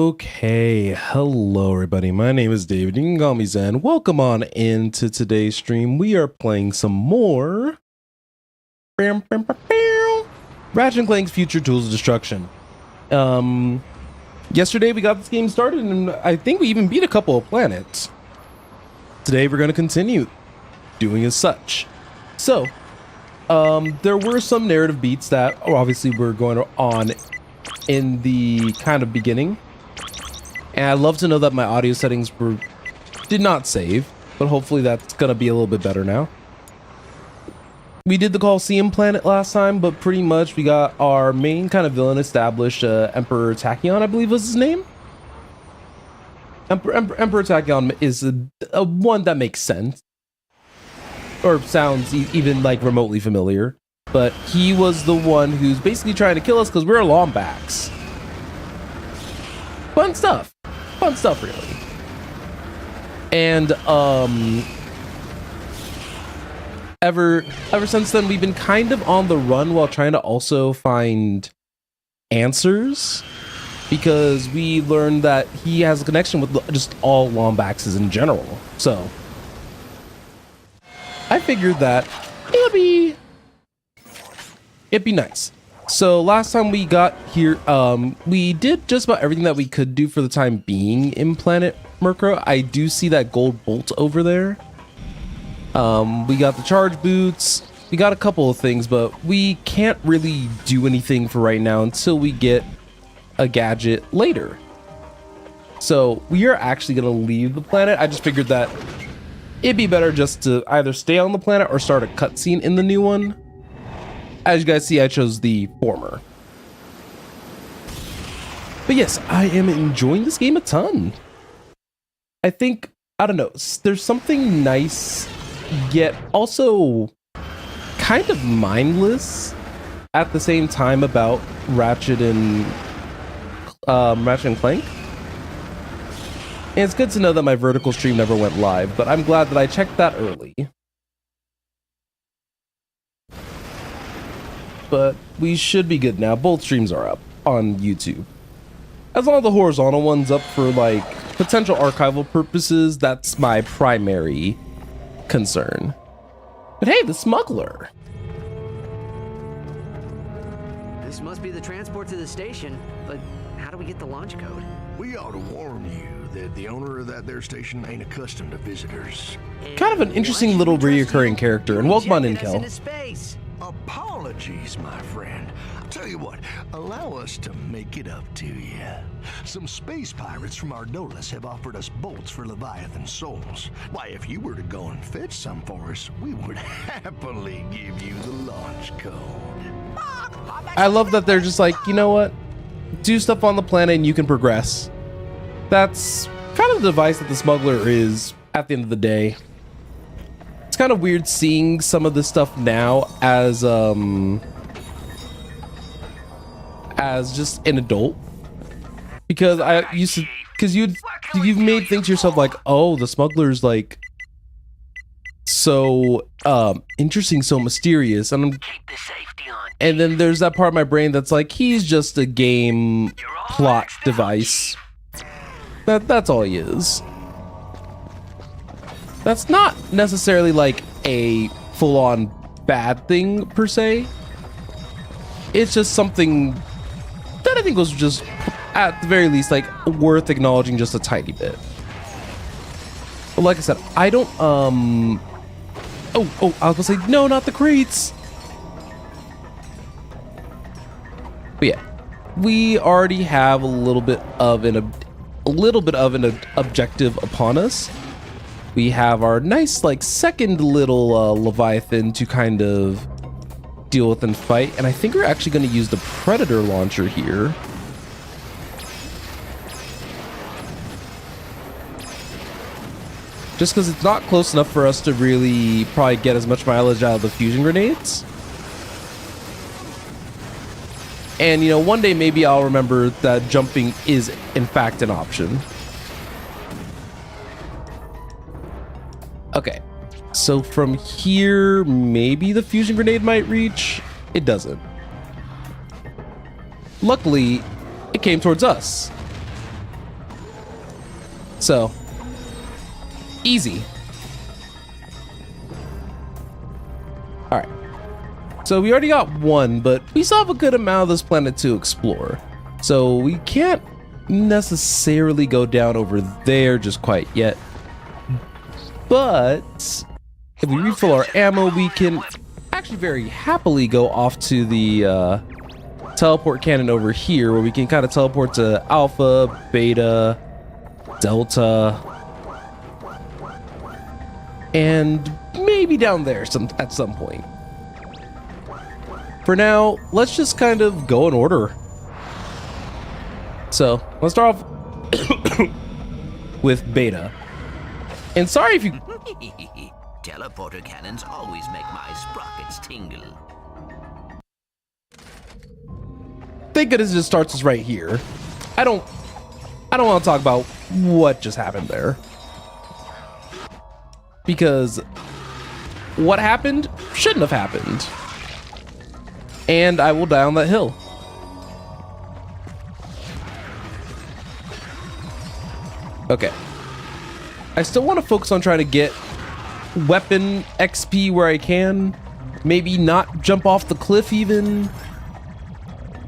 Okay, hello everybody. My name is David. You can call me Zen. Welcome on into today's stream. We are playing some more Ratchet and Clank's Future Tools of Destruction. Yesterday we got this game started and I think we even beat a couple of planets. Today we're going to continue doing as such. So, there were some narrative beats that obviously were going on in the kind of beginning. And I'd love to know that my audio settings did not save, but hopefully that's gonna be a little bit better now. We did the Coliseum planet last time, but pretty much we got our main kind of villain established. Emperor Tachyon, I believe was his name. Emperor Tachyon is a one that makes sense, or sounds even like remotely familiar. But he was the one who's basically trying to kill us because we're Lombaks. Fun stuff, really. And ever since then, we've been kind of on the run while trying to also find answers, because we learned that he has a connection with just all Lombakses in general. So I figured that it'd be nice. So last time we got here, we did just about everything that we could do for the time being in Planet Murkrow. I do see that gold bolt over there. We got the charge boots. We got a couple of things, but we can't really do anything for right now until we get a gadget later. So we are actually going to leave the planet. I just figured that it'd be better just to either stay on the planet or start a cutscene in the new one. As you guys see, I chose the former. But yes, I am enjoying this game a ton. I think, I don't know, there's something nice, yet also kind of mindless at the same time about Ratchet and Clank. And it's good to know that my vertical stream never went live, but I'm glad that I checked that early. But we should be good now. Both streams are up on YouTube. As long as the horizontal one's up for like potential archival purposes, that's my primary concern. But hey, the smuggler. This must be the transport to the station, but how do we get the launch code? We ought to warn you that the owner of that there station ain't accustomed to visitors. Kind of an interesting little reoccurring character, and welcome on in, Kel. Apologies, my friend. I'll tell you what, allow us to make it up to you. Some space pirates from Ardolus have offered us bolts for Leviathan souls. Why, if you were to go and fetch some for us, we would happily give you the launch code. I love that they're just like, you know what? Do stuff on the planet and you can progress. That's kind of the device that the smuggler is at the end of the day. It's kind of weird seeing some of this stuff now as just an adult, because you've made things to yourself like, oh, the smuggler's like so interesting, so mysterious, and then there's that part of my brain that's like, he's just a game plot device. That's all he is. That's not necessarily like a full-on bad thing per se. It's just something that I think was just, at the very least, like worth acknowledging just a tiny bit. But like I said, I don't I was gonna say, no, not the crates. But yeah, we already have a little bit of an objective upon us. We have our nice, like, second little Leviathan to kind of deal with and fight. And I think we're actually going to use the Predator launcher here. Just because it's not close enough for us to really probably get as much mileage out of the fusion grenades. And, you know, one day maybe I'll remember that jumping is, in fact, an option. Okay, so from here, maybe the fusion grenade might reach. It doesn't. Luckily, it came towards us. So, easy. All right. So we already got one, but we still have a good amount of this planet to explore. So we can't necessarily go down over there just quite yet. But if we refill our ammo, we can actually very happily go off to the teleport cannon over here, where we can kind of teleport to Alpha, Beta, Delta, and maybe down there at some point. For now, let's just kind of go in order. So let's start off with Beta. And sorry if you... Teleporter cannons always make my sprockets tingle. Thank goodness it just starts us right here. I don't want to talk about what just happened there, because what happened shouldn't have happened. And I will die on that hill. Okay. I still want to focus on trying to get weapon XP where I can. Maybe not jump off the cliff even.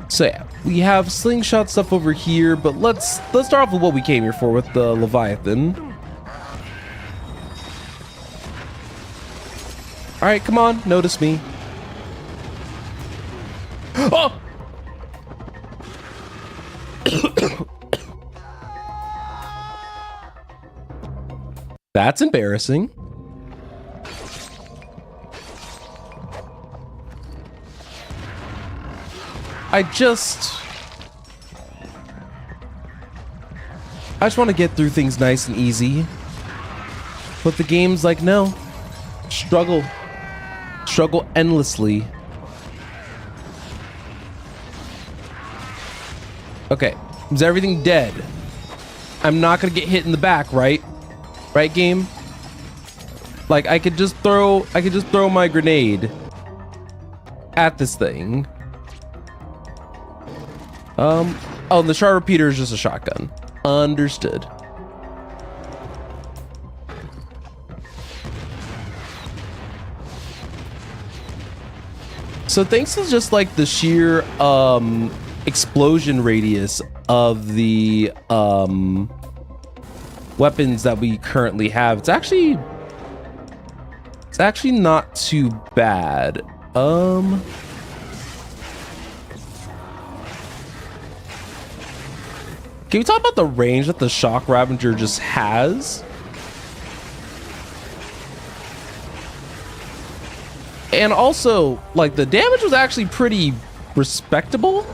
So yeah, we have slingshot stuff over here, but let's start off with what we came here for, with the Leviathan. All right, come on, notice me. Oh! That's embarrassing. I just want to get through things nice and easy. But the game's like, no. Struggle endlessly. Okay, is everything dead? I'm not gonna get hit in the back, right? Right, game? Like, I could just throw my grenade at this thing. Oh, the shard repeater is just a shotgun. Understood. So thanks to just like the sheer explosion radius of the weapons that we currently have, it's actually not too bad. Can we talk about the range that the Shock Ravager just has? And also, like, the damage was actually pretty respectable.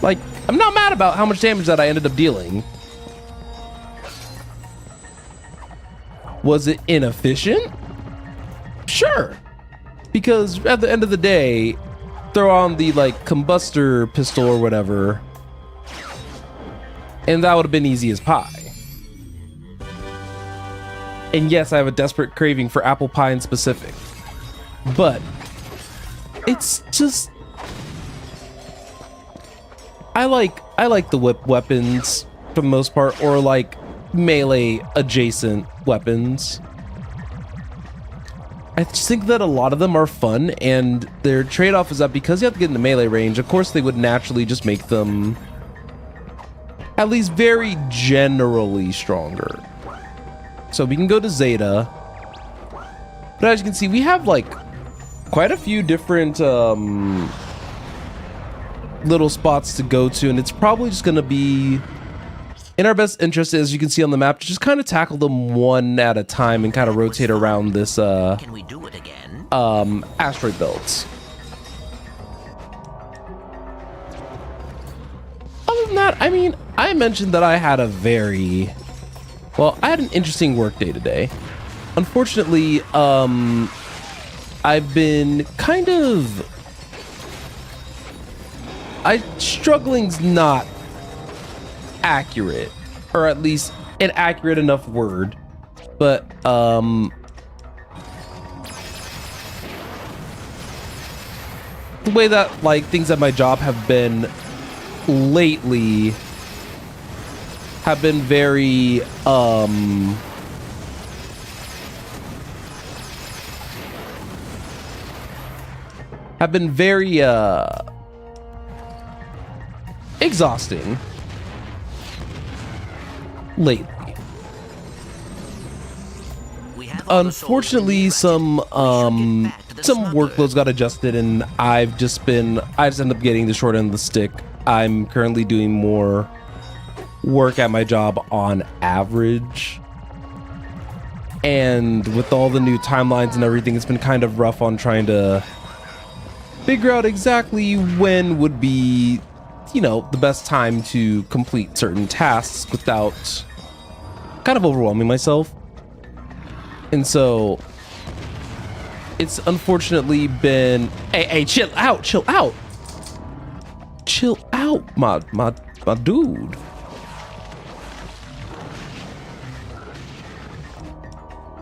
Like, I'm not mad about how much damage that I ended up dealing. Was it inefficient? Sure. Because at the end of the day, throw on the, like, combustor pistol or whatever, and that would have been easy as pie. And yes, I have a desperate craving for apple pie in specific. But it's just, I like the whip weapons for the most part, or like melee adjacent weapons. I just think that a lot of them are fun, and their trade-off is that because you have to get into melee range, of course they would naturally just make them at least very generally stronger. So we can go to Zeta, but as you can see, we have like quite a few different little spots to go to, and it's probably just going to be in our best interest, as you can see on the map, to just kind of tackle them one at a time and kind of rotate around this Can we do it again? asteroid belts. Other than that, I mean, I mentioned that I had an interesting work day today. Unfortunately, I've been kind of, struggling's not accurate, or at least an accurate enough word, but the way that like things at my job have been lately have been very exhausting lately. Unfortunately, some workloads got adjusted, and I just end up getting the short end of the stick. I'm currently doing more work at my job on average, and with all the new timelines and everything, it's been kind of rough on trying to figure out exactly when would be, you know, the best time to complete certain tasks without kind of overwhelming myself. And so it's unfortunately been, hey, chill out, my dude.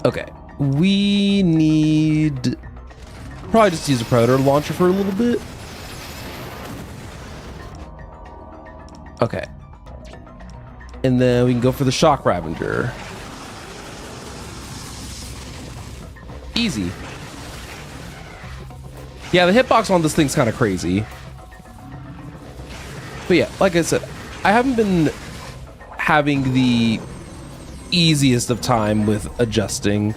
Okay, we need probably just use a predator launcher for a little bit. Okay, and then we can go for the shock Ravager. Easy. Yeah, the hitbox on this thing's kind of crazy. But yeah, like I said, I haven't been having the easiest of time with adjusting.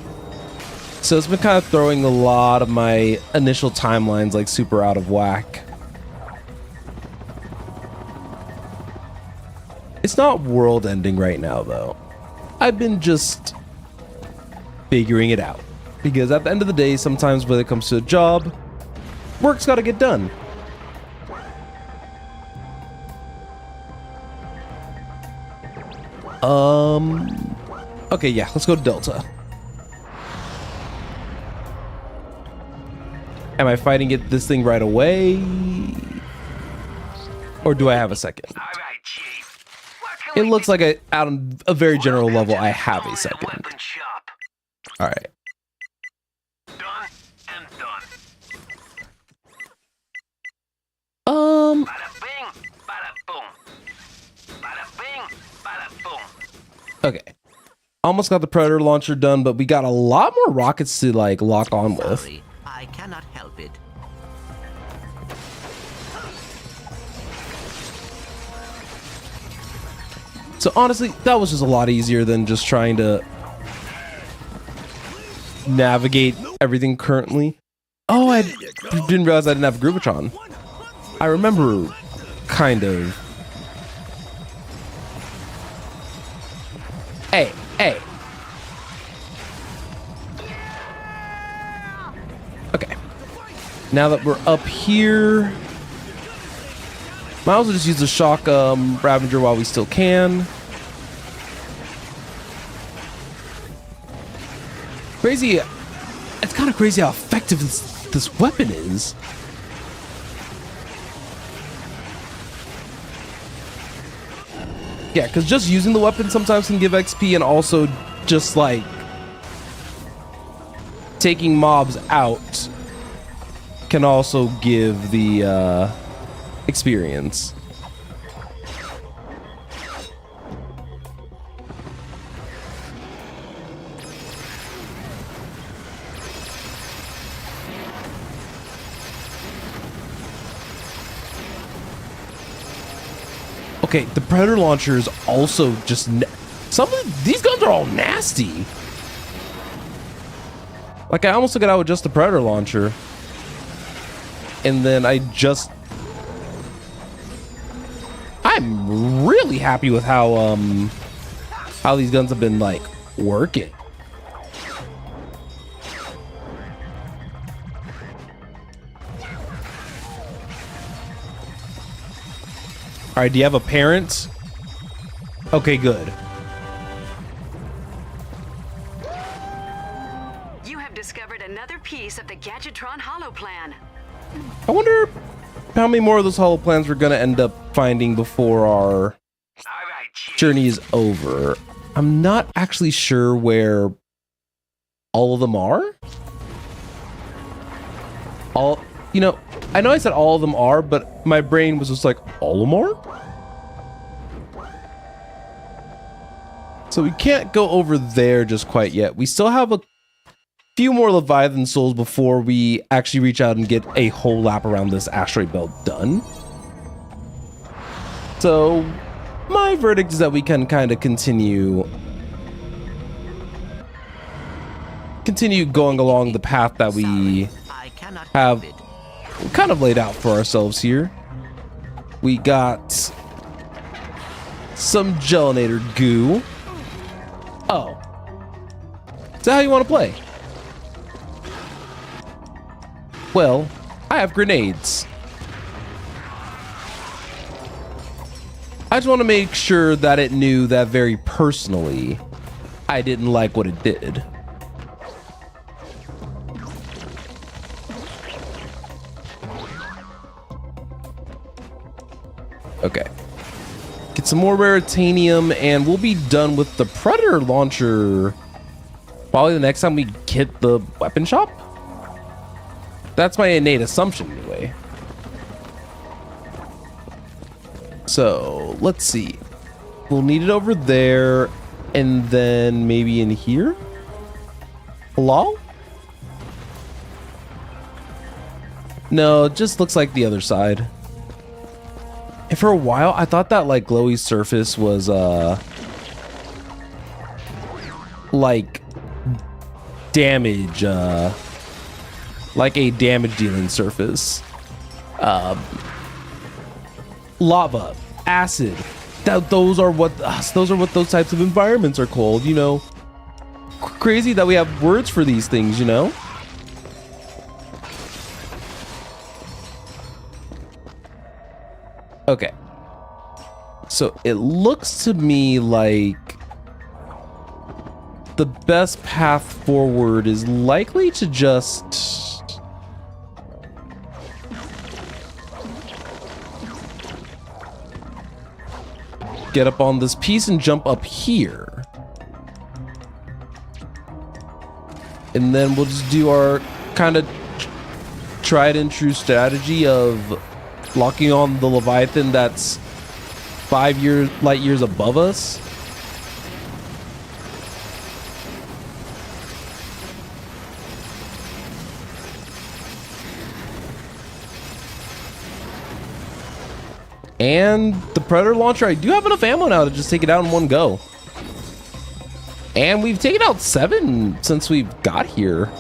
So it's been kind of throwing a lot of my initial timelines like super out of whack. It's not world ending right now though. I've been just figuring it out. Because at the end of the day, sometimes when it comes to a job, work's gotta get done. Okay, yeah, let's go to Delta. Am I fighting this thing right away? Or do I have a second? It looks like at a very general level, I have a second. All right. Okay. Almost got the Predator launcher done, but we got a lot more rockets to like lock on with. Sorry, I cannot help it. So honestly, that was just a lot easier than just trying to navigate everything currently. Oh, I didn't realize I didn't have Grubitron. I remember kind of. Hey. Okay. Now that we're up here, might as well just use the shock Ravager while we still can. Crazy. It's kind of crazy how effective this weapon is. Yeah, because just using the weapon sometimes can give XP, and also just like taking mobs out can also give the experience. Okay, the Predator launcher is also just some of these guns are all nasty. Like, I almost took it out with just the Predator launcher, and then I'm really happy with how these guns have been like working. All right, do you have a parent? Okay, good. You have discovered another piece of the Gadgetron holoplan. I wonder how many more of those holoplans we're gonna end up finding before our journey is over. I'm not actually sure where all of them are. You know, I know I said all of them are, but my brain was just like, all of them are? So we can't go over there just quite yet. We still have a few more Leviathan souls before we actually reach out and get a whole lap around this asteroid belt done. So my verdict is that we can kind of continue going along the path that we have kind of laid out for ourselves here. We got some gelinator goo. Oh, is that how you want to play? Well, I have grenades. I just want to make sure that it knew that very personally I didn't like what it did. Okay. Get some more raritanium and we'll be done with the Predator launcher probably the next time we hit the weapon shop. That's my innate assumption anyway. So let's see. We'll need it over there and then maybe in here. Hello? No, it just looks like the other side. And for a while, I thought that like glowy surface was like damage, like a damage dealing surface. Lava, acid. Those are what those types of environments are called. You know, crazy that we have words for these things. You know. Okay. So it looks to me like the best path forward is likely to just get up on this piece and jump up here. And then we'll just do our kind of tried and true strategy of locking on the Leviathan that's 5 light years above us. And the Predator launcher, I do have enough ammo now to just take it out in one go. And we've taken out 7 since we've got here.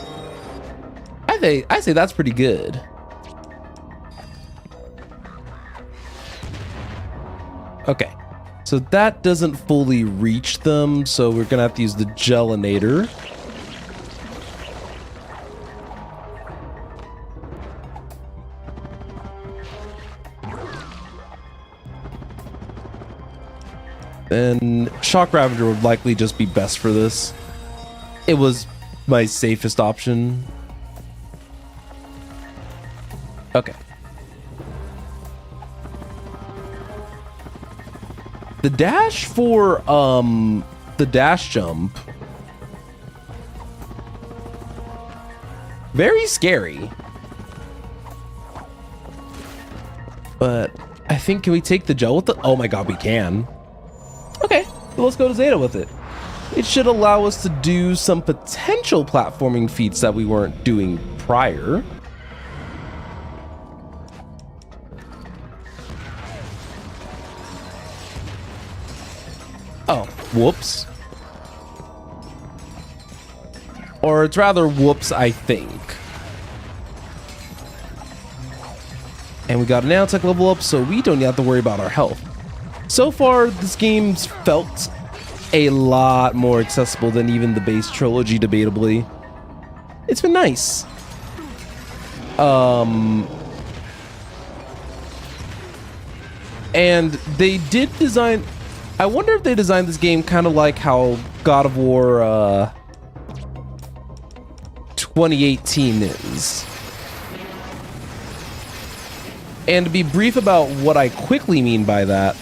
I say that's pretty good. Okay, so that doesn't fully reach them, so we're gonna have to use the gelinator. And Shock Ravager would likely just be best for this. It was my safest option. Okay. The dash for the dash jump, very scary. But I think, can we take the gel with it? Oh my god, we can. Okay, well, let's go to Zeta with it. It should allow us to do some potential platforming feats that we weren't doing prior. Oh, whoops. Or it's rather whoops, I think. And we got an nanotech level up, so we don't have to worry about our health. So far, this game's felt a lot more accessible than even the base trilogy, debatably. It's been nice. And they did design... I wonder if they designed this game kind of like how God of War 2018 is. And to be brief about what I quickly mean by that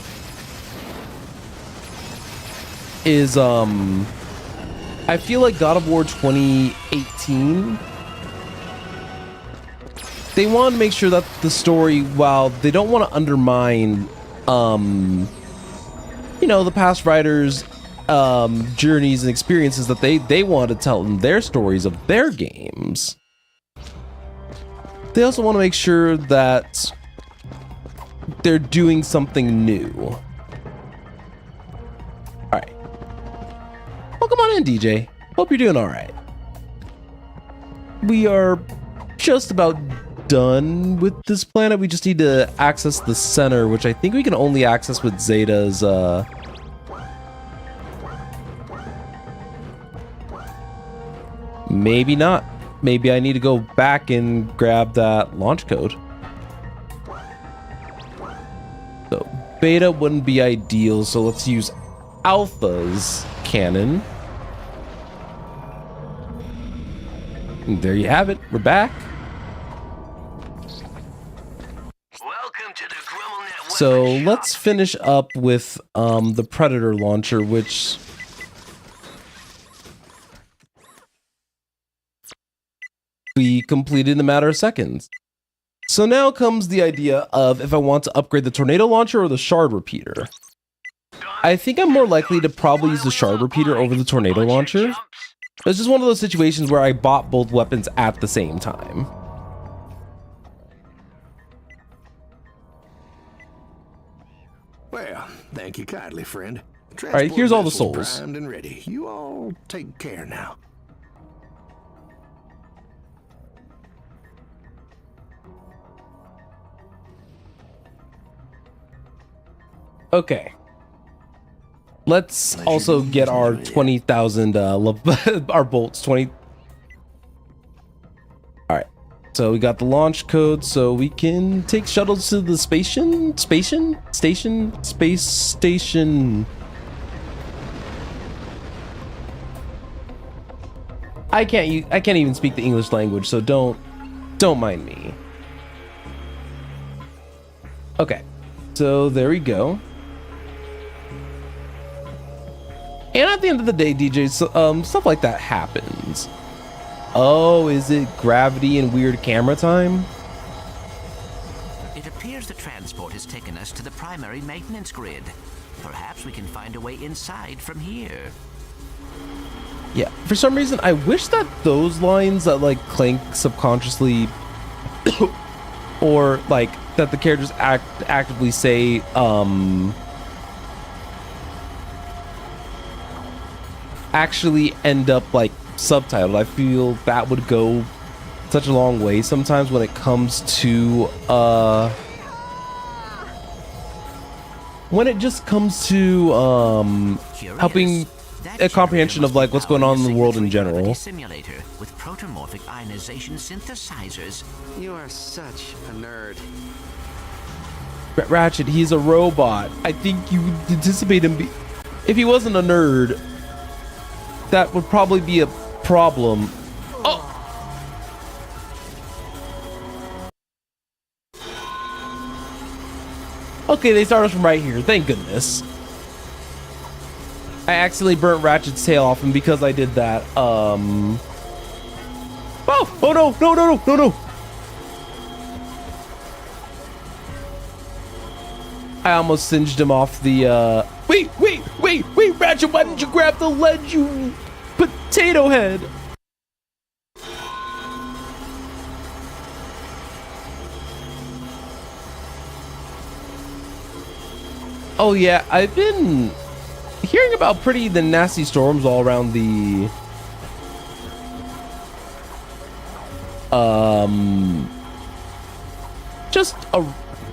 is I feel like God of War 2018, they want to make sure that the story, while they don't want to undermine you know, the past writers' journeys and experiences that they want to tell in their stories of their games. They also want to make sure that they're doing something new. All right. Welcome on in, DJ. Hope you're doing all right. We are just about done with this planet. We just need to access the center, which I think we can only access with Zeta's maybe not. Maybe I need to go back and grab that launch code. So beta wouldn't be ideal, so let's use alpha's cannon. And there you have it. We're back. Welcome to the GrummelNet. So let's finish up with the Predator launcher, which we completed in a matter of seconds. So now comes the idea of if I want to upgrade the tornado launcher or the shard repeater. I think I'm more likely to probably use the shard repeater over the tornado launcher. It's just one of those situations where I bought both weapons at the same time. Well, thank you kindly, friend. All right, here's all the Transport souls. vessel's primed and ready. You all take care now. Okay. Let's also get our 20,000 our bolts 20. All right. So we got the launch code, so we can take shuttles to the space station. I can't even speak the English language, so don't mind me. Okay. So there we go. And at the end of the day, DJ, stuff like that happens. Oh, is it gravity and weird camera time? It appears the transport has taken us to the primary maintenance grid. Perhaps we can find a way inside from here. Yeah, for some reason, I wish that those lines that like Clank subconsciously or like that the characters actively say actually end up like subtitled. I feel that would go such a long way sometimes when it comes to when it just comes to helping a comprehension of like what's going on in the world in general. Simulator with protomorphic ionization synthesizers. You are such a nerd. Ratchet, he's a robot. I think you would anticipate him if he wasn't a nerd, that would probably be a problem. Oh! Okay, they start us from right here. Thank goodness. I accidentally burnt Ratchet's tail off, and because I did that, Oh no. I almost singed him off the, Wait, Ratchet, why didn't you grab the ledge, you potato head? Oh yeah, I've been hearing about the nasty storms all around the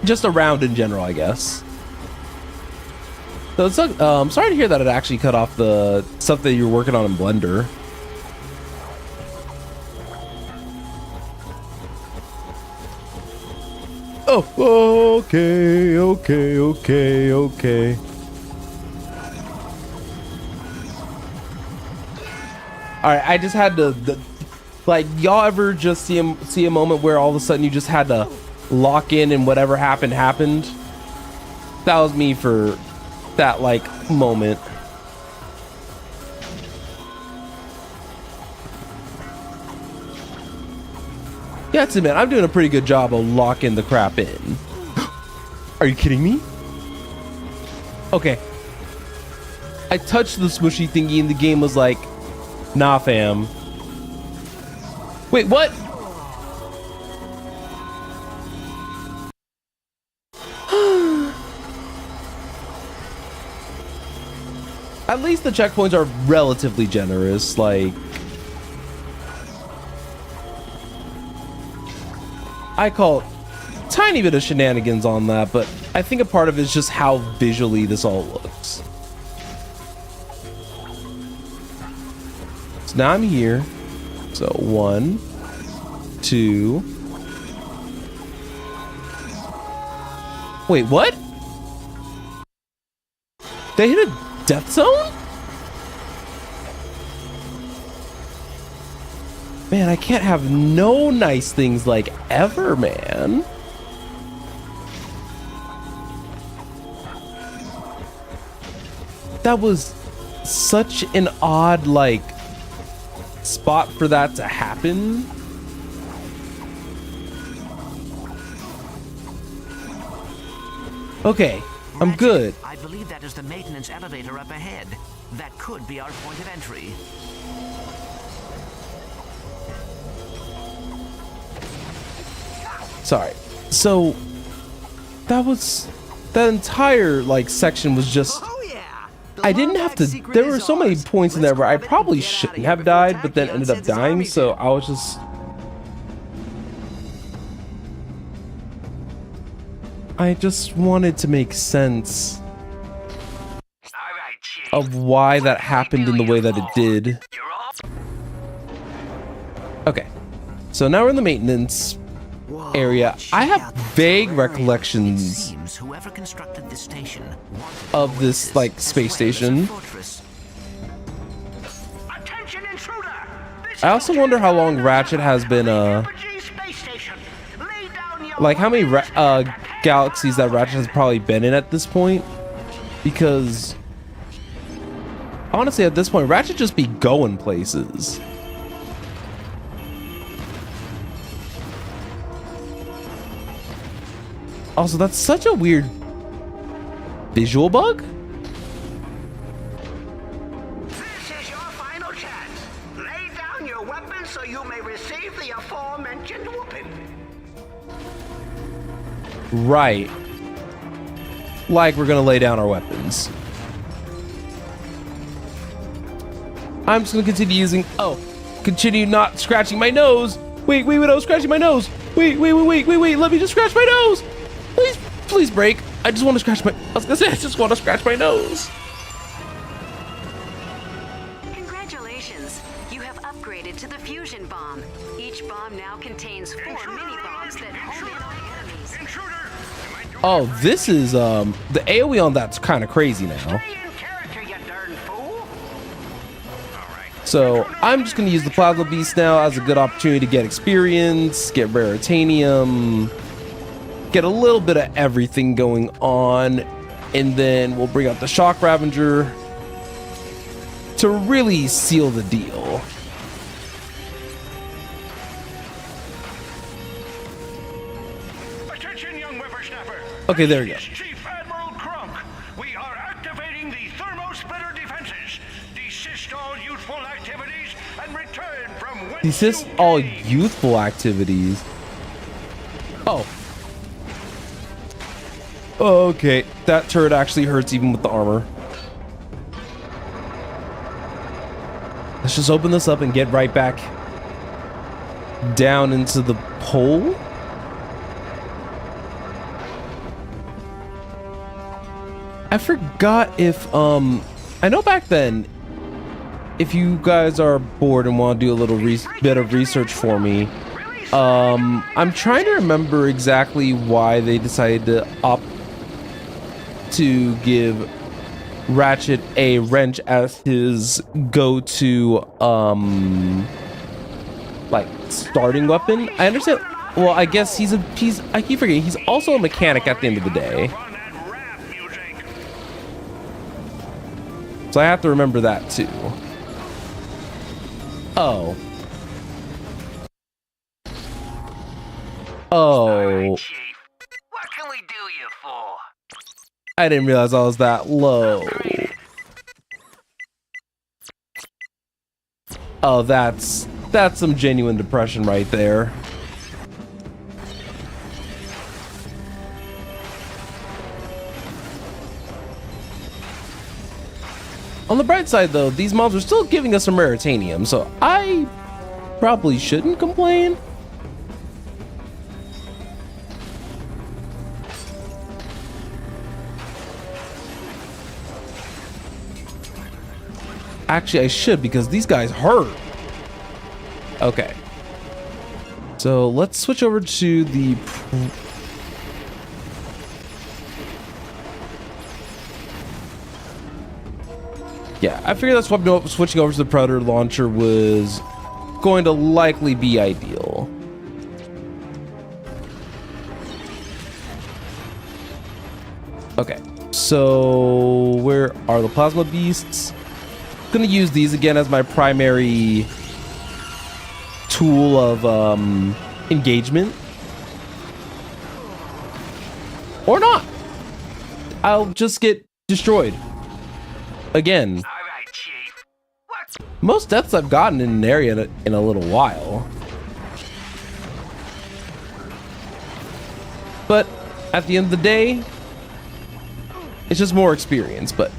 just around in general, I guess. So it's I'm sorry to hear that it actually cut off the stuff that you're working on in Blender. Oh, okay. All right, I just had to, like, y'all ever just see a moment where all of a sudden you just had to lock in and whatever happened? That was me for that, like, moment. Yeah, that's it, man. I'm doing a pretty good job of locking the crap in. Are you kidding me? Okay. I touched the smushy thingy and the game was like, nah, fam. Wait, what? At least the checkpoints are relatively generous, like... I call tiny bit of shenanigans on that, but I think a part of it is just how visually this all looks. So now I'm here. So 1, 2. Wait, what? They hit a death zone? Man, I can't have no nice things like ever, man. That was such an odd, like, spot for that to happen. Okay, I'm good. I believe that is the maintenance elevator up ahead. That could be our point of entry. Sorry. So that entire like section was just I didn't have to there were so many points in there where I probably shouldn't have died but then ended up dying, so I was just I just wanted to make sense of why that happened in the way that it did. Okay. So now we're in the maintenance area. I have vague recollections of this like space station. I also wonder how long Ratchet has been like how many galaxies that Ratchet has probably been in at this point, because honestly at this point Ratchet just be going places. Also, that's such a weird visual bug. This is your final chance. Lay down your weapon so you may receive the aforementioned whooping. Right. Like we're gonna lay down our weapons. I'm just gonna continue using. Oh, continue not scratching my nose. Wait, no, scratching my nose. Wait. Let me just scratch my nose. Please break. I just want to scratch my. I was gonna say I just want to scratch my nose. Congratulations. You have upgraded to the fusion bomb. Each bomb now contains 4 mini bombs that home in on enemies. Oh, this is the AoE on that's kind of crazy now. So I'm just gonna use the Plasma Beast now as a good opportunity to get experience, get Raritanium, get a little bit of everything going on, and then we'll bring out the Shock Ravager to really seal the deal. Attention, young whippersnapper. Okay, there we go. Chief Admiral Cronk. We are activating the thermosplitter defenses. Desist all youthful activities and return from whence Desist you all came. youthful activities. Oh. Okay, that turret actually hurts even with the armor. Let's just open this up and get right back down into the pole. I forgot if I know back then if you guys are bored and want to do a little bit of research for me, I'm trying to remember exactly why they decided to opt to give Ratchet a wrench as his go-to like starting weapon. I understand. Well, I guess he's I keep forgetting he's also a mechanic at the end of the day. So I have to remember that too. Oh. Oh. Chief, what can we do you for? I didn't realize I was that low. Oh, that's some genuine depression right there. On the bright side, though, these mobs are still giving us some raritanium, so I probably shouldn't complain. Actually, I should, because these guys hurt. Okay. So let's switch over to the... Yeah, I figured that's what switching over to the Predator launcher was going to likely be ideal. Okay, so where are the plasma beasts? Gonna use these again as my primary tool of engagement. Or not. I'll just get destroyed. Again. All right, Chief. What? Most deaths I've gotten in an area in a little while. But at the end of the day, it's just more experience. But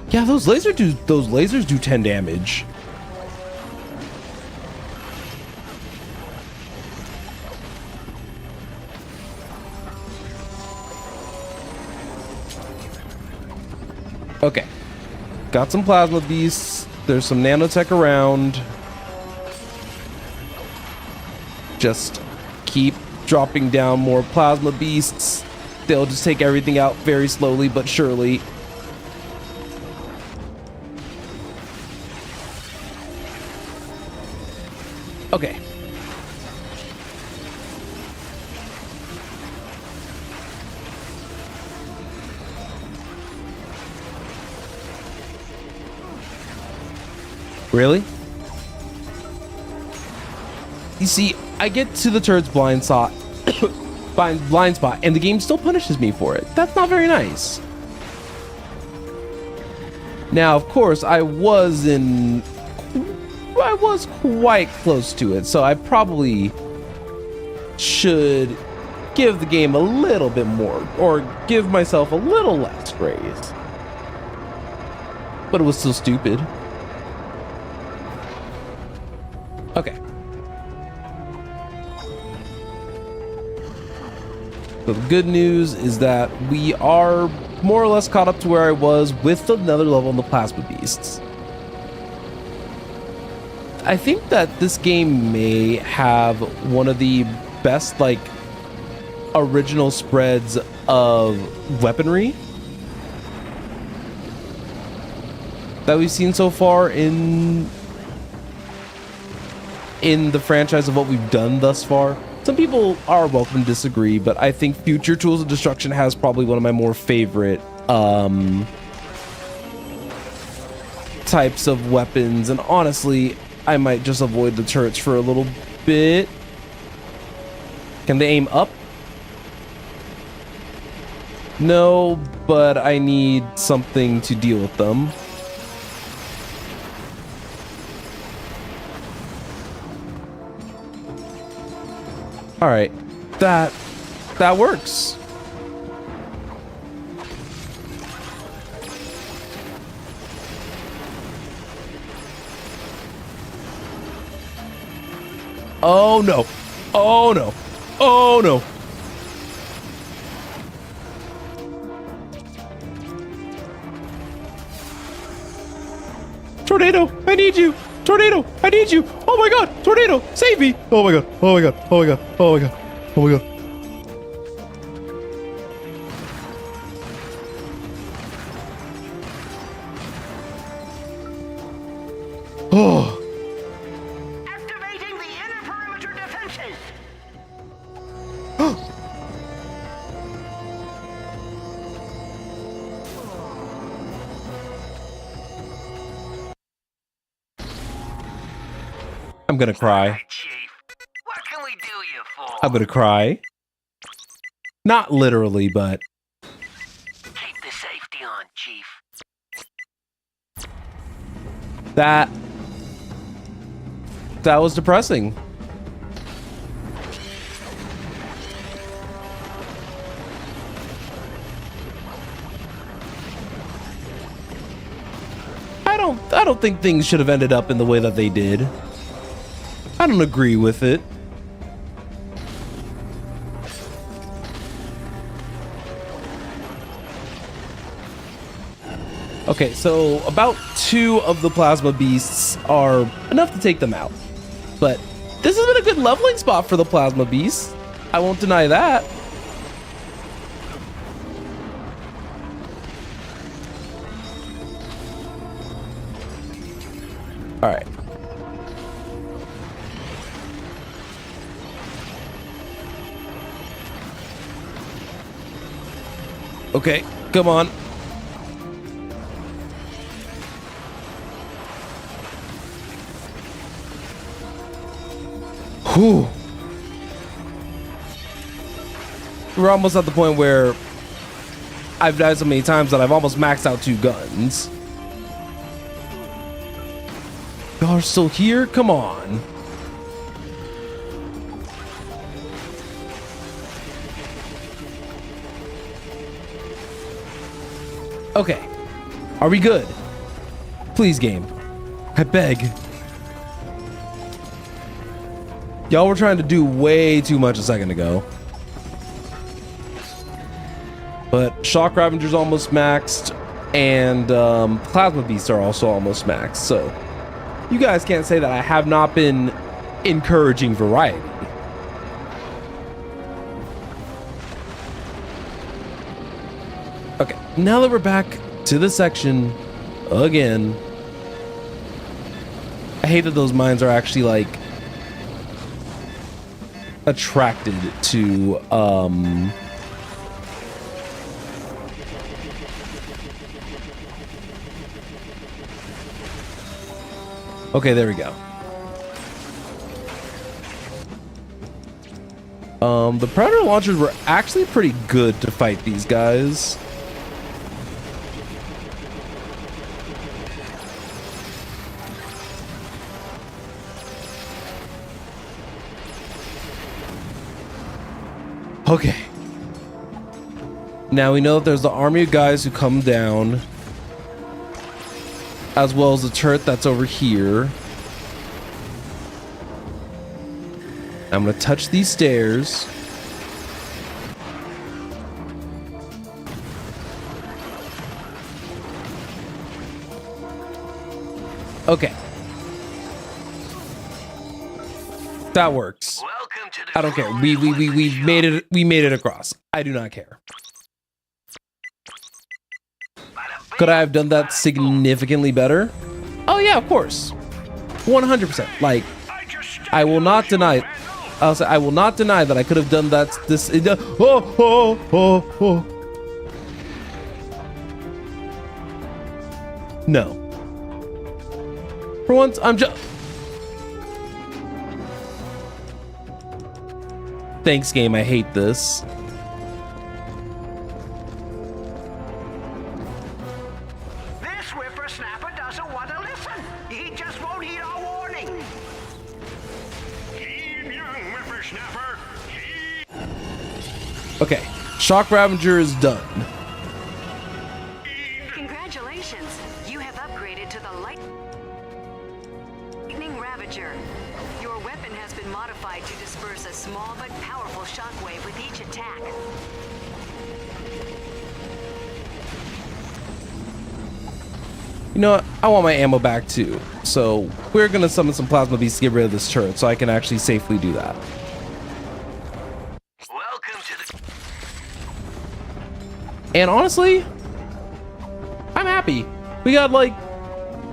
yeah, those lasers do 10 damage. Okay. Got some plasma beasts. There's some nanotech around. Just keep dropping down more plasma beasts. They'll just take everything out very slowly but surely. Okay. Really? You see, I get to the turret's blind spot, and the game still punishes me for it. That's not very nice. Now, of course, I was quite close to it, so I probably should give the game a little bit more, or give myself a little less grace. But it was still stupid. Okay. So the good news is that we are more or less caught up to where I was with another level on the plasma beasts. I think that this game may have one of the best, like, original spreads of weaponry that we've seen so far in the franchise of what we've done thus far. Some people are welcome to disagree, but I think Future Tools of Destruction has probably one of my more favorite types of weapons, and honestly, I might just avoid the turrets for a little bit. Can they aim up? No, but I need something to deal with them. All right, that works. Oh no! Oh no! Oh no! Tornado, I need you! Tornado, I need you! Oh my god! Tornado, save me! Oh my god! Oh my god! Oh my god! Oh my god! Oh my god! Oh! Activating the inner perimeter defenses. I'm gonna cry. Chief, what can we do you for? I'm gonna cry. Not literally, but Keep the safety on, Chief. that that was depressing. I don't think things should have ended up in the way that they did. I don't agree with it. Okay, so about 2 of the plasma beasts are enough to take them out. But this has been a good leveling spot for the plasma beasts. I won't deny that. All right. Okay, come on. Whew. We're almost at the point where I've died so many times that I've almost maxed out 2 guns. Y'all are still here? Come on. Okay. Are we good? Please, game. I beg. Y'all were trying to do way too much a second ago. But Shock Ravager's almost maxed, and Plasma Beasts are also almost maxed, so you guys can't say that I have not been encouraging variety. Okay, now that we're back to the section again, I hate that those mines are actually like attracted to okay, there we go. The Predator launchers were actually pretty good to fight these guys. Okay. Now we know that there's the army of guys who come down, as well as the turret that's over here. I'm gonna touch these stairs. Okay. That works. Welcome to the I don't care. We made it across. I do not care. Could I have done that significantly better? Oh yeah, of course. 100%. Like, I will not deny it. I'll say I will not deny that I could have done that. No. For once, I'm just. Thanks, game. I hate this. This whippersnapper doesn't want to listen. He just won't heed our warning. Keep young, whippersnapper. Okay. Shock Ravager is done. Congratulations. You have upgraded to the Lightning Ravager. Your weapon has been modified to disperse a small but powerful shockwave with each attack. You know what? I want my ammo back too. So we're gonna summon some plasma beasts to get rid of this turret so I can actually safely do that. Welcome to the... And honestly, I'm happy. We got like,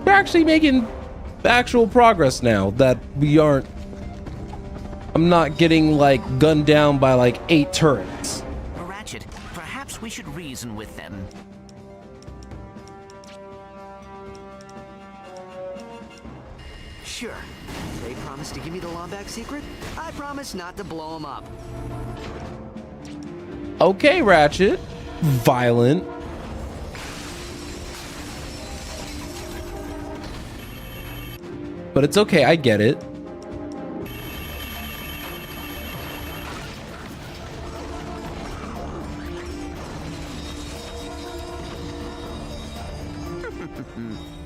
we're actually making actual progress now that we aren't, I'm not getting like gunned down by like 8 turrets. Ratchet, perhaps we should reason with them. Sure. They promised to give me the Lombax secret. I promise not to blow them up. Okay, Ratchet. Violent. But it's okay, I get it.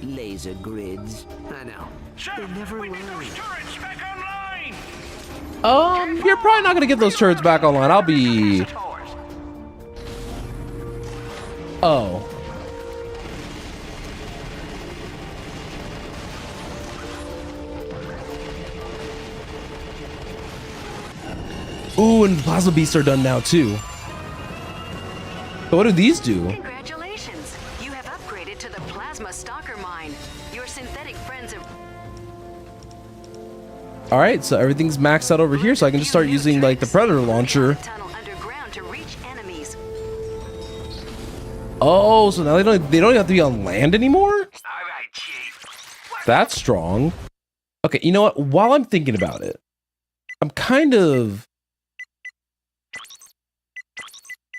Laser grids. I know. Sir, They never we need learn. those turrets back online. You're probably not gonna get those turrets back online. I'll be. Oh. Ooh, and plasma beasts are done now too. So what do these do? Congratulations! You have upgraded to the Plasma Stalker Mine. Your synthetic friends have... All right, so everything's maxed out over here, so I can just start using like the Predator launcher. Tunnel underground to reach enemies. Oh, so now they don't have to be on land anymore? All right, Chief. That's strong. Okay, you know what? While I'm thinking about it, I'm kind of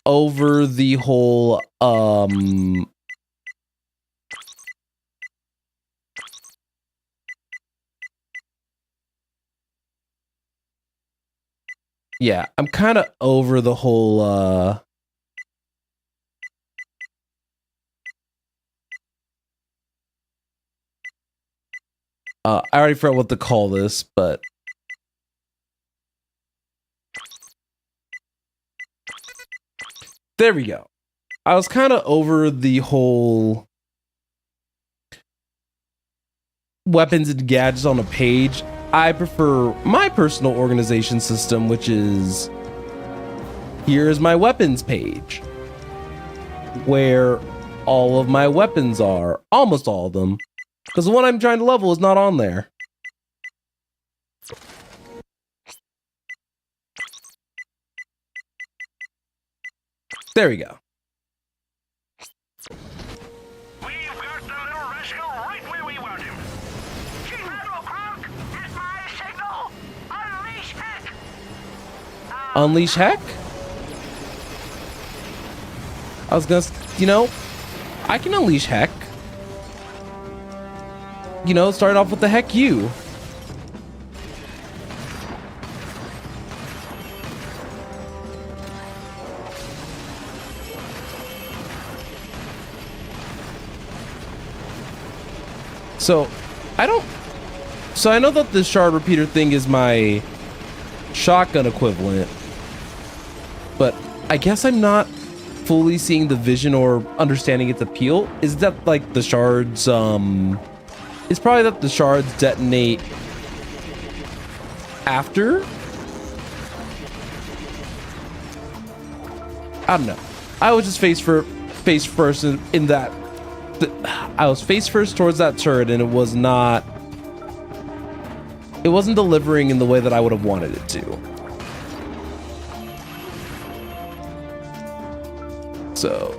over the whole yeah, I'm kind of over the whole I already forgot what to call this, but there we go. I was kind of over the whole weapons and gadgets on a page. I prefer my personal organization system, which is here is my weapons page, where all of my weapons are, almost all of them, because the one I'm trying to level is not on there. There we go. We've got the little rascal right where we want him. Chief Admiral Clank, at my signal, unleash heck. Unleash heck? I was gonna, you know, I can unleash heck. You know, start off with the heck you. So, I know that the shard repeater thing is my shotgun equivalent, but I guess I'm not fully seeing the vision or understanding its appeal. Is that like the shards, it's probably that the shards detonate after? I don't know. I was just face first in that. I was face first towards that turret, and it wasn't delivering in the way that I would have wanted it to. So,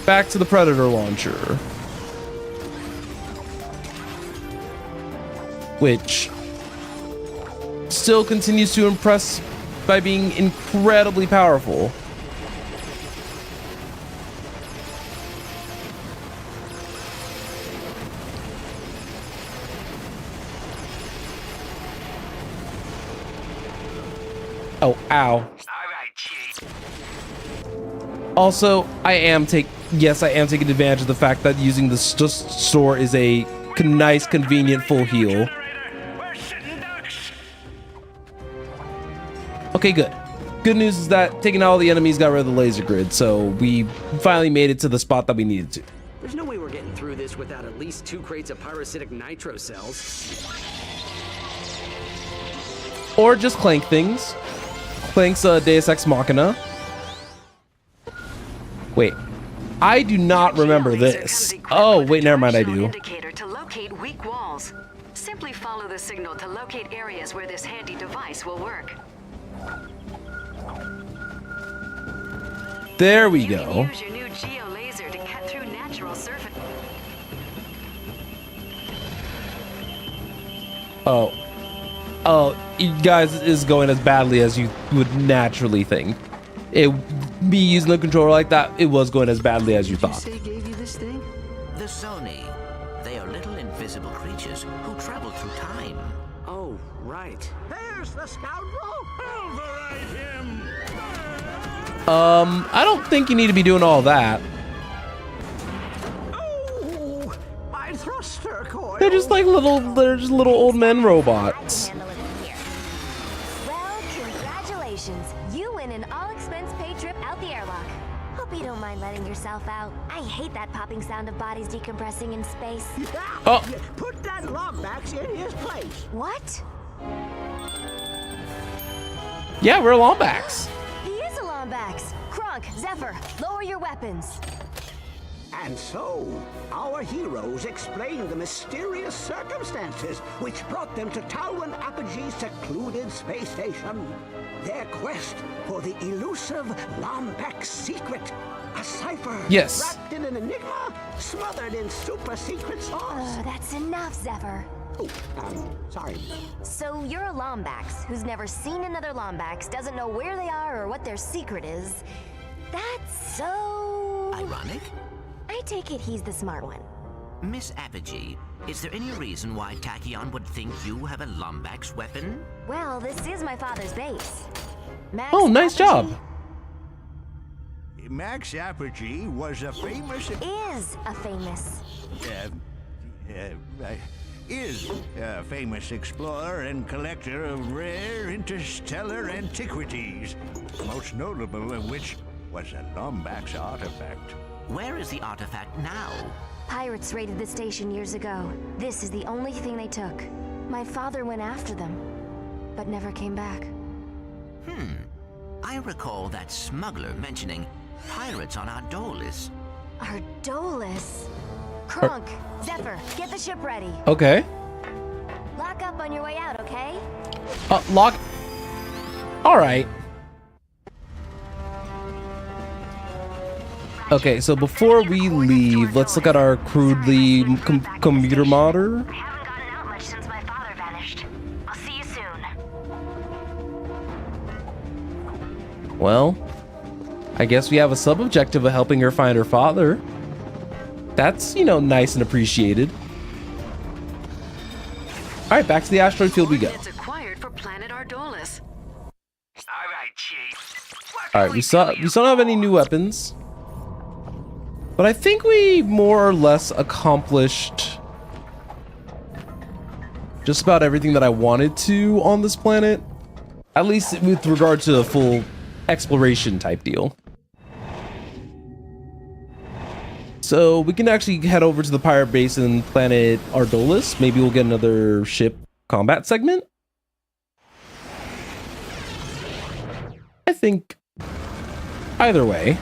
back to the Predator launcher, which still continues to impress by being incredibly powerful. Oh, ow. All right, Chief. Also, I am taking advantage of the fact that using the store is a nice, convenient full heal. We're sitting ducks. Okay, good. Good news is that taking out all the enemies got rid of the laser grid, so we finally made it to the spot that we needed to. There's no way we're getting through this without at least 2 crates of pyrocytic nitro cells. Or just Clank things. Clank's Deus Ex Machina. Wait, I do not remember this. Oh, wait, never mind, I do. Indicator to locate weak walls. Simply follow the signal to locate areas where this handy device will work. There we You go. can use your new geo laser to cut through natural surface. Oh, you guys, this is going as badly as you would naturally think. Me using the controller like that, it was going as badly as you thought. Say gave you this thing? The Sony. They are little invisible creatures who travel through time. Oh, right. There's the scoundrel. Pulverize him. I don't think you need to be doing all that. Oh, They're just like they're just little old men robots. Well, congratulations. You win an all-expense paid trip out the airlock. Hope you don't mind letting yourself out. I hate that popping sound of bodies decompressing in space. Oh, Put that Lombax in his place. What? yeah, we're Lombax. He is a Lombax. Kronk, Zephyr, lower your weapons. And so, our heroes explain the mysterious circumstances which brought them to Talwyn Apogee's secluded space station. Their quest for the elusive Lombax secret. A cipher Yes. wrapped in an enigma, smothered in super secret sauce. That's enough, Zephyr. Oh, sorry. So you're a Lombax who's never seen another Lombax, doesn't know where they are or what their secret is. That's so... Ironic? I take it he's the smart one. Miss Apogee, is there any reason why Tachyon would think you have a Lombax weapon? Well, this is my father's base. Max Oh, nice Apogee job. Max Apogee was a famous... is a famous explorer and collector of rare interstellar antiquities, most notable of which was a Lombax artifact. Where is the artifact now? Pirates raided the station years ago. This is the only thing they took. My father went after them, but never came back. I recall that smuggler mentioning pirates on our Ardolis. Ardolis? Kronk, Zephyr, get the ship ready. Okay. Lock up on your way out, okay? Lock. All right. Okay, so before we leave, let's look at our crudely computer modder. I haven't gotten out much since my father vanished. I'll see you soon. Well, I guess we have a sub-objective of helping her find her father. That's, nice and appreciated. All right, back to the asteroid field we go. It's acquired for planet Ardolis. All right, Chief. All right, we still don't have any new weapons, but I think we more or less accomplished just about everything that I wanted to on this planet, at least with regard to a full exploration type deal. So we can actually head over to the pirate base in planet Ardolis. Maybe we'll get another ship combat segment. I think either way.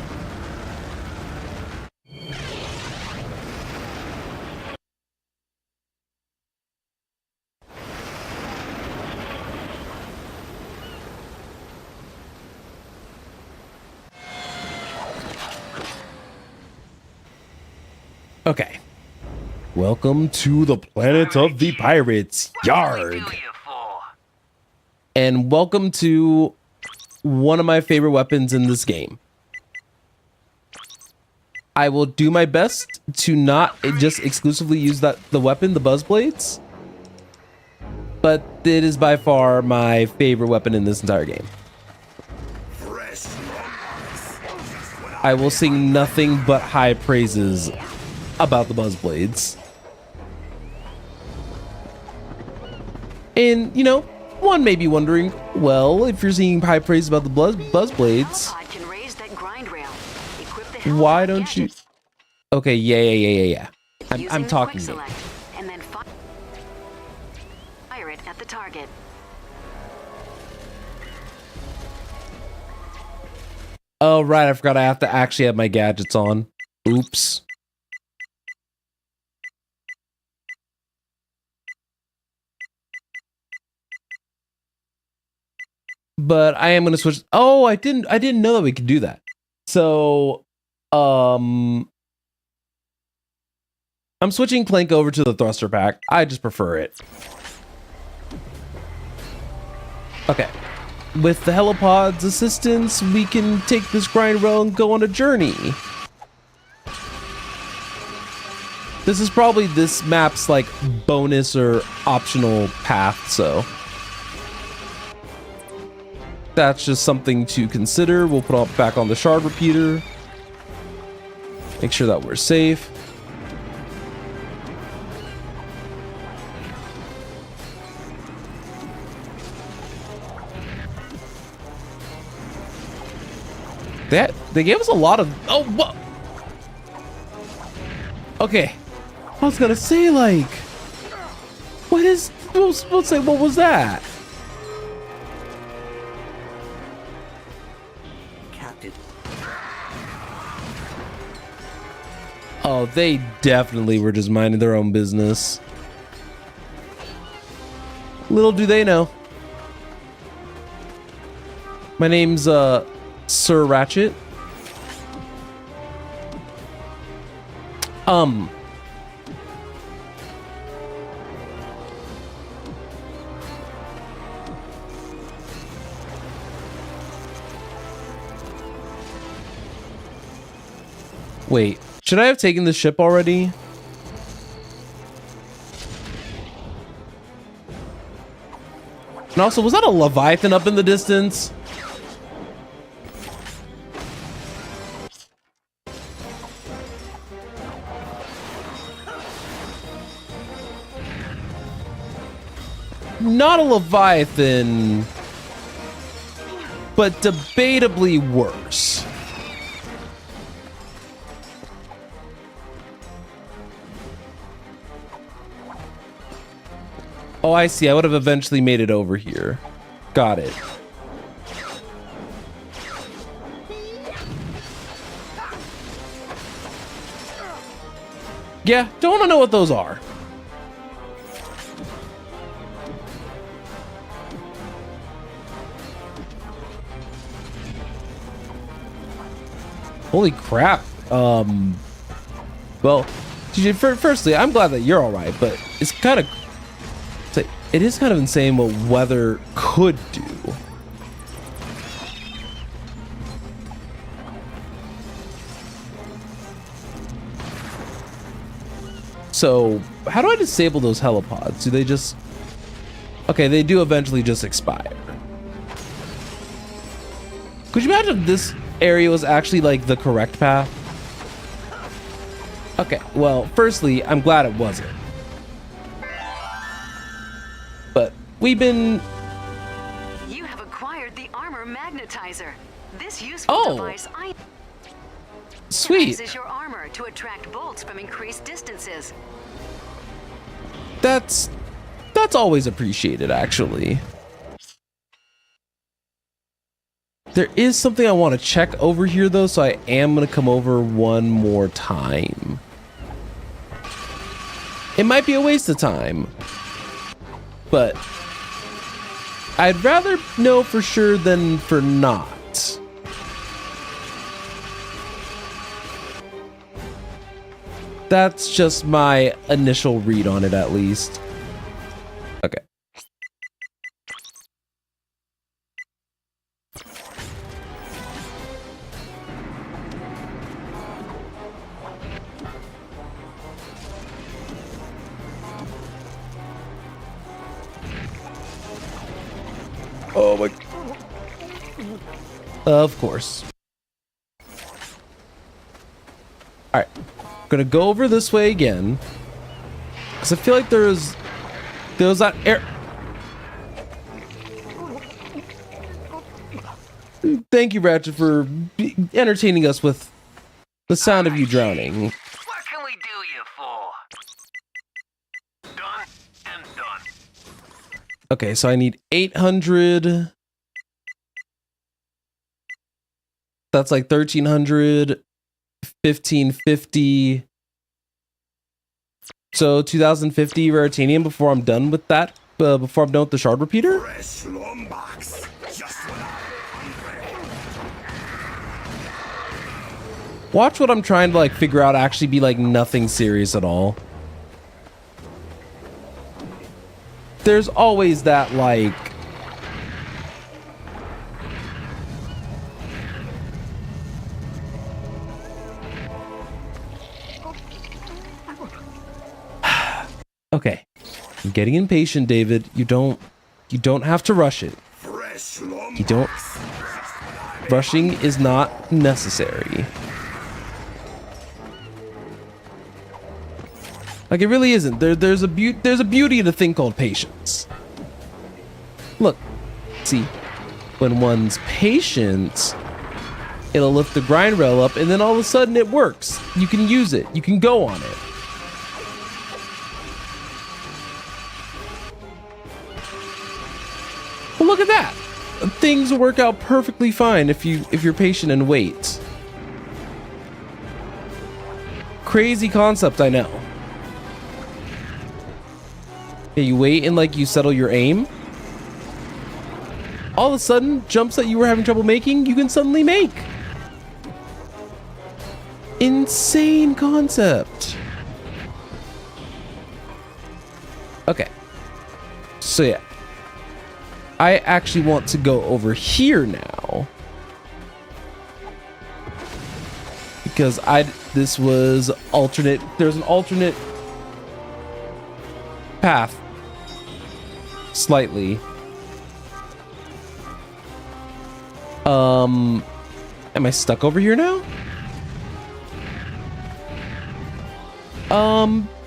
Okay. Welcome to the planet of the pirates. Yarg. And welcome to one of my favorite weapons in this game. I will do my best to not just exclusively use the weapon, the buzz blades. But it is by far my favorite weapon in this entire game. I will sing nothing but high praises about the buzz blades. And one may be wondering, well, if you're singing high praise about the buzz blades, Helipod can raise that grind rail. Equip the why helipod don't you? gadget. Okay, yeah. I'm Using the talking. quick select, and then fire it at the target. Oh right, I forgot I have to actually have my gadgets on. Oops. But I am gonna switch. Oh, I didn't know that we could do that. So, I'm switching Clank over to the thruster pack. I just prefer it. Okay. With the helipod's assistance, we can take this grind rail and go on a journey. This is probably this map's like bonus or optional path, so that's just something to consider. We'll put it back on the shard repeater. Make sure that we're safe. They gave us a lot of. Oh, what? Okay, I was gonna say like, what was that? Captain. Oh, they definitely were just minding their own business. Little do they know. My name's Sir Ratchet. Wait, should I have taken the ship already? And also, was that a Leviathan up in the distance? Not a Leviathan, but debatably worse. Oh, I see. I would have eventually made it over here. Got it. Yeah, don't want to know what those are. Holy crap. Well, firstly, I'm glad that you're all right, but it's kind of, it is kind of insane what weather could do. So, how do I disable those helipods? Do they just... Okay, they do eventually just expire. Could you imagine if this area was actually like the correct path? Okay, well, firstly, I'm glad it wasn't. But we've been... You have acquired the armor magnetizer. This useful device sweet. uses your armor to attract bolts from increased distances. That's always appreciated, actually. There is something I want to check over here, though, so I am going to come over one more time. It might be a waste of time, but I'd rather know for sure than for not. That's just my initial read on it, at least. Okay. Oh my... Of course. Alright. I'm gonna go over this way again. Because I feel like there's that air... Thank you, Ratchet, for entertaining us with the sound of you drowning. What can we do you for? Done and done. Okay, so I need 800. That's like 1300, 1550. So 2050 Raritanium before I'm done with that. Before I'm done with the shard repeater. Watch what I'm trying to like figure out actually be like nothing serious at all. There's always that like... Okay. I'm getting impatient, David. You don't have to rush it. You don't... Rushing is not necessary. Like, it really isn't. There's a beauty in a thing called patience. Look, see, when one's patient, It'll lift the grind rail up, and then all of a sudden it works. You can use it. You can go on it. Well, look at that. Things work out perfectly fine if you're patient and wait. Crazy concept, I know. Okay, you wait and like you settle your aim. All of a sudden, jumps that you were having trouble making, you can suddenly make. Insane concept. Okay. So yeah. I actually want to go over here now. Because this was alternate, there's an alternate path. Slightly. Am I stuck over here now?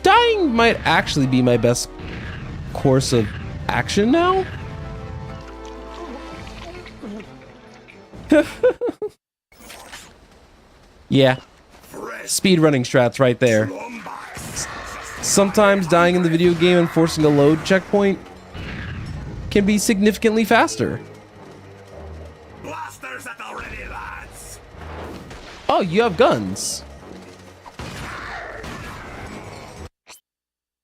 Dying might actually be my best course of action now. Yeah. Speedrunning strats right there. Sometimes dying in the video game and forcing a load checkpoint can be significantly faster. Blasters at the ready, lads. Oh, you have guns.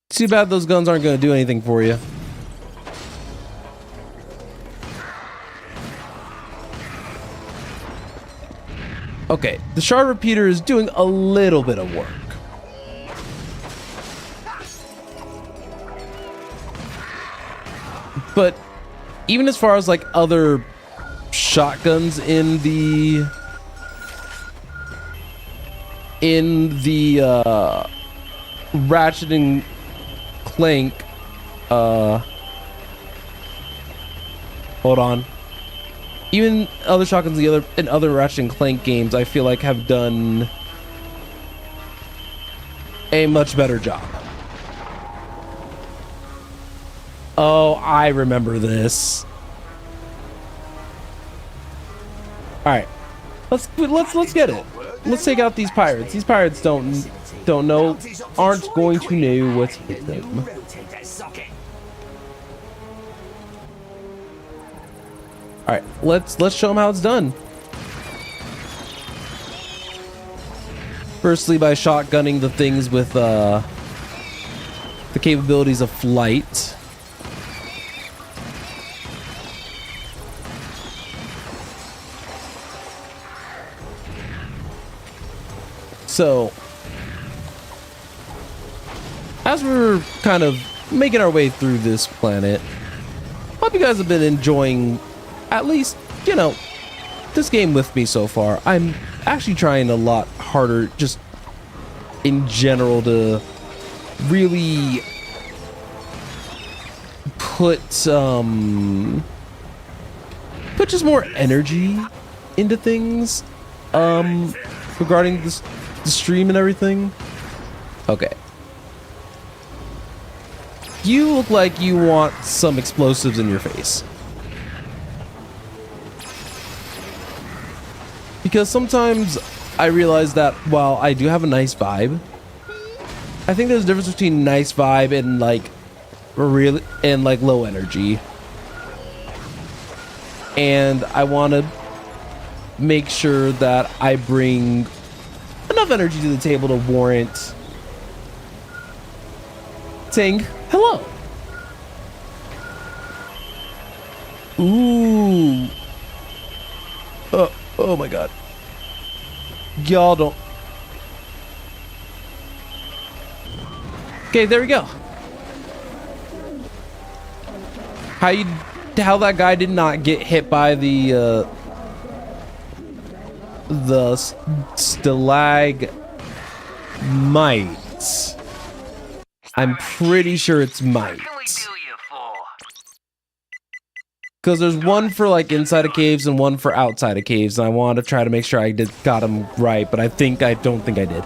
Too bad those guns aren't going to do anything for you. Okay, the shard repeater is doing a little bit of work. But even as far as like other shotguns in the Ratchet and Clank, hold on. Even other shotguns in other Ratchet and Clank games, I feel like have done a much better job. Oh, I remember this. All right, let's get it. Let's take out these pirates. These pirates don't know, aren't going to know what's hit them. All right, let's show them how it's done. Firstly, by shotgunning the things with the capabilities of flight. So, as we're kind of making our way through this planet, hope you guys have been enjoying at least, you know, this game with me so far. I'm actually trying a lot harder just in general to really put just more energy into things regarding the stream and everything. Okay. You look like you want some explosives in your face. Because sometimes I realize that while I do have a nice vibe, I think there's a difference between nice vibe and like low energy. And I want to make sure that I bring enough energy to the table to warrant saying hello. Ooh. Oh my god. Y'all don't. Okay, there we go. How that guy did not get hit by the stalagmites. I'm pretty sure it's mites. Because there's one for like inside of caves and one for outside of caves, and I want to try to make sure I got them right, but I don't think I did.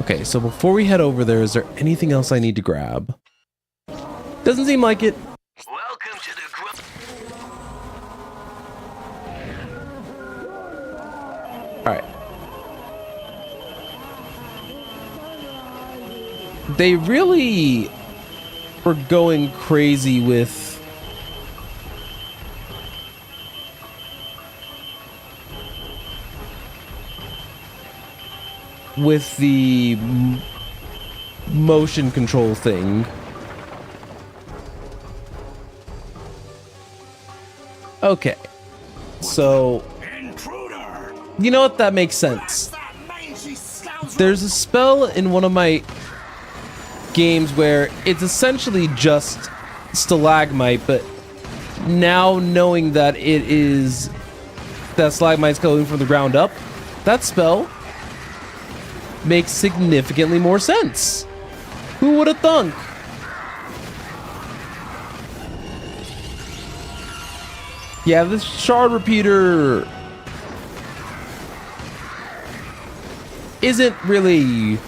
Okay, so before we head over there, is there anything else I need to grab? Doesn't seem like it. Welcome to the Alright. They really were going crazy with the motion control thing. Okay. So, you know what? That makes sense. There's a spell in one of my games where it's essentially just stalagmite, but now knowing that it is that stalagmite's going from the ground up, that spell makes significantly more sense. Who would have thunk? Yeah, this shard repeater isn't really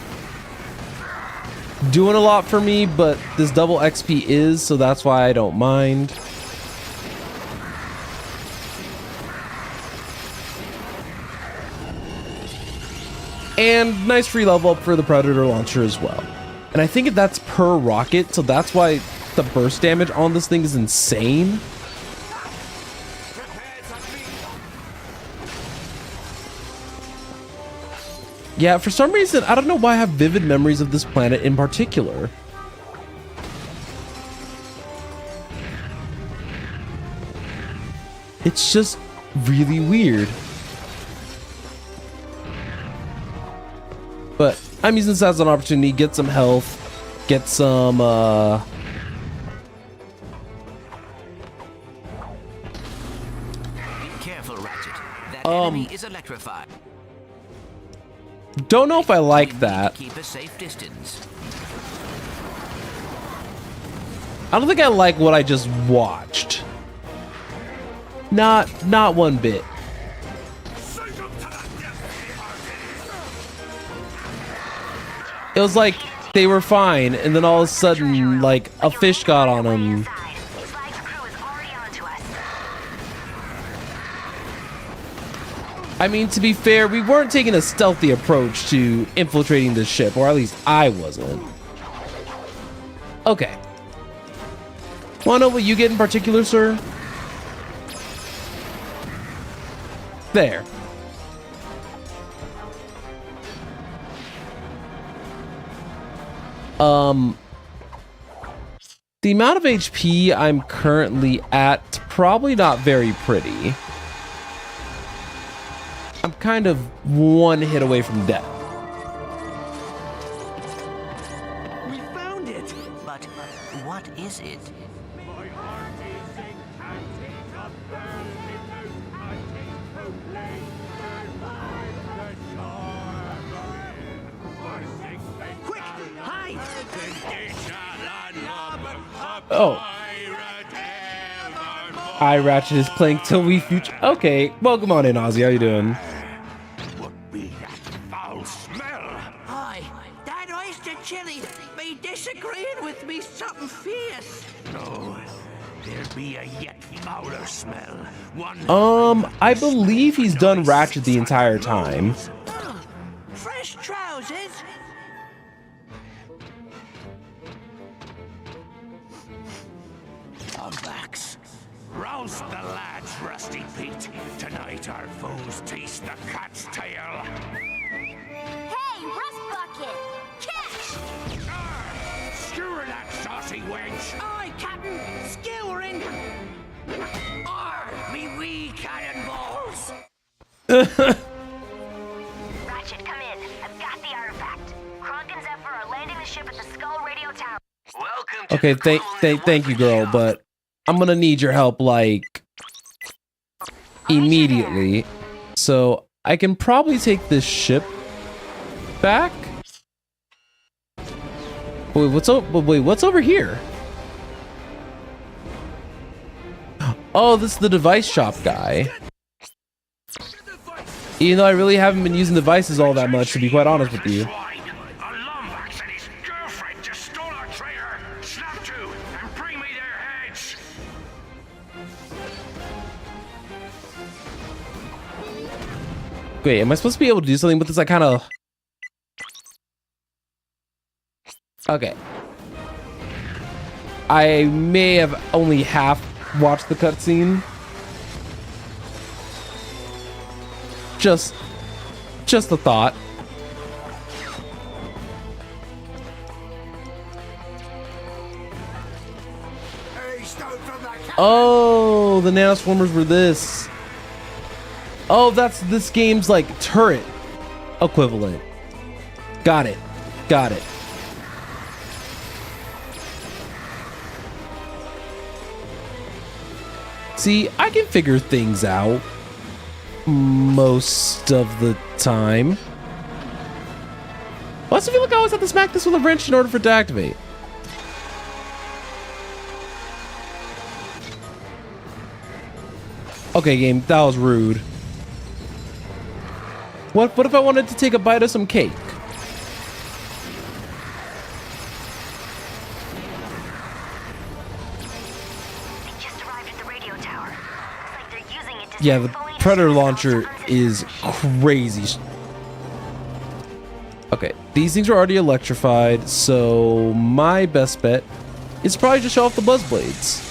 doing a lot for me, but this double XP is, so that's why I don't mind. And nice free level up for the Predator launcher as well. And I think that's per rocket, so that's why the burst damage on this thing is insane. Yeah, for some reason, I don't know why I have vivid memories of this planet in particular. It's just really weird. But I'm using this as an opportunity to get some health, get some, Careful, Ratchet. That enemy is electrified. Don't know if I like that. Keep a safe distance. I don't think I like what I just watched. Not one bit. It was like they were fine, and then all of a sudden, like, a fish got on them. I mean, to be fair, we weren't taking a stealthy approach to infiltrating this ship, or at least I wasn't. Okay. Wanna know what you get in particular, sir? There. The amount of HP I'm currently at, probably not very pretty. I'm kind of one hit away from death. We found it! But what is it? Quick, hide! Oh. I Ratchet is playing till we future. Okay, welcome on in, Ozzy. How you doing? What be that foul smell? Aye, that oyster chili be disagreeing with me something fierce. No, there be a yet fouler smell. One I believe he's done Ratchet the entire time. Fresh trousers? Comebacks. Rouse the lads, Rusty Pete. Tonight our foes taste the cat's tail. Hey, Rust Bucket! Catch! Skewer that saucy wench. Aye, Captain, skewering. Arr, me wee cannonballs. Ratchet, come in. I've got the artifact. Kronk and Zephyr are landing the ship at the Skull Radio Tower. Welcome to Okay, thank you, girl, but I'm gonna need your help, like, immediately. So I can probably take this ship back. Wait, what's over here? Oh, this is the device shop guy. Even though I really haven't been using devices all that much, to be quite honest with you. I'll Traitor, snap to and bring me their heads. Wait, am I supposed to be able to do something with this? I kind of... Okay. I may have only half watched the cutscene. Just a thought. Oh, the nanoswarmers were this. Oh, that's this game's like turret equivalent. Got it. Got it. See, I can figure things out most of the time. I also feel like I always have to smack this with a wrench in order for it to activate. Okay, game, that was rude. What if I wanted to take a bite of some cake? They just arrived at the radio tower. Looks like they're using it to Yeah, the Predator launcher is crazy. Okay, these things are already electrified, so my best bet is probably just show off the buzz blades.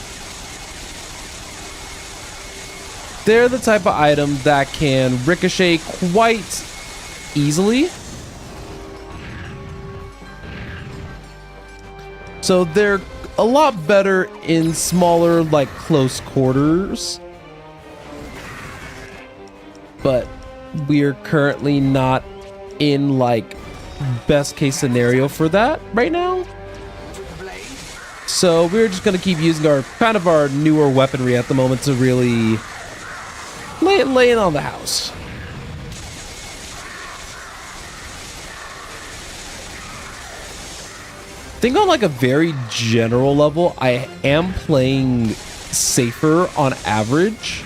They're the type of item that can ricochet quite easily. So they're a lot better in smaller, like, close quarters. But we're currently not in, like, best case scenario for that right now. So we're just gonna keep using our kind of our newer weaponry at the moment to really lay it on the house. I think on like a very general level, I am playing safer on average.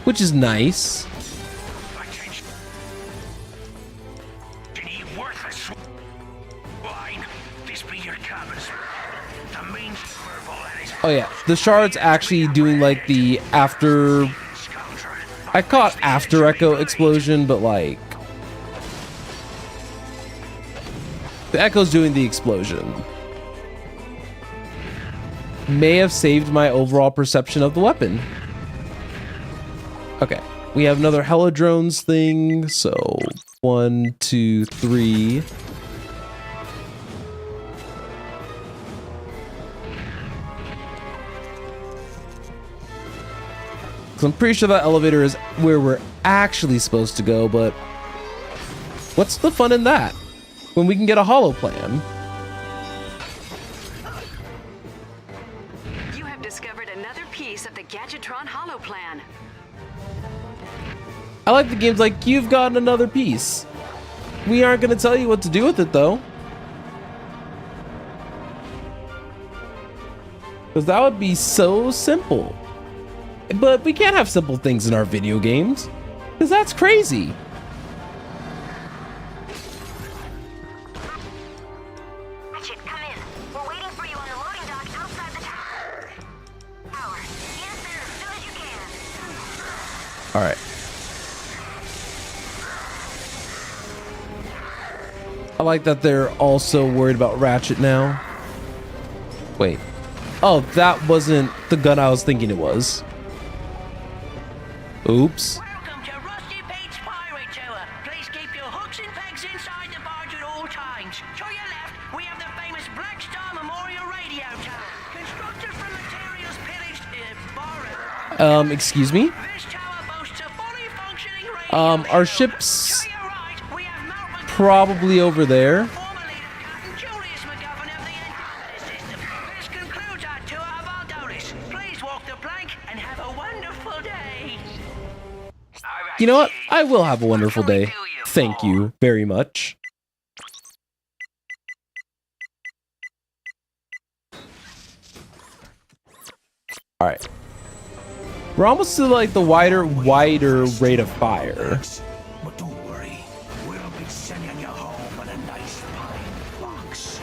Which is nice. Oh yeah, the shard's actually doing like the after... I caught after echo explosion, but like... the echo's doing the explosion. May have saved my overall perception of the weapon. Okay, we have another Helodrones thing, so 1, 2, 3. So I'm pretty sure that elevator is where we're actually supposed to go, but what's the fun in that when we can get a holo plan? You have discovered another piece of the Gadgetron holo plan. I like the games like, you've gotten another piece. We aren't going to tell you what to do with it, though. Because that would be so simple. But we can't have simple things in our video games. Because that's crazy. Ratchet, come in. We're waiting for you on the loading dock outside the tower. Be in the center as soon as you can. All right. I like that they're also worried about Ratchet now. Wait. Oh, that wasn't the gun I was thinking it was. Oops. Welcome to Rusty Pete's Pirate Tour. Please keep your hooks and pegs inside the barge at all times. To your left, we have the famous Black Star Memorial Radio Tower, constructed from materials pillaged, borrowed. Excuse me? This tower boasts a fully functioning radio. Our ship's To your right, we have Mount probably over there. formerly Captain Julius McGovern of the Andromeda System. This concludes our tour of Aldonis. Please walk the plank and have a wonderful day. You know what? I will have a wonderful day. Thank you very much. All right. We're almost to like the wider rate of fire. But don't worry, we'll be sending you home in a nice pine box.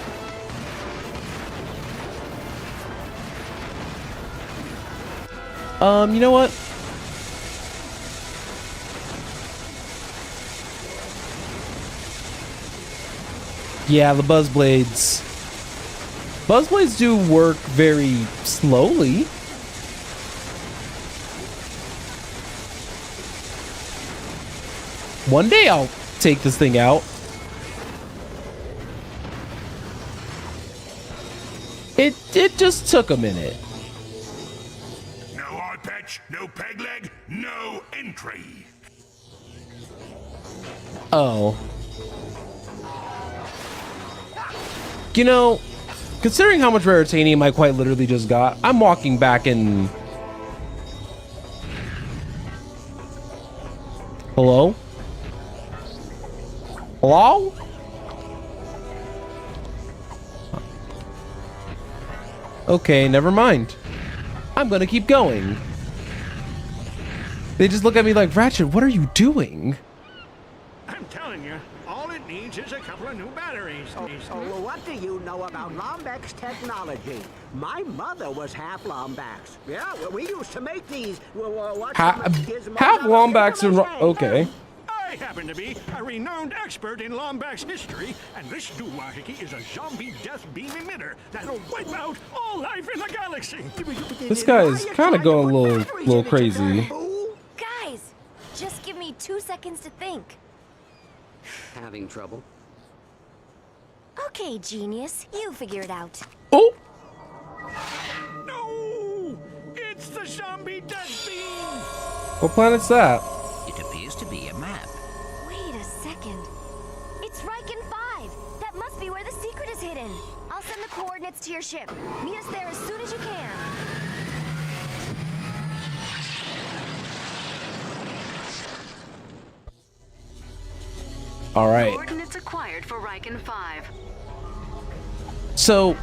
You know what? Yeah, the buzz blades. Buzz blades do work very slowly. One day I'll take this thing out. It just took a minute. No eye patch, no peg leg, no entry. Oh. You know, considering how much raritanium I quite literally just got, I'm walking back in... Hello? Hello? Okay, never mind. I'm gonna keep going. They just look at me like, Ratchet, what are you doing? I'm telling you, all it needs is a couple of new batteries. Oh, what do you know about Lombax technology? My mother was half Lombax. Yeah, well, we used to make these. Half Lombax and... Okay. I happen to be a renowned expert in Lombax history, and this doohickey is a zombie death beam emitter that'll wipe out all life in the galaxy. This guy is kind of going a little crazy. Guys, just give me 2 seconds to think. Having trouble? Okay, genius, you figure it out. Oh! No! It's the zombie death beam! What planet's that? It appears to be a map. Wait a second. It's Riken 5. That must be where the secret is hidden. I'll send the coordinates to your ship. Meet us there as soon as you can. All right. Coordinates acquired for Riken 5. So,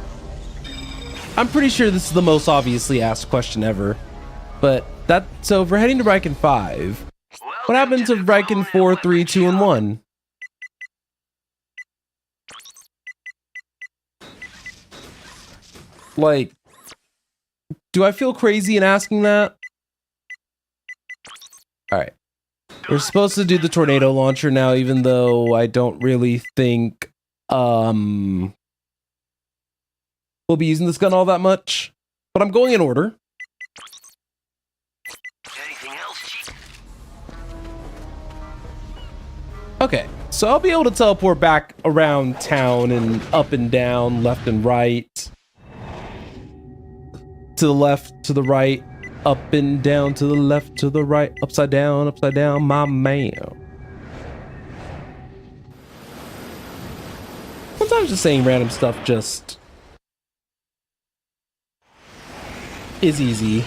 I'm pretty sure this is the most obviously asked question ever. But so if we're heading to Riken 5, what happens if Riken 4, 3, 2, and 1? Like, do I feel crazy in asking that? Alright. We're supposed to do the tornado launcher now, even though I don't really think we'll be using this gun all that much. But I'm going in order. Okay, so I'll be able to teleport back around town and up and down, left and right. To the left, to the right, up and down, to the left, to the right, upside down, my man. Sometimes just saying random stuff just is easy.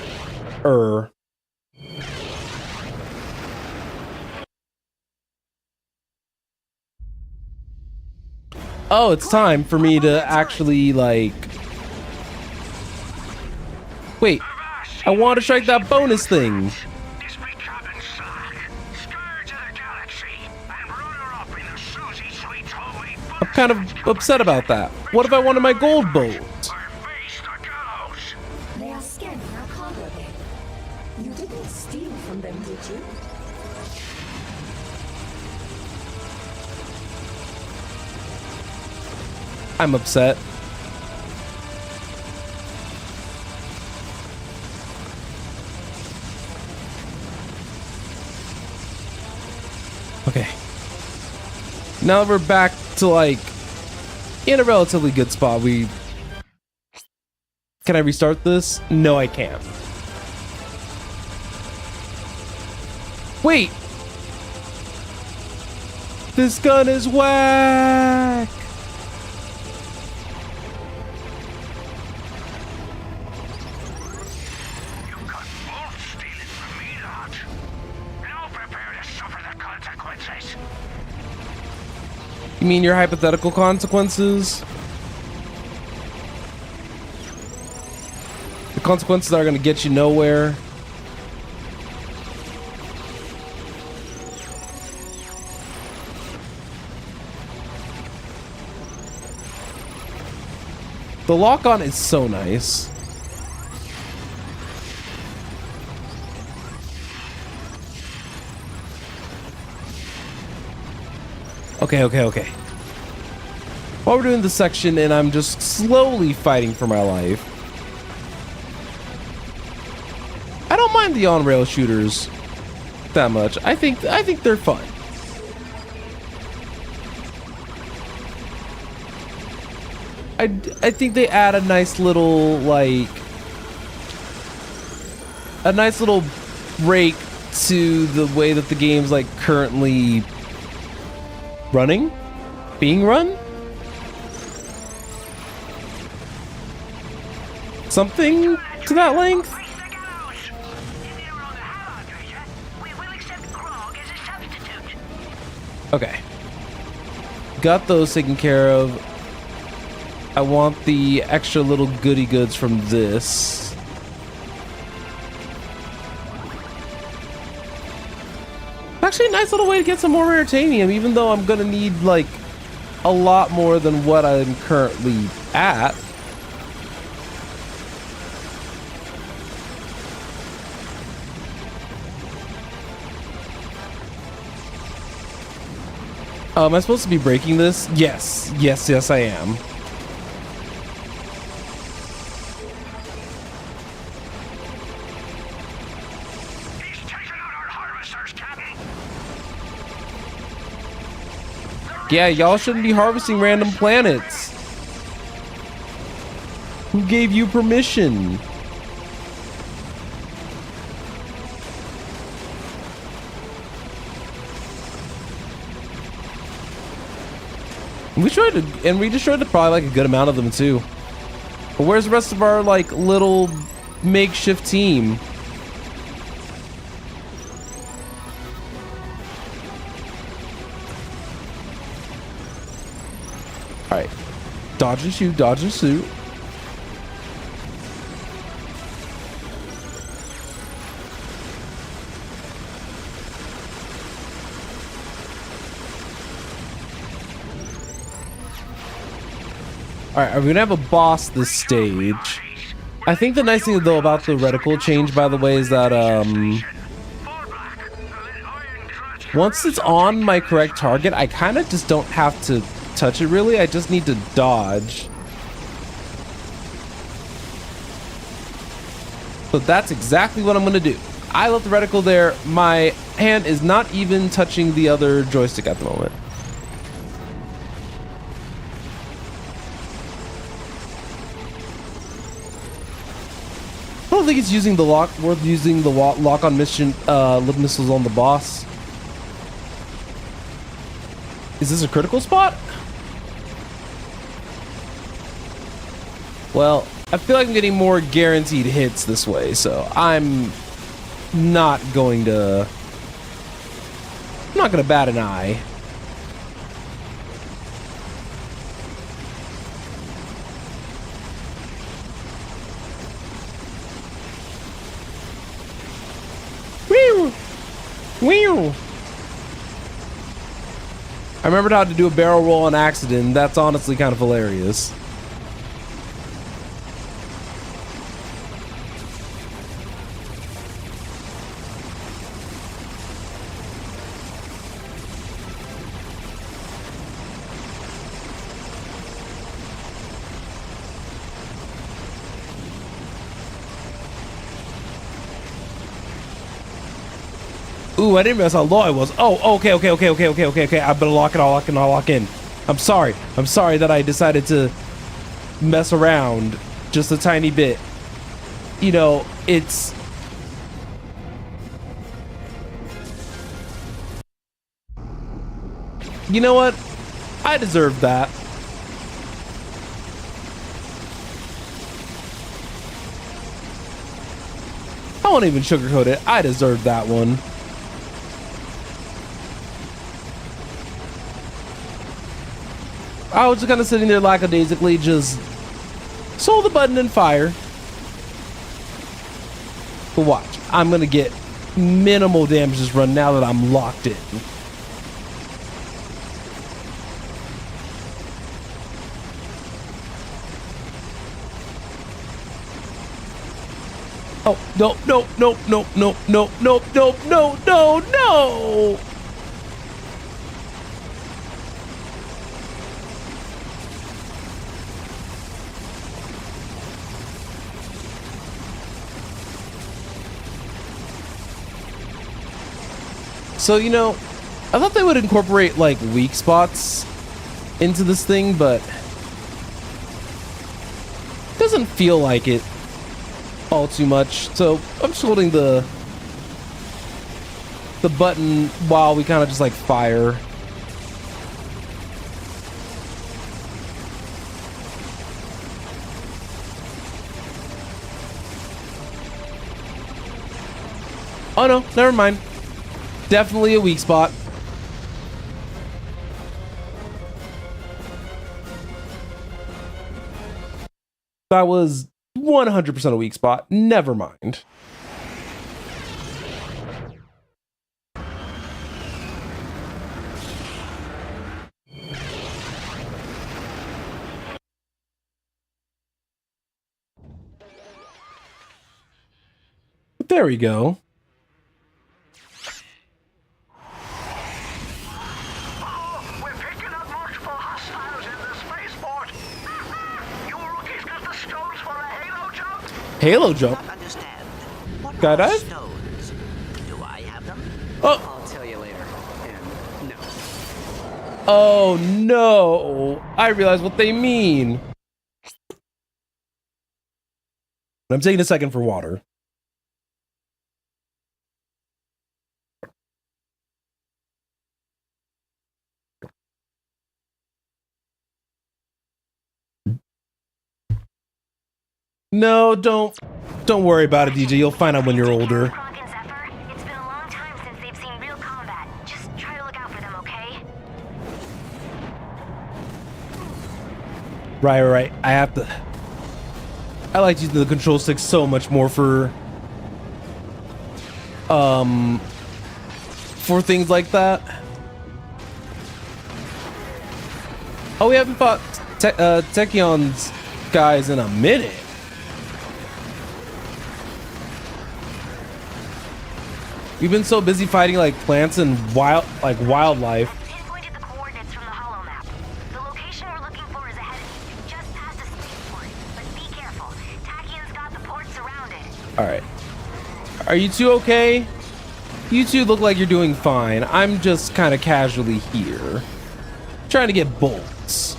Oh, it's time for me to actually, like... Wait, I want to strike that bonus thing. I'm kind of upset about that. What if I wanted my gold bolt? They are scanning our cargo bay. You didn't steal from them, did you? I'm upset. Okay. Now that we're back to, like, in a relatively good spot, Can I restart this? No, I can't. Wait! This gun is whack! You mean your hypothetical consequences? The consequences are gonna get you nowhere. The lock-on is so nice. Okay. While we're doing this section and I'm just slowly fighting for my life, I don't mind the on-rail shooters that much. I think they're fun. I think they add a nice little break to the way that the game's like currently being run. Something to that length. Okay. Got those taken care of. I want the extra little goody goods from this. Actually, a nice little way to get some more raritanium, even though I'm gonna need like a lot more than what I'm currently at. Am I supposed to be breaking this? Yes, I am. Yeah, y'all shouldn't be harvesting random planets. Who gave you permission? We destroyed probably like a good amount of them too. But where's the rest of our like little makeshift team? All right, dodge and shoot, dodge and shoot. All right, we're gonna have a boss this stage. I think the nice thing though about the reticle change, by the way, is that once it's on my correct target, I kind of just don't have to touch it really. I just need to dodge. So that's exactly what I'm gonna do. I left the reticle there. My hand is not even touching the other joystick at the moment. I don't think it's using the worth using the lock-on mission missiles on the boss. Is this a critical spot? Well, I feel like I'm getting more guaranteed hits this way, so I'm not going to bat an eye. Whew. I remembered how to do a barrel roll on accident. That's honestly kind of hilarious. Ooh, I didn't realize how low I was. Oh, okay. I better lock in. I'm sorry that I decided to mess around just a tiny bit. You know, it's... You know what? I deserve that. I won't even sugarcoat it. I deserve that one. I was just kind of sitting there lackadaisically, just hold the button and fire. But watch, I'm gonna get minimal damage this run now that I'm locked in. Oh, no, no, no, no, no, no, no, no, no, no, no. So, you know, I thought they would incorporate like weak spots into this thing, but it doesn't feel like it all too much. So I'm just holding the button while we kind of just like fire. Oh no, never mind. Definitely a weak spot. That was 100% a weak spot. Never mind. There we go. We're picking up multiple hostiles in the spaceport. You rookies got the stones for a halo jump? Halo jump. Not understand. What Skydive? stones? Do I have them? Oh. I'll tell you later. And no. Oh no. I realize what they mean. I'm taking a second for water. No, don't worry about it, DJ. You'll find out when you're older. Clank and Zephyr, it's been a long time since they've seen real combat. Just try to look out for them, okay? Right. I like using the control stick so much more for things like that. Oh, we haven't fought Techion's guys in a minute. We've been so busy fighting like plants and wildlife. I've pinpointed the coordinates from the holo map. The location we're looking for is ahead of you, just past a spaceport. But be careful. Tachion's got the port surrounded. All right. Are you two okay? You two look like you're doing fine. I'm just kind of casually here, trying to get bolts.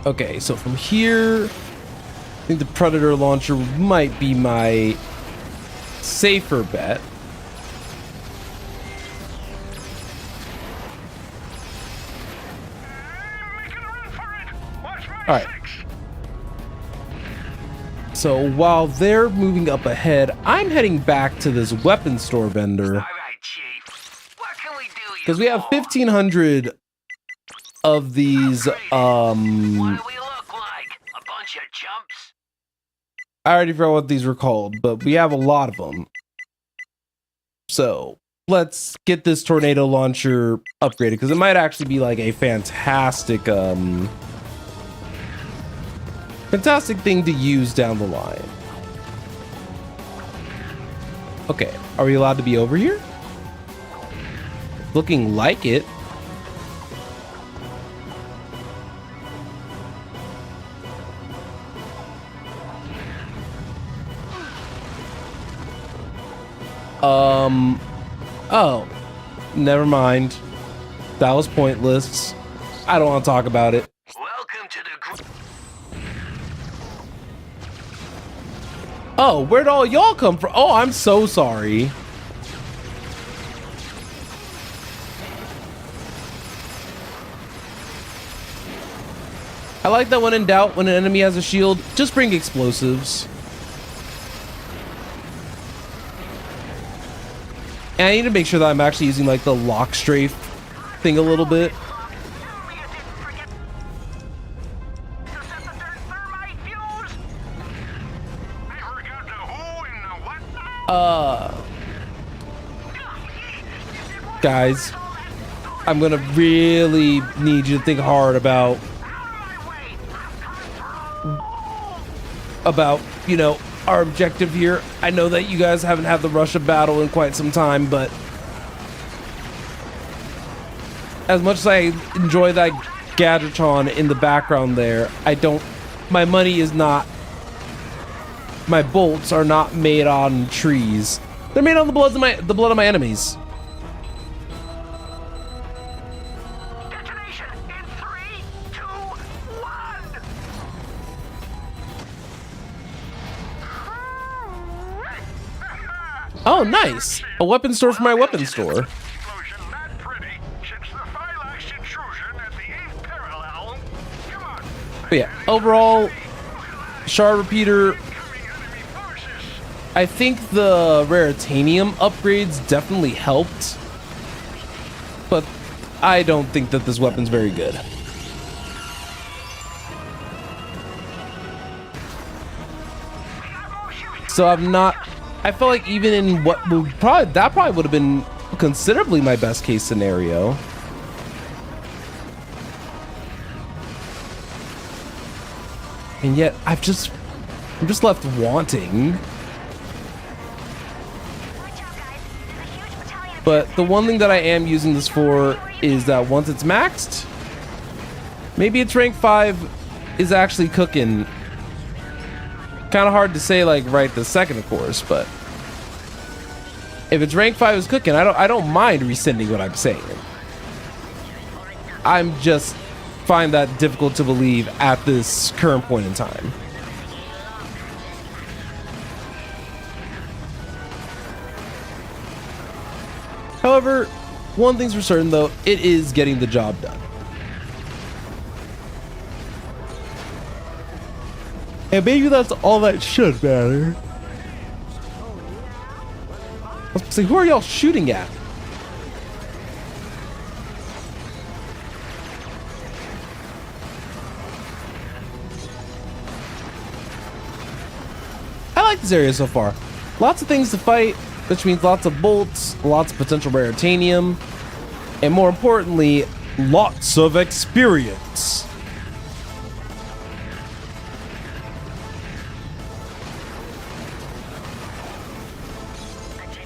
Okay, so from here, I think the Predator launcher might be my safer bet. All right. So while they're moving up ahead, I'm heading back to this weapon store vendor. All right, Chief. What can we do you Because we have for? 1,500 of these, What do we look like? A bunch of chumps? I already forgot what these were called, but we have a lot of them. So let's get this tornado launcher upgraded, because it might actually be like a fantastic thing to use down the line. Okay, are we allowed to be over here? Looking like it. Oh, never mind. That was pointless. I don't want to talk about it. Welcome to the Oh, where'd all y'all come from? Oh, I'm so sorry. I like that when in doubt, when an enemy has a shield, just bring explosives. And I need to make sure that I'm actually using like the lock strafe thing a little bit. Guys, I'm gonna really need you to think hard about, you know, our objective here. I know that you guys haven't had the Russia battle in quite some time, but as much as I enjoy that Gadgetron in the background there, my money is not, my bolts are not made on trees. They're made on the blood of my enemies. Detonation in 3, 2, 1. Oh, nice. A weapon store for my weapon store. Explosion not pretty since the Phylax intrusion at the 8th parallel. Come on. But yeah, overall, shard repeater. I think the Raritanium upgrades definitely helped, but I don't think that this weapon's very good. So I felt like even in what would probably would have been considerably my best case scenario. And yet I'm just left wanting. But the one thing that I am using this for is that once it's maxed, maybe its rank 5 is actually cooking. Kind of hard to say like right this second, of course, but if its rank 5 is cooking, I don't mind rescinding what I'm saying. I'm just find that difficult to believe at this current point in time. However, one thing's for certain though, it is getting the job done. And maybe that's all that should matter. Let's see, who are y'all shooting at? I like this area so far. Lots of things to fight, which means lots of bolts, lots of potential Raritanium, and more importantly, lots of experience.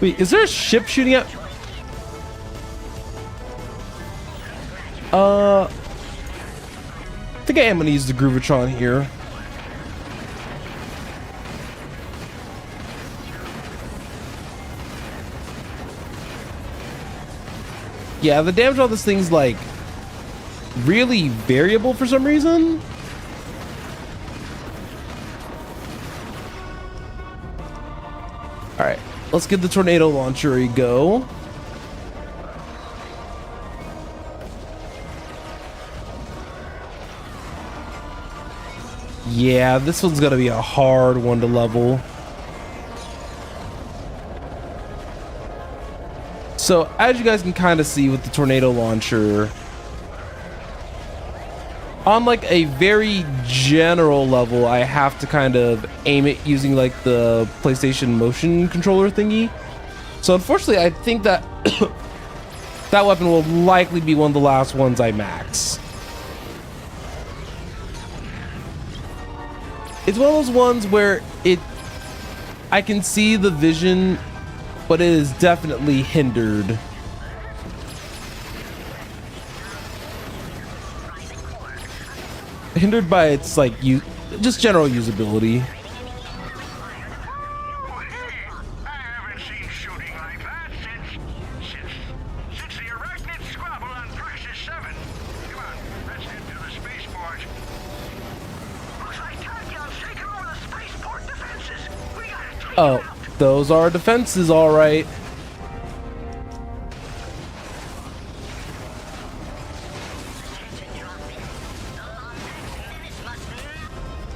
Wait, is there a ship shooting at? I think I am gonna use the Groovatron here. Yeah, the damage on this thing's like really variable for some reason. All right, let's give the tornado launcher a go. Yeah, this one's gonna be a hard one to level. So as you guys can kind of see with the tornado launcher, on like a very general level, I have to kind of aim it using like the PlayStation motion controller thingy. So unfortunately, I think that that weapon will likely be one of the last ones I max. It's one of those ones where I can see the vision, but it is definitely hindered. Hindered by its like just general usability. I haven't seen shooting like that since the arachnid squabble on Praxis 7. Come on, let's head to the spaceport. Looks like Tachyon's taken over the spaceport defenses. We gotta take them out. Those are defenses, all right.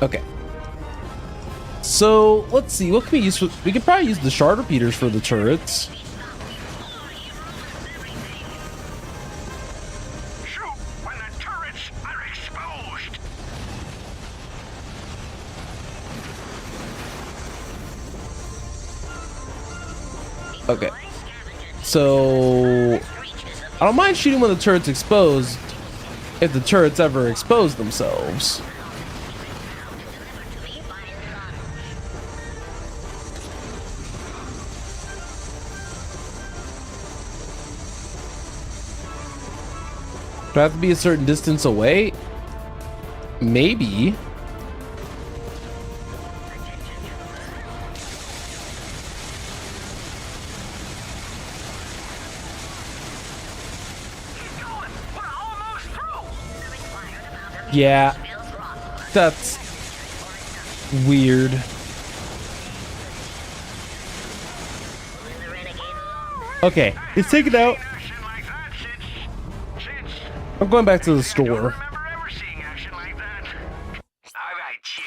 Okay. So let's see. What can we use for? We could probably use the shard repeaters for the turrets. Shoot when the turrets are exposed. Okay. So I don't mind shooting when the turret's exposed, if the turrets ever expose themselves. Do I have to be a certain distance away? Maybe. Yeah, that's weird. Okay, it's taken out. I'm going back to the store.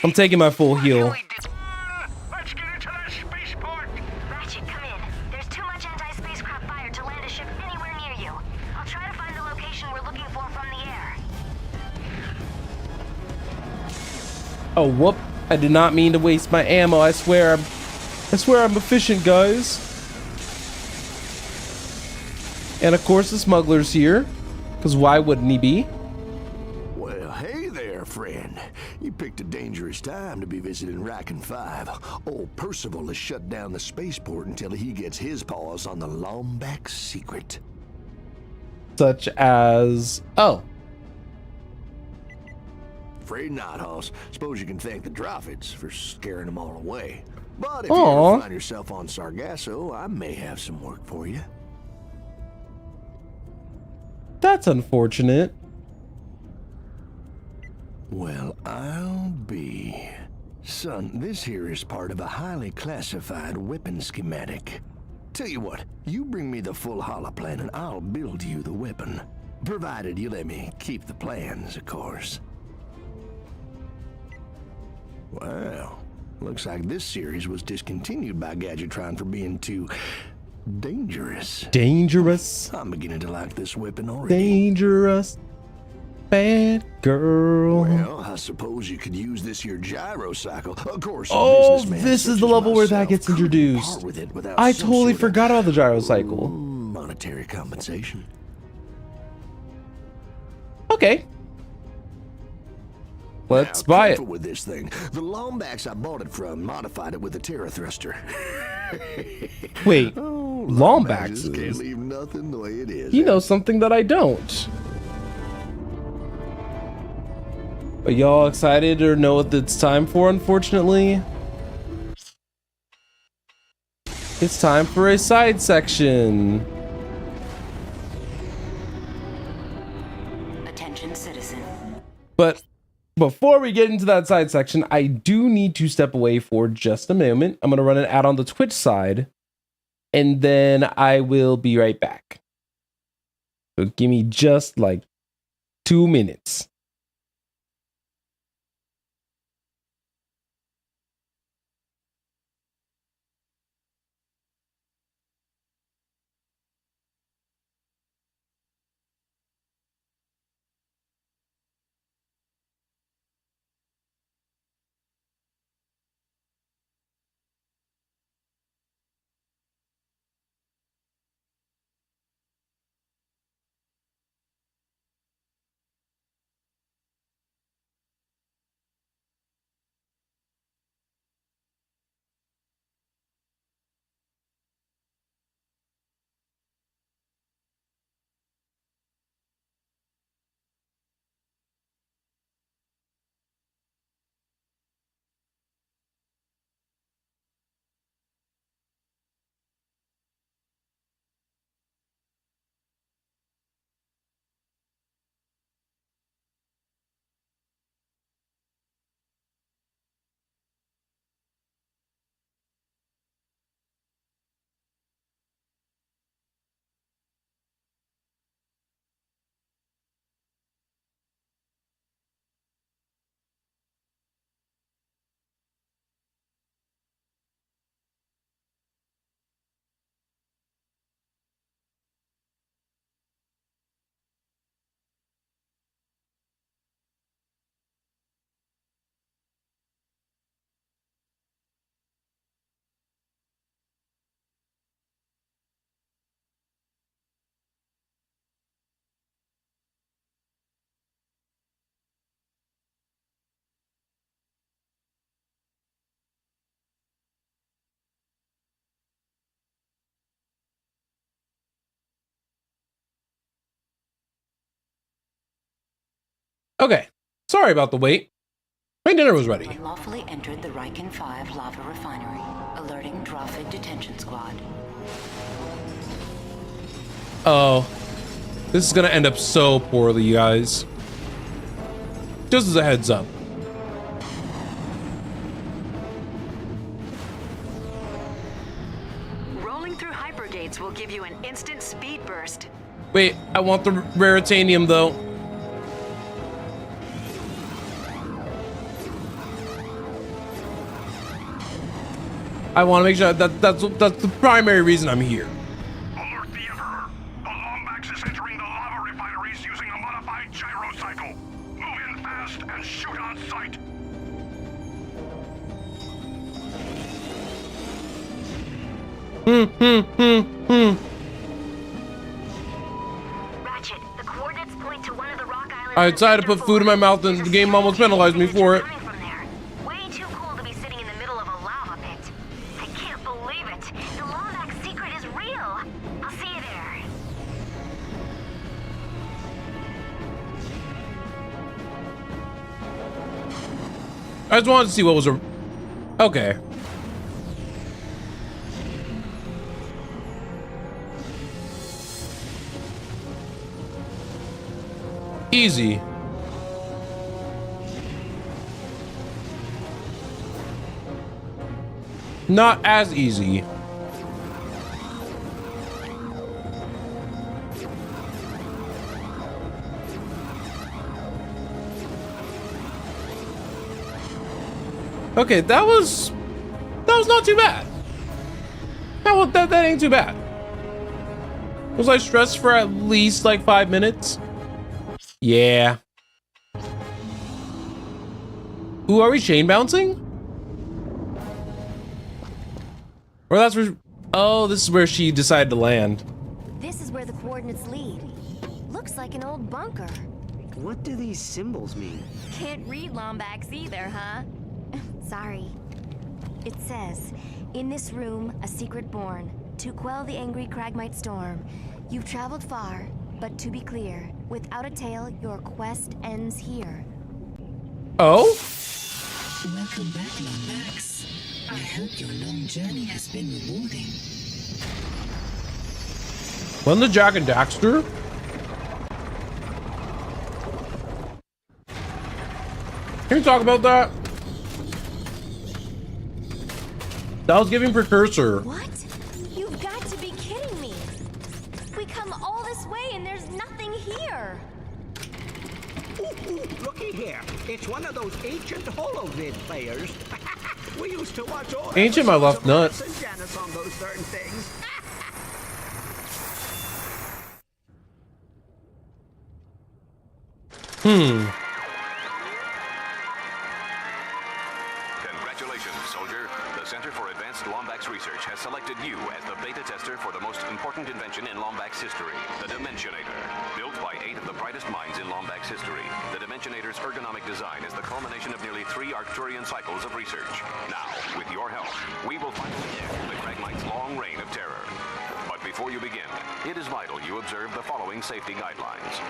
I'm taking my full heal. Let's get into that spaceport. Ratchet, come in. There's too much anti-spacecraft fire to land a ship anywhere near you. I'll try to find the location we're looking for from the air. Oh, whoop. I did not mean to waste my ammo. I swear I'm efficient, guys. And of course the smuggler's here. Because why wouldn't he be? Well, hey there, friend. You picked a dangerous time to be visiting Rackham 5. Old Percival has shut down the spaceport until he gets his paws on the Lombax secret. Such as... Oh. Afraid not, Hoss. Suppose you can thank the Drophids for scaring them all away. But if you Aw. ever find yourself on Sargasso, I may have some work for you. That's unfortunate. Well, I'll be. Son, this here is part of a highly classified weapon schematic. Tell you what, you bring me the full holoplan and I'll build you the weapon. Provided you let me keep the plans, of course. Well, looks like this series was discontinued by Gadgetron for being too dangerous. Dangerous. I'm beginning to like this weapon already. Dangerous. Bad girl. Well, I suppose you could use this here gyrocycle. Of course. a Oh, businessman this such is the as level where that myself gets couldn't introduced. part with it without I some totally sort of forgot about the gyrocycle. monetary compensation. Okay. Let's Now, buy it. careful with this thing. The Lombax I bought it from modified it with a Terra thruster. Wait, Oh, Lombaxes? can't leave nothing the way it is. He knows something that I don't. Are y'all excited or know what it's time for, unfortunately? It's time for a side section. Attention, citizen. But before we get into that side section, I do need to step away for just a moment. I'm going to run an ad on the Twitch side, and then I will be right back. So give me just like 2 minutes. Okay. Sorry about the wait. My dinner was ready. Unlawfully entered the Riken 5 lava refinery. Alerting Drawford Detention Squad. Oh. This is gonna end up so poorly, you guys. Just as a heads up. Rolling through hypergates will give you an instant speed burst. Wait, I want the raritanium though. I want to make sure that's the primary reason I'm here. Alert the Emperor. The Lombax is entering the lava refineries using a modified gyrocycle. Move in fast and shoot on sight. Ratchet, the coordinates point to one of the rock islands. I decided to put food in my mouth and the game almost penalized me for it. Way too cool to be sitting in the middle of a lava pit. I can't believe it. The Lombax secret is real. I'll see you there. I just wanted to see what was okay. Easy. Not as easy. Okay, that was not too bad. That ain't too bad. Was I stressed for at least like 5 minutes? Yeah. Ooh, are we chain bouncing? Or that's where, oh, this is where she decided to land. This is where the coordinates lead. Looks like an old bunker. What do these symbols mean? Can't read Lombax either, huh? Sorry. It says, in this room, a secret born, to quell the angry Cragmite storm. You've traveled far, but to be clear, without a tale, your quest ends here. Oh? Welcome back, Lombax. I hope your long journey has been rewarding. Wasn't the Jack and Daxter? Can we talk about that? That was giving Precursor. What? You've got to be kidding me. We come all this way and there's nothing here. Ooh, looky here. It's one of those ancient holovid players. We used to watch all Ancient my left nut. and Janice on those certain things. Congratulations, soldier. The Center for Advanced Lombax Research has selected you as the beta tester for the most important invention in Lombax history, the Dimensionator. Built by 8 of the brightest minds in Lombax history, the Dimensionator's ergonomic design is the culmination of nearly 3 Arcturian cycles of research. Now, with your help, we will finally end the Cragmite's long reign of terror. But before you begin, it is vital you observe the following safety guidelines.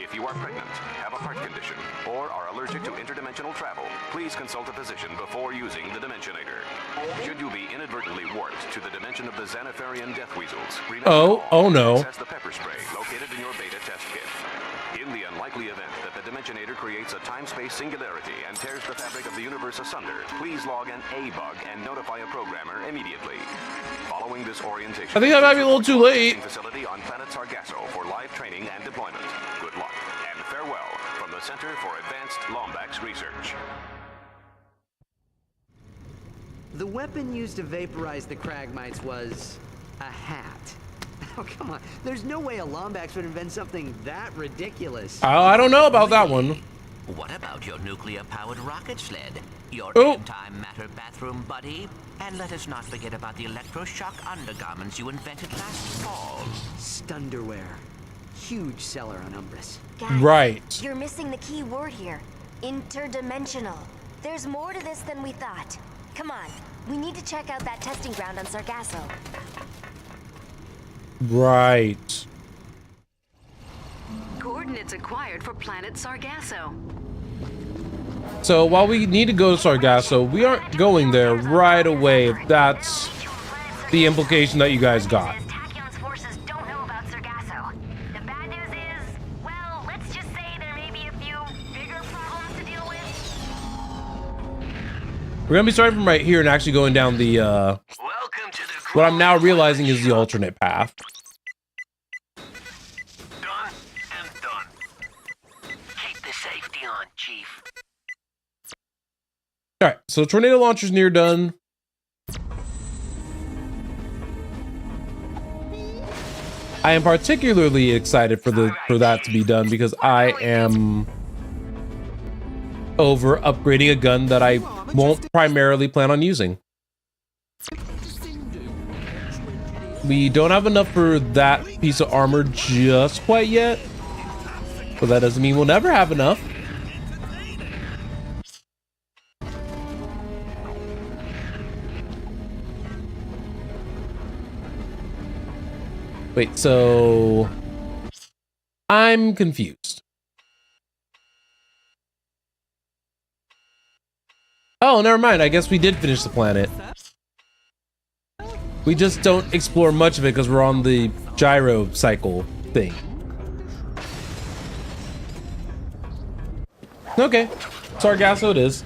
If you are pregnant, have a heart condition, or are allergic to interdimensional travel, please consult a physician before using the Dimensionator. Should you be inadvertently warped to the dimension of the Xanatharian death weasels, Oh no. access the pepper spray located in your beta test kit. In the unlikely event that the Dimensionator creates a time-space singularity and tears the fabric of the universe asunder, please log an A-bug and notify a programmer immediately. Following this orientation, I think that might be a little too late. Facility on planet Sargasso for live training and deployment. Good luck and farewell from the Center for Advanced Lombax Research. The weapon used to vaporize the Cragmites was a hat. Oh, come on. There's no way a Lombax would invent something that ridiculous. I don't know about that one. What about your nuclear-powered rocket sled? Your Oh. antimatter bathroom buddy? And let us not forget about the electroshock undergarments you invented last fall. Stunderwear. Huge seller on Umbris. Guys, Right. You're missing the key word here. Interdimensional. There's more to this than we thought. Come on. We need to check out that testing ground on Sargasso. Right. Coordinates coordinates acquired for planet Sargasso. So while we need to go to Sargasso, we aren't going there right away, if that's the implication that you guys got. Tachyon's forces don't know about Sargasso. The bad news is, well, let's just say there may be a few bigger problems to deal with. We're gonna be starting from right here and actually going down the, Welcome to the what I'm now realizing is the alternate path. Done and done. Keep the safety on, Chief. Alright, so tornado launcher's near done. I am particularly excited for that to be done because I am over upgrading a gun that I won't primarily plan on using. We don't have enough for that piece of armor just quite yet, but that doesn't mean we'll never have enough. Wait, so I'm confused. Oh, never mind. I guess we did finish the planet. We just don't explore much of it because we're on the gyro cycle thing. Okay, Sargasso it is.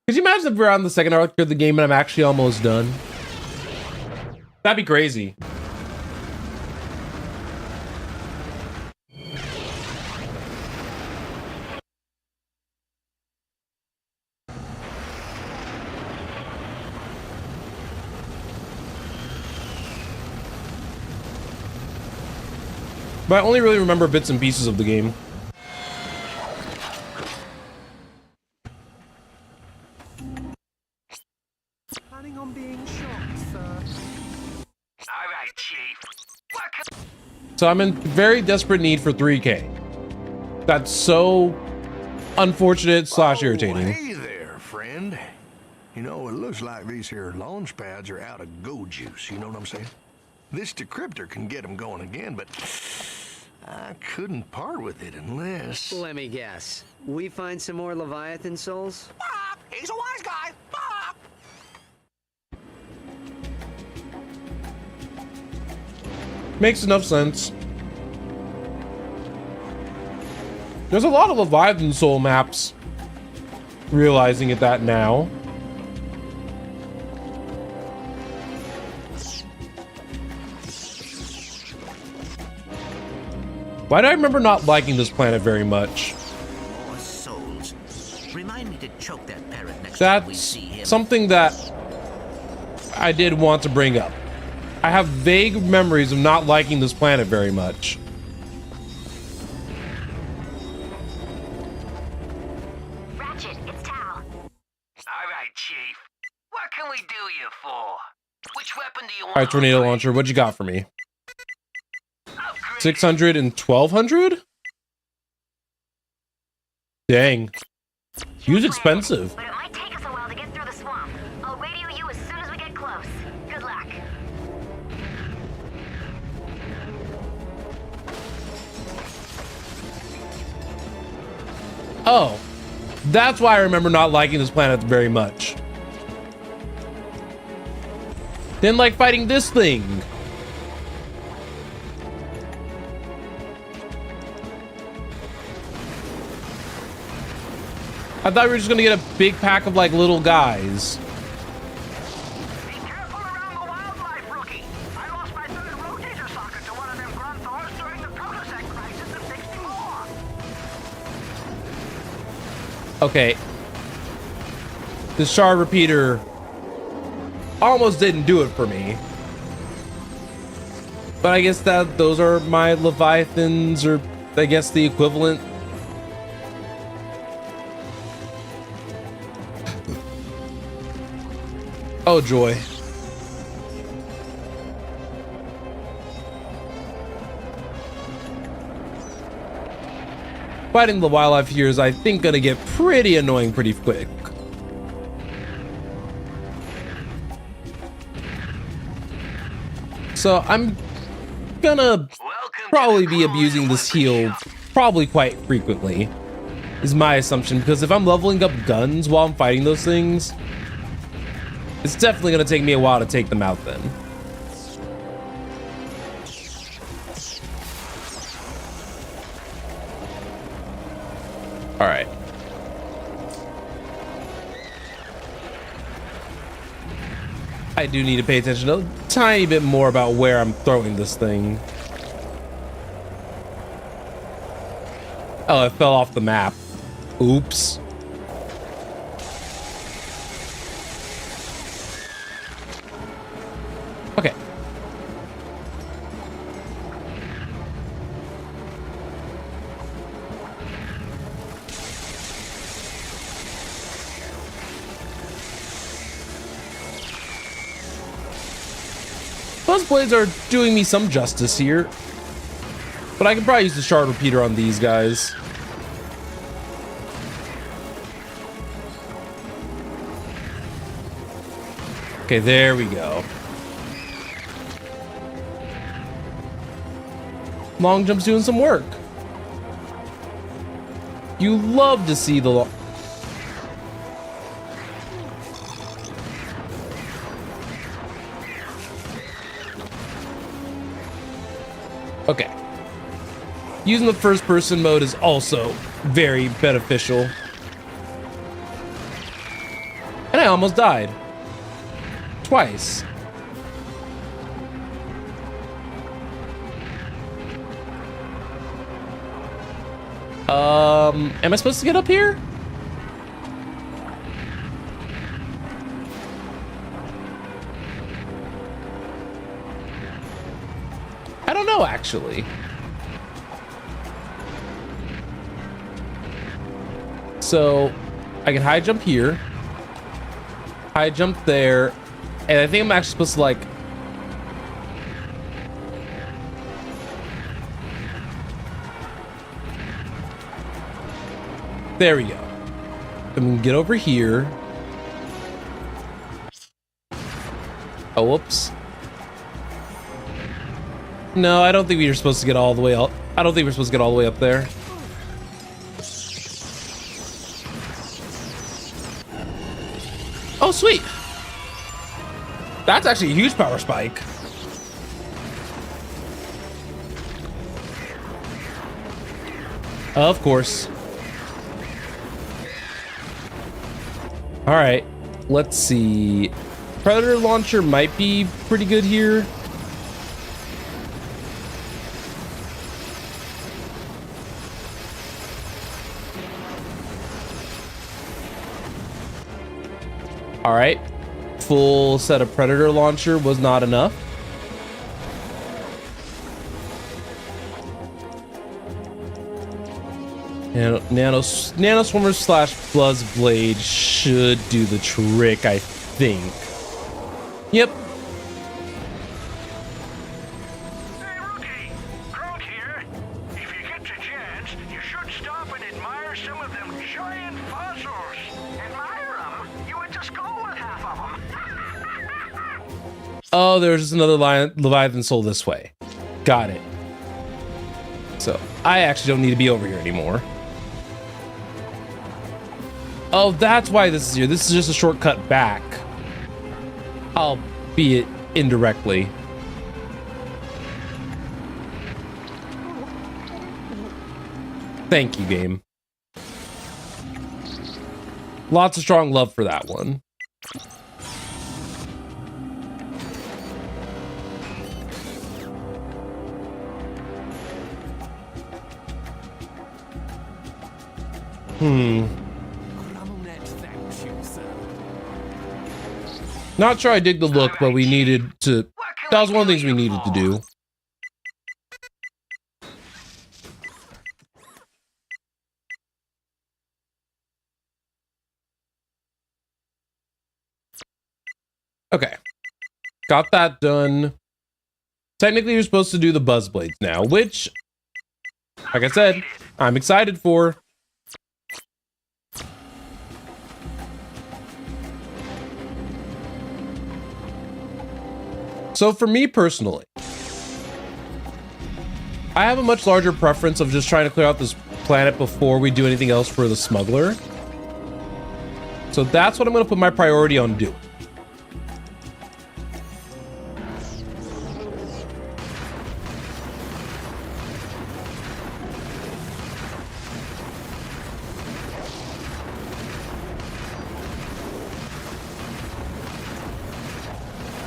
Could you imagine if we're on the second arc of the game and I'm actually almost done? That'd be crazy. But I only really remember bits and pieces of the game. Planning on being shot, sir. All right, Chief. So I'm in very desperate need for 3K. That's so unfortunate slash irritating. Hey there, friend. You know, it looks like these here launch pads are out of go juice, you know what I'm saying? This decryptor can get them going again, but I couldn't part with it unless... Let me guess. We find some more Leviathan souls? Bob, he's a wise guy. Bob. Makes enough sense. There's a lot of Leviathan soul maps. Realizing it that now. Why do I remember not liking this planet very much? More souls. Remind me to choke that parrot next time we That's see him. something that I did want to bring up. I have vague memories of not liking this planet very much. Ratchet, it's Tal. All right, Chief. What can we do you for? Which weapon do you want? Alright, tornado launcher, what you got for me? 600 and 1200? Dang. Use expensive. But it might take us a while to get through the swamp. I'll radio you as soon as we get close. Good luck. Oh, that's why I remember not liking this planet very much. Didn't like fighting this thing. I thought we were just gonna get a big pack of like little guys. Be careful around the wildlife, rookie. I lost my third rotator socket to one of them grunthors during the Protosec crisis of 64. Okay. The shard repeater almost didn't do it for me. But I guess that those are my Leviathans, or I guess the equivalent. Oh joy. Fighting the wildlife here is, I think, gonna get pretty annoying pretty quick. So I'm gonna probably be abusing this heal probably quite frequently, is my assumption, because if I'm leveling up guns while I'm fighting those things, it's definitely gonna take me a while to take them out then. All right. I do need to pay attention a tiny bit more about where I'm throwing this thing. Oh, it fell off the map. Oops. Okay. Those blades are doing me some justice here, but I can probably use the shard repeater on these guys. Okay, there we go. Long jump's doing some work. You love to see the long... Okay. Using the first person mode is also very beneficial. And I almost died. Twice. Am I supposed to get up here? I don't know, actually. So I can high jump here, high jump there, and I think I'm actually supposed to like... There we go. I'm gonna get over here. Oh, whoops. No, I don't think we were supposed to get all the way up. I don't think we're supposed to get all the way up there. Oh, sweet. That's actually a huge power spike. Of course. All right, let's see. Predator launcher might be pretty good here. All right, full set of Predator launcher was not enough. And nano swimmer / buzz blade should do the trick, I think. Yep. Hey, rookie! Clank here. If you get the chance, you should stop and admire some of them giant fossils. Admire them? You went to school with half of them. Oh, there's just another Leviathan soul this way. Got it. So I actually don't need to be over here anymore. Oh, that's why this is here. This is just a shortcut back. Albeit indirectly. Thank you, game. Lots of strong love for that one. Not sure I dig the look, but we needed to... That was one of the things we needed to do. Okay. Got that done. Technically, you're supposed to do the buzz blades now, which, like I said, I'm excited for. So for me personally, I have a much larger preference of just trying to clear out this planet before we do anything else for the smuggler. So that's what I'm going to put my priority on doing.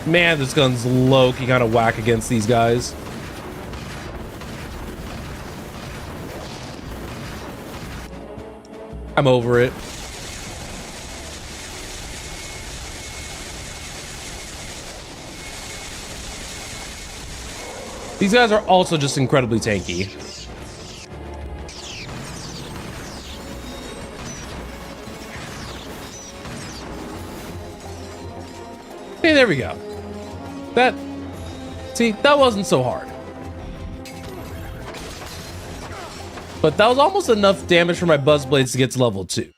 Man, this gun's low-key kind of whack against these guys. I'm over it. These guys are also just incredibly tanky. Okay, there we go. See, that wasn't so hard. But that was almost enough damage for my buzz blades to get to level 2.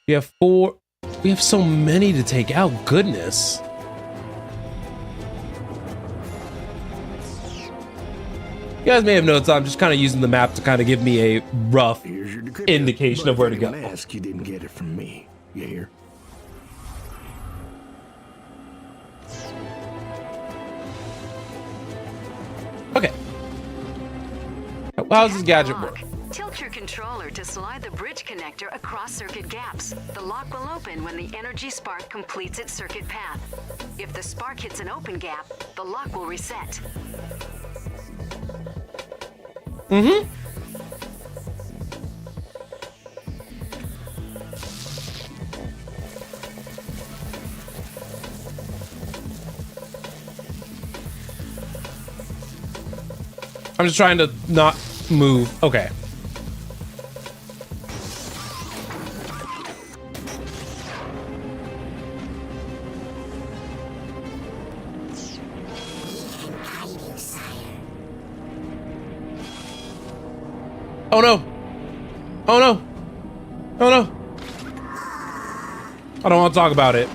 We have 4. We have so many to take out. Goodness. You guys may have noticed I'm just kind of using the map to kind of give me a rough indication of where to go. Ask you didn't get it from me. You hear? Okay. How's this gadget work? Tilt your controller to slide the bridge connector across circuit gaps. The lock will open when the energy spark completes its circuit path. If the spark hits an open gap, the lock will reset. Mm-hmm. I'm just trying to not move. Okay. Oh no. Oh no. Oh no. I don't want to talk about it.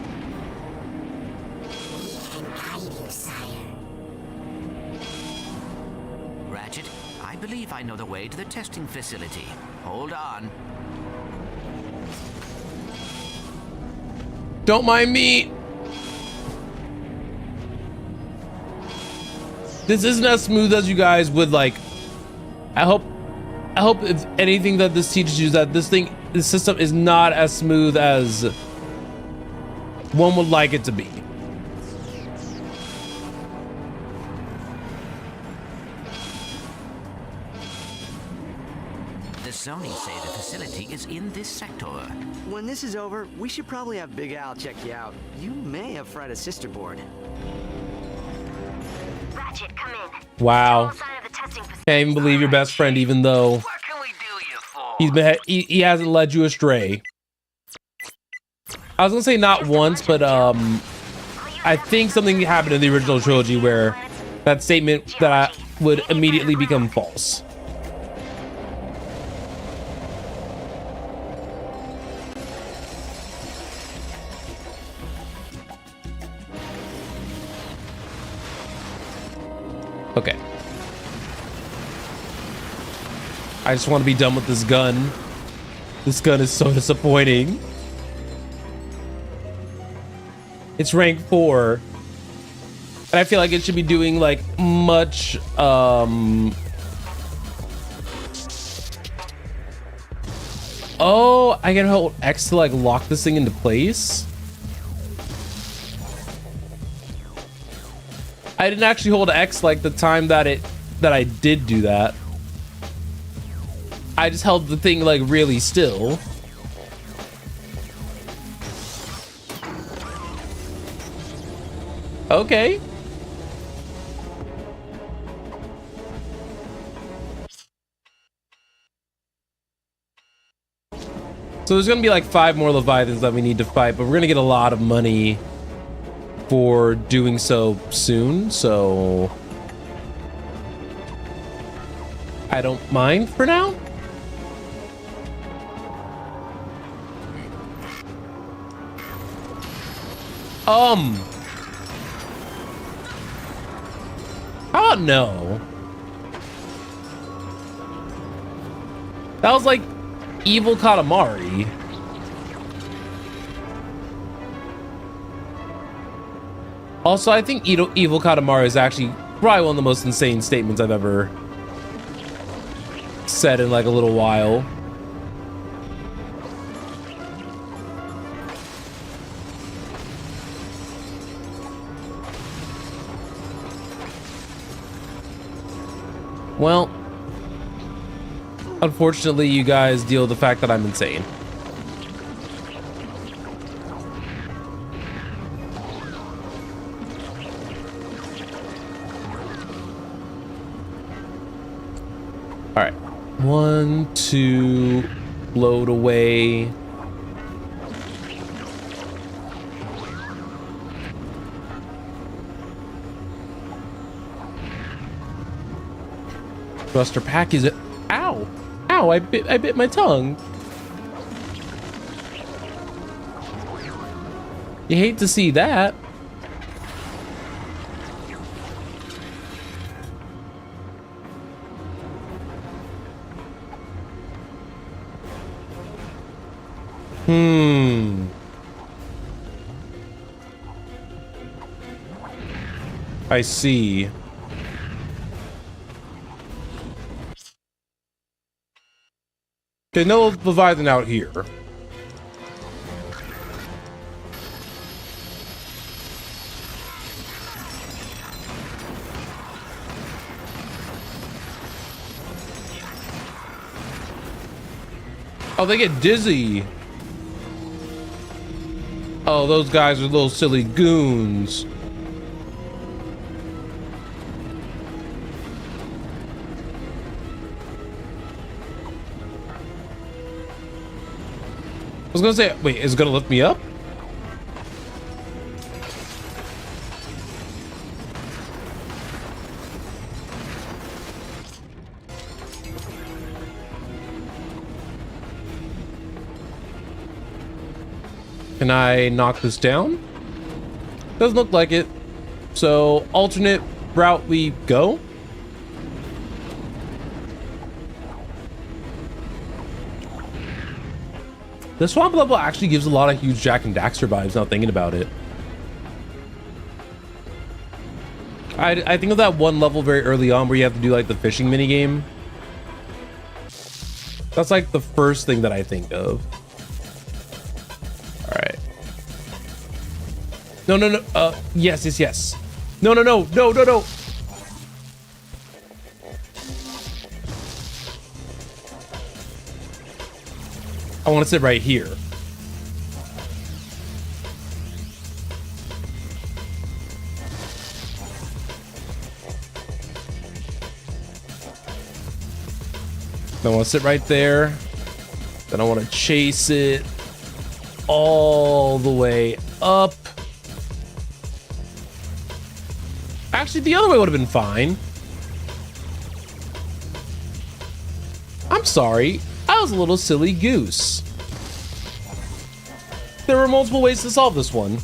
Ratchet, I believe I know the way to the testing facility. Hold on. Don't mind me. This isn't as smooth as you guys would like. I hope if anything that this teaches you is that this system is not as smooth as one would like it to be. The Sony say the facility is in this sector. When this is over, we should probably have Big Al check you out. You may have fried a sister board. Ratchet, come in. Wow. Can't even believe your best friend, even though he hasn't led you astray. I was gonna say not once, but I think something happened in the original trilogy where that statement that I would immediately become false. Okay. I just want to be done with this gun. This gun is so disappointing. It's rank 4. And I feel like it should be doing like much Oh, I can hold X to like lock this thing into place. I didn't actually hold X like the time that I did do that. I just held the thing like really still. Okay. So there's gonna be like 5 more Leviathans that we need to fight, but we're gonna get a lot of money for doing so soon, so I don't mind for now. How about no? That was like evil Katamari. Also, I think evil Katamari is actually probably one of the most insane statements I've ever said in like a little while. Well, unfortunately, you guys deal with the fact that I'm insane. All right, 1, 2, load away. Buster Pack is it? Ow! Ow! I bit my tongue. You hate to see that. I see. Okay, no Leviathan out here. Oh, they get dizzy. Oh, those guys are little silly goons. I was gonna say, wait, is it gonna lift me up? Can I knock this down? Doesn't look like it. So, alternate route we go. The swamp level actually gives a lot of huge Jack and Daxter vibes, now thinking about it. I think of that one level very early on where you have to do like the fishing minigame. That's like the first thing that I think of. All right. No. Yes. No. I want to sit right here. I want to sit right there. Then I want to chase it all the way up. Actually, the other way would have been fine. I'm sorry. I was a little silly goose. There were multiple ways to solve this one.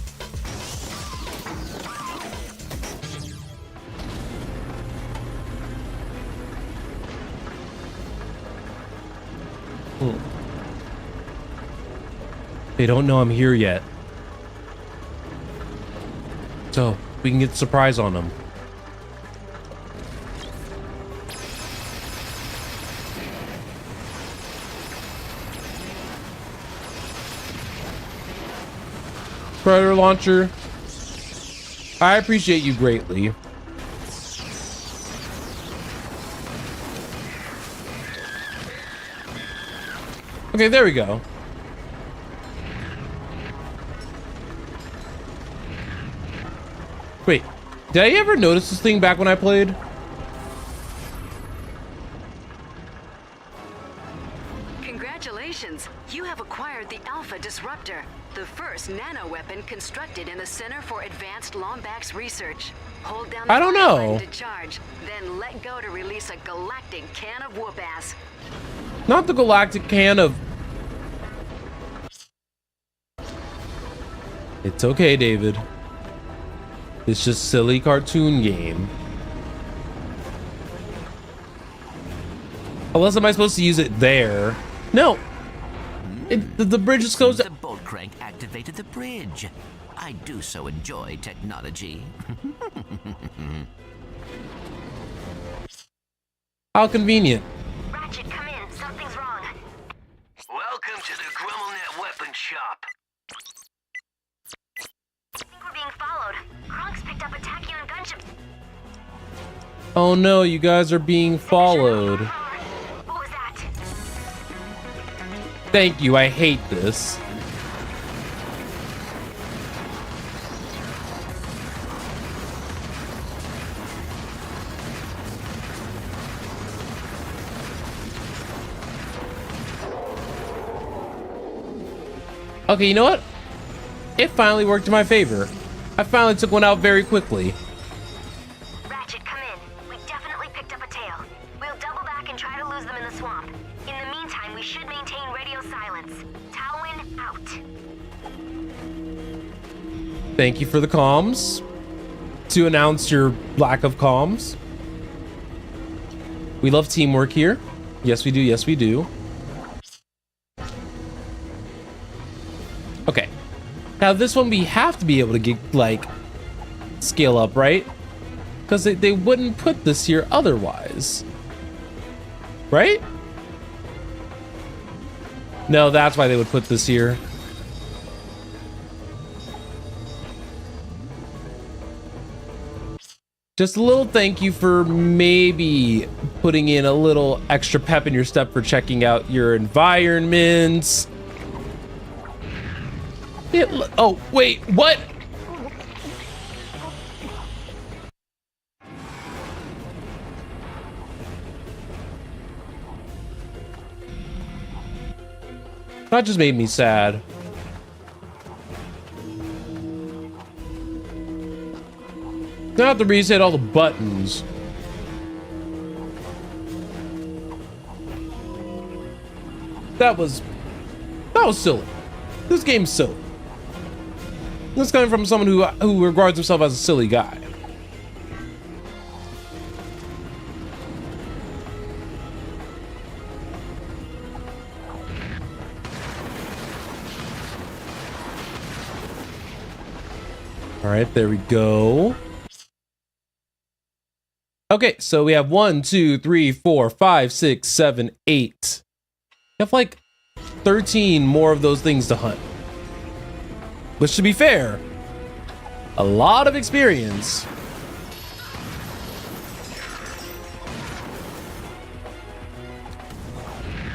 They don't know I'm here yet. So, we can get the surprise on them. Predator launcher. I appreciate you greatly. Okay, there we go. Wait, did I ever notice this thing back when I played? Congratulations! You have acquired the Alpha Disruptor, the first nano-weapon constructed in the Center for Advanced Lombax Research. Hold down the I don't know. button to charge, then let go to release a galactic can of whoop-ass. Not the galactic can of... It's okay, David. It's just silly cartoon game. Unless am I supposed to use it there? No. The bridge is closed. The bolt crank activated the bridge. I do so enjoy technology. How convenient. Ratchet, come in. Something's wrong. Welcome to the GrummelNet weapon shop. I think we're being followed. Kronk's picked up a Tachyon gunship. Oh no, you guys are being followed. What was that? Thank you, I hate this. Okay, you know what? It finally worked in my favor. I finally took one out very quickly. Ratchet, come in. We definitely picked up a tail. We'll double back and try to lose them in the swamp. In the meantime, we should maintain radio silence. Talwyn out. Thank you for the comms. To announce your lack of comms. We love teamwork here. Yes, we do. Yes, we do. Okay. Now this one we have to be able to get, like, scale up, right? Because they wouldn't put this here otherwise. Right? No, that's why they would put this here. Just a little thank you for maybe putting in a little extra pep in your step for checking out your environments. Oh, wait, what? That just made me sad. Now I have to reset all the buttons. That was silly. This game's silly. This is coming from someone who regards himself as a silly guy. All right, there we go. Okay, so we have 1, 2, 3, 4, 5, 6, 7, 8. We have like 13 more of those things to hunt. Which, to be fair, a lot of experience.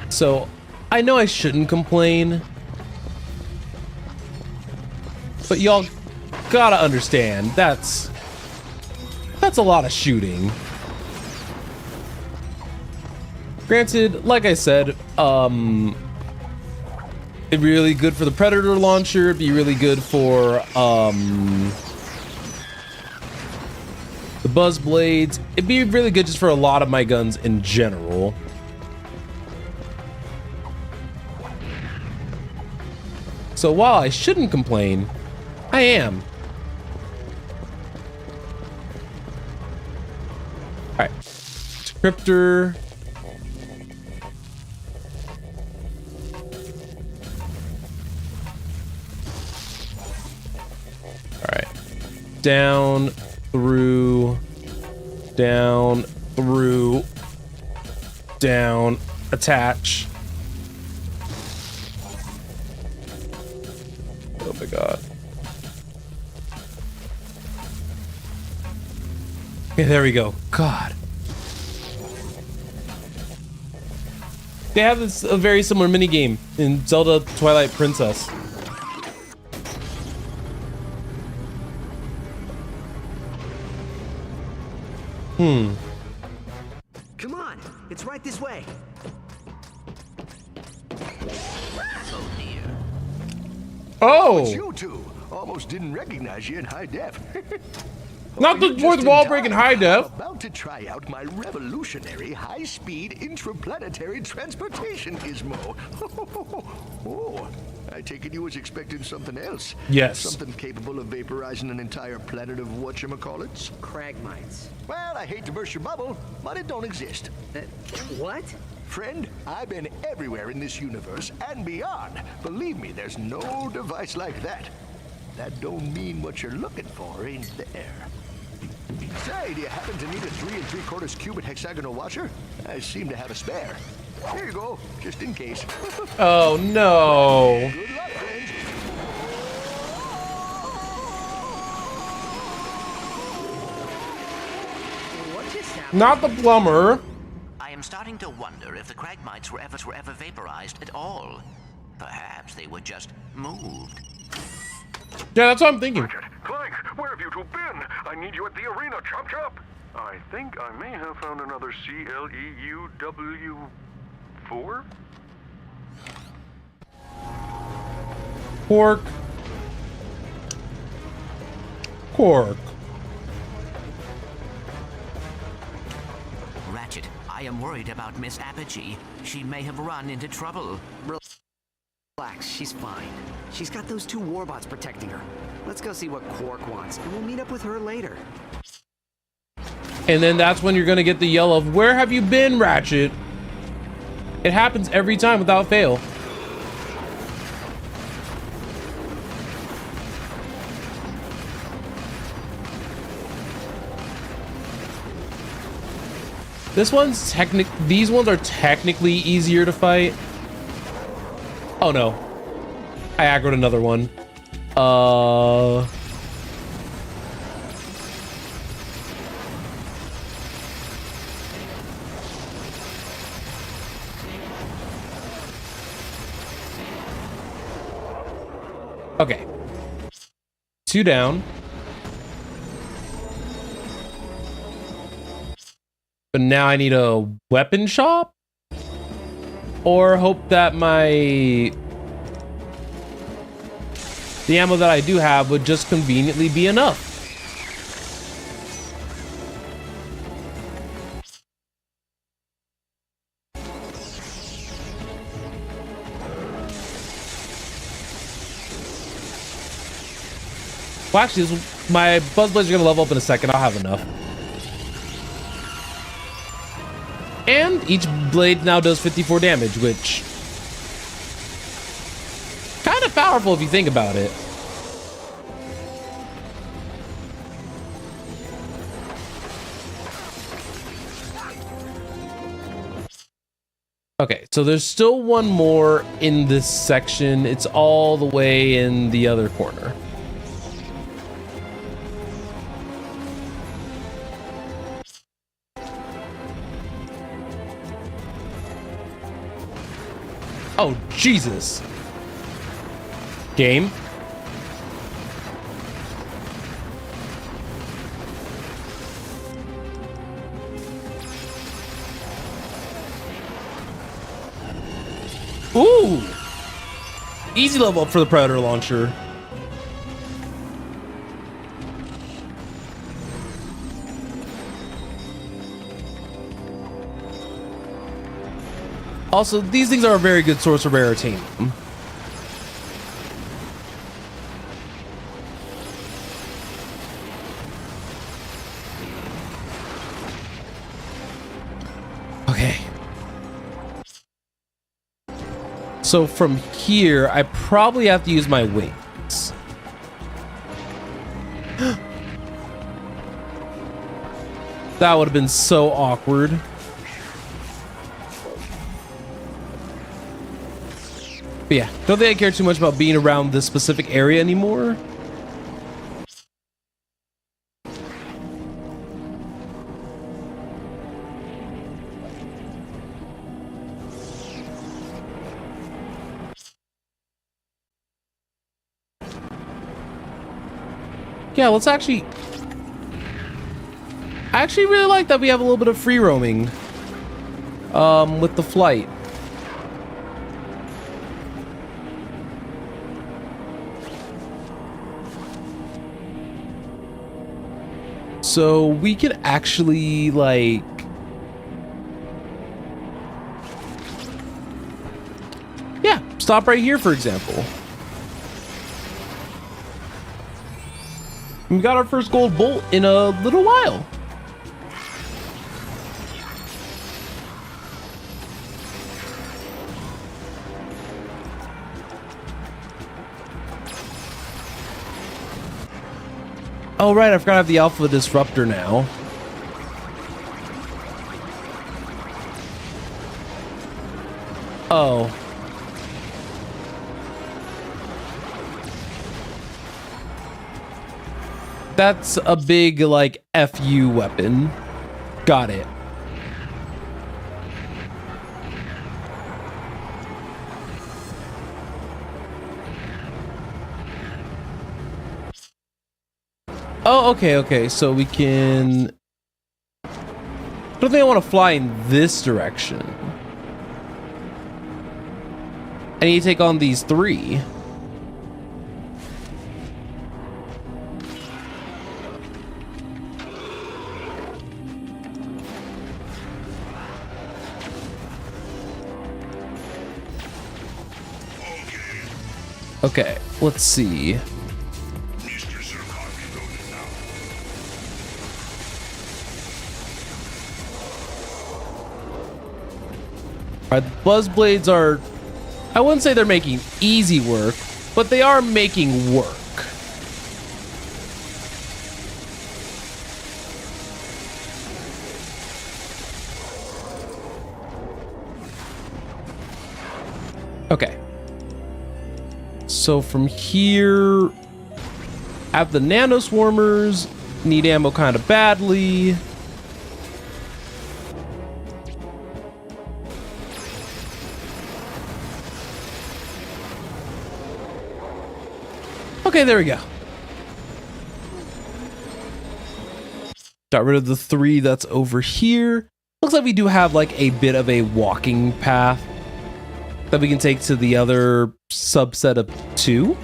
So, I know I shouldn't complain, but y'all gotta understand, that's a lot of shooting. Granted, like I said, it'd be really good for the Predator launcher, it'd be really good for the Buzz Blades. It'd be really good just for a lot of my guns in general. So while I shouldn't complain, I am. Alright. Decryptor. Alright. Down, through, down, attach. Oh my god. Okay, there we go. God. They have this a very similar minigame in Zelda Twilight Princess. Come on, it's right this way. Oh! It's you two. Almost didn't recognize you in high def. Not the fourth wall break in high def. About to try out my revolutionary high-speed intraplanetary transportation gizmo. Oh, I take it you was expecting something else. Yes. Something capable of vaporizing an entire planet of whatchamacallits? Cragmites. Well, I hate to burst your bubble, but it don't exist. What? Friend, I've been everywhere in this universe and beyond. Believe me, there's no device like that. That don't mean what you're looking for ain't there. Say, do you happen to need a 3 3/4 cubic hexagonal washer? I seem to have a spare. Here you go, just in case. Oh no. Good luck, friends. What just happened? Not the plumber. I am starting to wonder if the Cragmites were ever vaporized at all. Perhaps they were just moved. Yeah, that's what I'm thinking. Ratchet, Clank, where have you two been? I need you at the arena, chop chop. I think I may have found another CLEUW4? Quark. Ratchet, I am worried about Miss Apogee. She may have run into trouble. Relax, she's fine. She's got those 2 warbots protecting her. Let's go see what Quark wants, and we'll meet up with her later. And then that's when you're gonna get the yell of, "Where have you been, Ratchet?" It happens every time without fail. These ones are technically easier to fight. Oh no. I aggroed another one. Okay. 2 down. But now I need a weapon shop? Or hope that the ammo that I do have would just conveniently be enough. Well, actually, my Buzzblades are gonna level up in a second. I'll have enough. And each blade now does 54 damage, which kind of powerful if you think about it. Okay, so there's still one more in this section. It's all the way in the other corner. Oh, Jesus. Game. Ooh. Easy level up for the Predator launcher. Also, these things are a very good source of rarity. Okay. So from here, I probably have to use my wings. That would have been so awkward. But yeah, don't think I care too much about being around this specific area anymore. Yeah, let's actually... I actually really like that we have a little bit of free roaming with the flight. So we could actually, like... Yeah, stop right here, for example. We got our first gold bolt in a little while. Oh, right, I forgot I have the Alpha Disruptor now. Oh. That's a big, like, FU weapon. Got it. Oh, okay, so we can... I don't think I want to fly in this direction. I need to take on these three. Okay, let's see. Alright, the buzz blades are, I wouldn't say they're making easy work, but they are making work. Okay. So from here, I have the nano swarmers, need ammo kind of badly. Okay, there we go. Got rid of the three that's over here. Looks like we do have like a bit of a walking path that we can take to the other subset of two.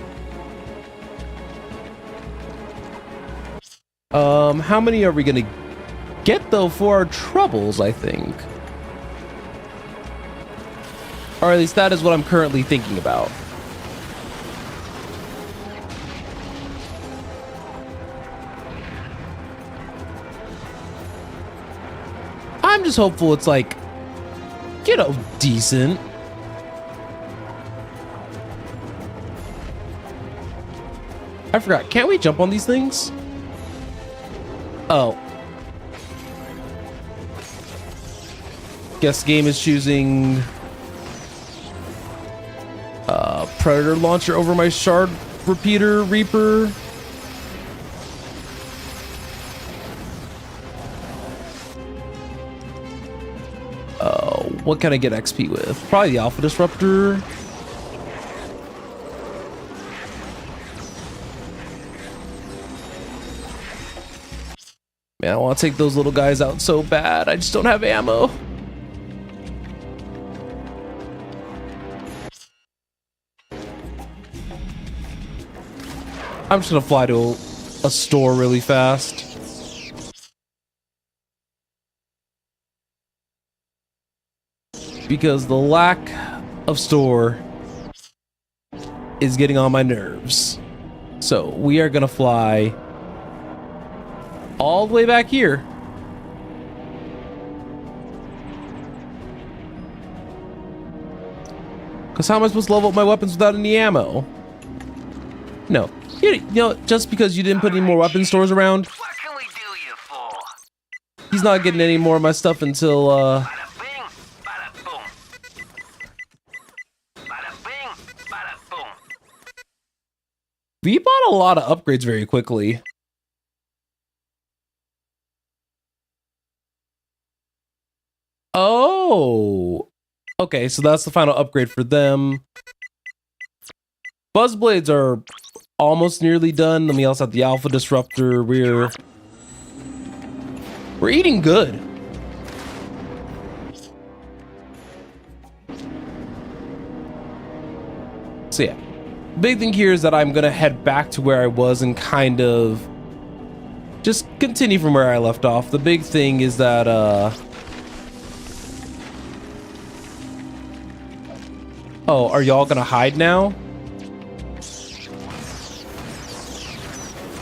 How many are we gonna get though for our troubles, I think? Or at least that is what I'm currently thinking about. I'm just hopeful it's like, you know, decent. I forgot, can't we jump on these things? Oh. Guess the game is choosing Predator launcher over my Shard Repeater Reaper. What can I get XP with? Probably the Alpha Disruptor. Man, I want to take those little guys out so bad. I just don't have ammo. I'm just gonna fly to a store really fast. Because the lack of store is getting on my nerves. So we are gonna fly all the way back here. Because how am I supposed to level up my weapons without any ammo? No. You know, just because you didn't put any more weapon stores around, What can we do you for? he's not getting any more of my stuff until, Bada bing, bada boom. Bada bing, bada boom. we bought a lot of upgrades very quickly. Oh, okay, so that's the final upgrade for them. Buzz blades are almost nearly done. Then we also have the Alpha Disruptor. We're eating good. So yeah, big thing here is that I'm gonna head back to where I was and kind of just continue from where I left off. The big thing is that oh, Oh, are y'all gonna hide now?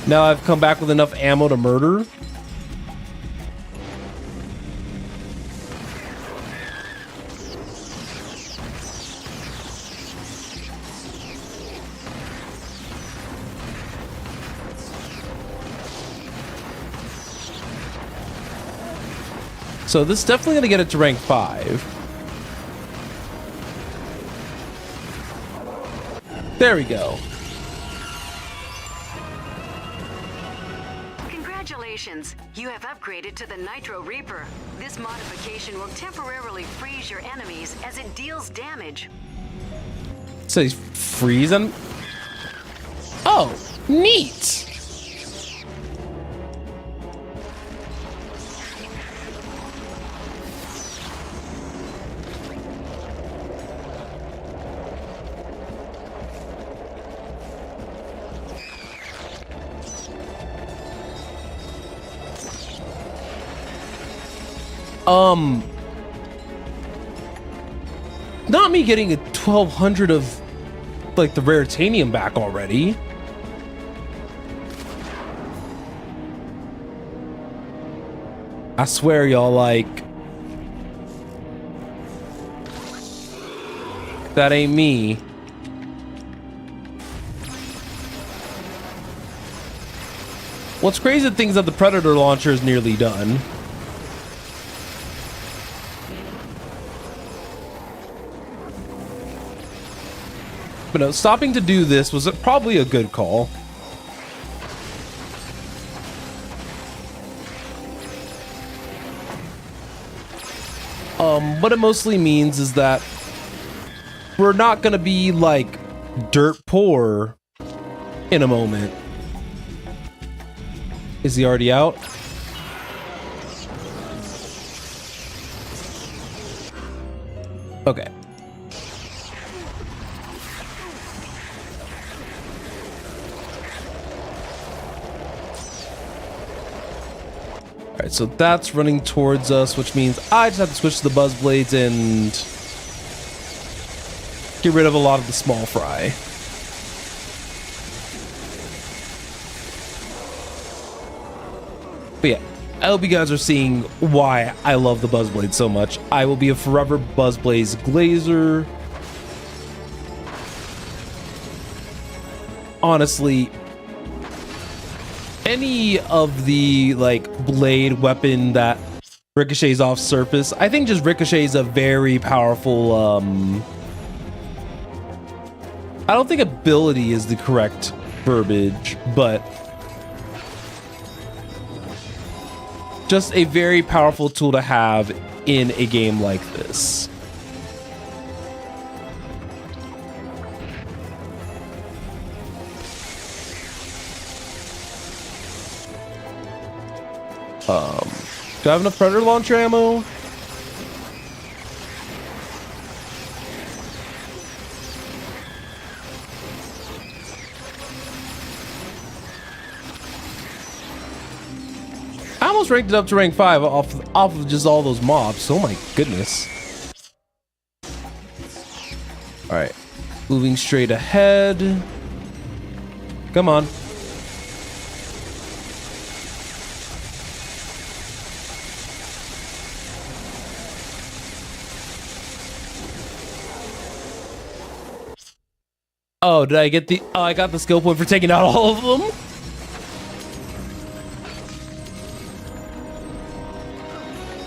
Now I've come back with enough ammo to murder? So this is definitely gonna get it to rank 5. There we go. Congratulations, you have upgraded to the Nitro Reaper. This modification will temporarily freeze your enemies as it deals damage. It says freeze them. Oh, neat. Not me getting a 1200 of like the raritanium back already. I swear y'all, like, that ain't me. What's crazy things that the Predator launcher is nearly done. But no, stopping to do this was probably a good call. What it mostly means is that we're not gonna be like dirt poor in a moment. Is he already out? Okay. Alright, so that's running towards us, which means I just have to switch to the buzz blades and get rid of a lot of the small fry. But yeah, I hope you guys are seeing why I love the buzz blade so much. I will be a forever buzz blaze glazer. Honestly, any of the like blade weapon that ricochets off surface, I think just ricochet is a very powerful I don't think ability is the correct verbiage, but just a very powerful tool to have in a game like this. Do I have enough Predator launcher ammo? I almost ranked it up to rank 5 off of just all those mobs. Oh my goodness. Alright. Moving straight ahead. Come on. Oh, did I get the... Oh, I got the skill point for taking out all of them?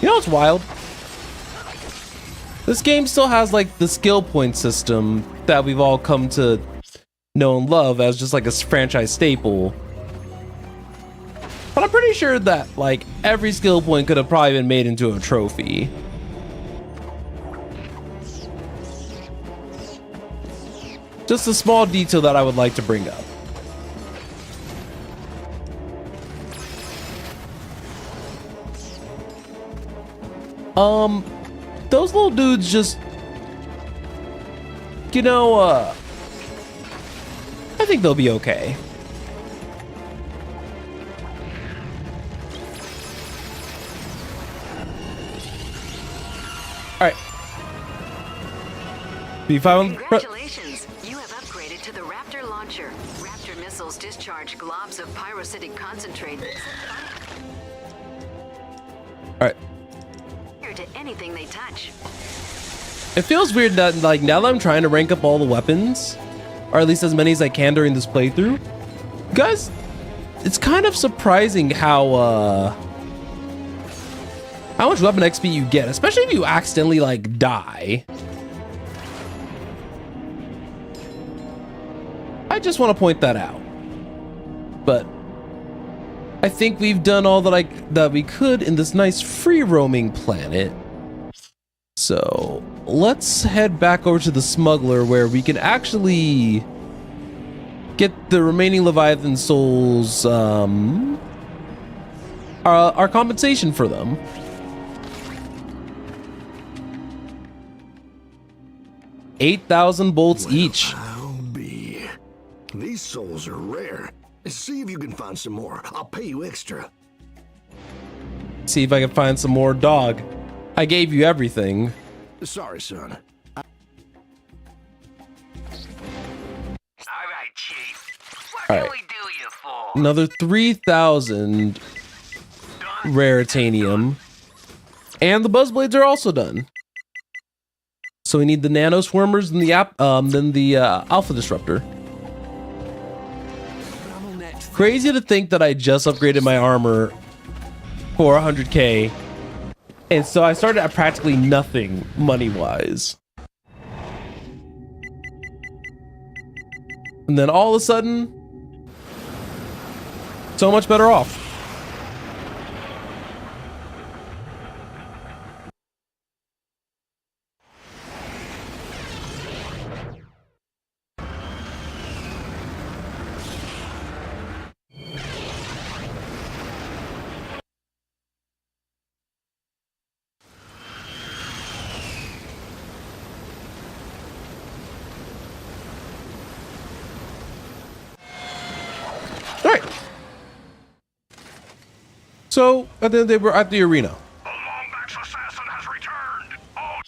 You know what's wild? This game still has, like, the skill point system that we've all come to know and love as just, like, a franchise staple. But I'm pretty sure that, like, every skill point could have probably been made into a trophy. Just a small detail that I would like to bring up. Those little dudes just, you know, I think they'll be okay. All right. B5. Congratulations! You have upgraded to the Raptor launcher. Raptor missiles discharge globs of pyrocytic concentrate Alright. to anything they touch. It feels weird that, like, now that I'm trying to rank up all the weapons, or at least as many as I can during this playthrough, guys, it's kind of surprising how much weapon XP you get, especially if you accidentally, like, die. I just want to point that out. But I think we've done all that we could in this nice free roaming planet. So let's head back over to the smuggler where we can actually get the remaining Leviathan souls, our compensation for them. $8,000 bolts each. I'll be. These souls are rare. See if you can find some more. I'll pay you extra. See if I can find some more, dog. I gave you everything. Sorry, son. All right, Chief. What All can right. we do you for? Another 3,000 raritanium. And the buzzblades are also done. So we need the nano swarmers and the alpha disruptor. Crazy to think that I just upgraded my armor for 100k, and so I started at practically nothing money-wise. And then all of a sudden, so much better off. So, and then they were at the arena. The Lombax assassin has returned. All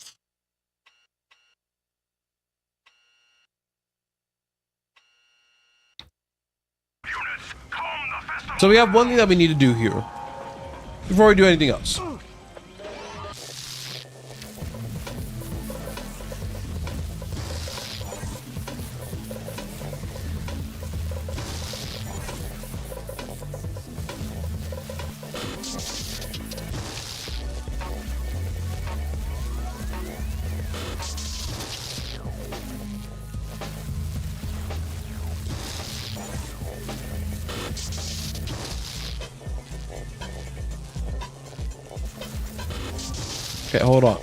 units, calm the festival. So we have one thing that we need to do here before we do anything else. Okay, hold on.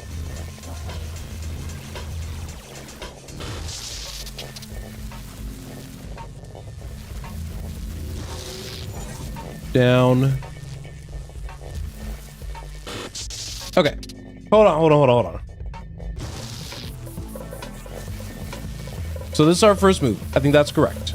Down. Okay. Hold on. So this is our first move. I think that's correct.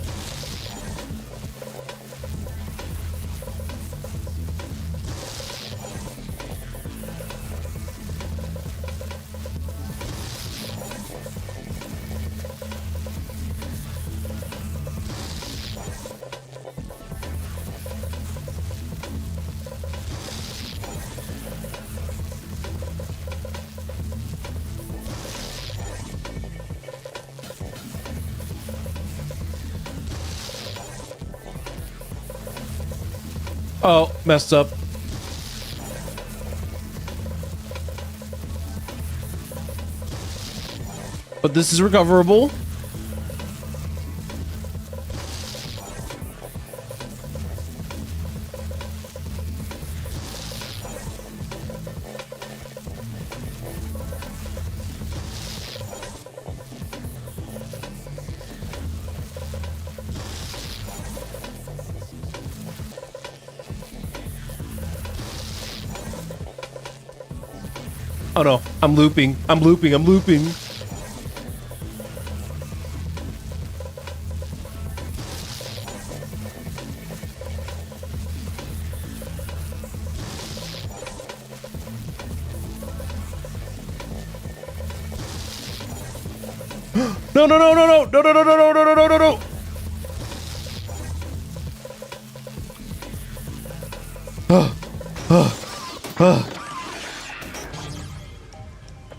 Oh, messed up. But this is recoverable. Oh no, I'm looping. No, no, no, no, no, no, no, no, no, no, no, no, no, no.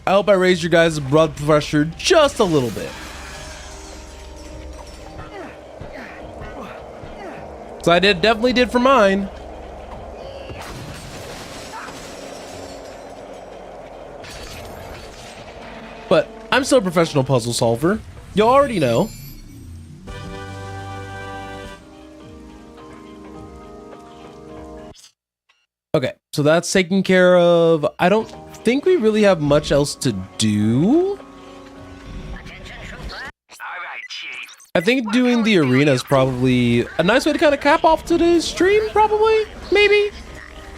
I hope I raised your guys' blood pressure just a little bit. So I definitely did for mine. But I'm still a professional puzzle solver. You already know. Okay, so that's taken care of. I don't think we really have much else to do. I think doing the arena is probably a nice way to kind of cap off today's stream, probably, maybe.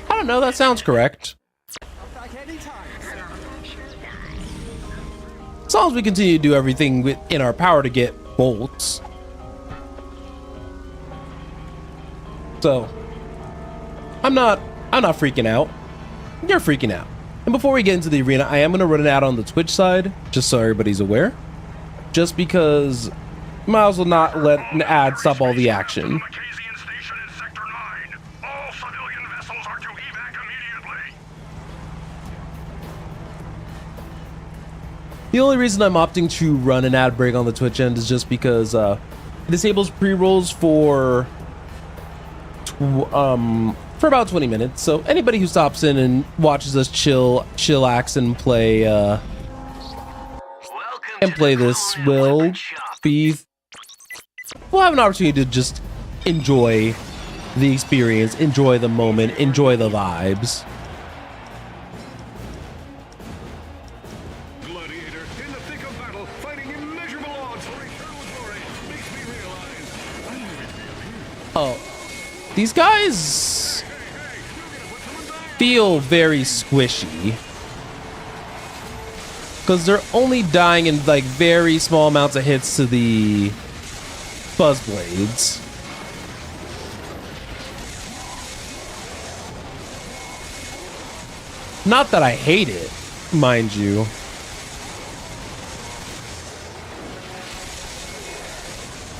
I don't know, that sounds correct. As long as we continue to do everything within our power to get bolts. So, I'm not freaking out. You're freaking out. And before we get into the arena, I am going to run it out on the Twitch side, just so everybody's aware. Just because, might as well not let an ad stop all the action. The only reason I'm opting to run an ad break on the Twitch end is just because it disables pre-rolls for about 20 minutes. So anybody who stops in and watches us chillax and play this will have an opportunity to just enjoy the experience, enjoy the moment, enjoy the vibes. Oh, these guys feel very squishy because they're only dying in like very small amounts of hits to the buzz blades. Not that I hate it, mind you.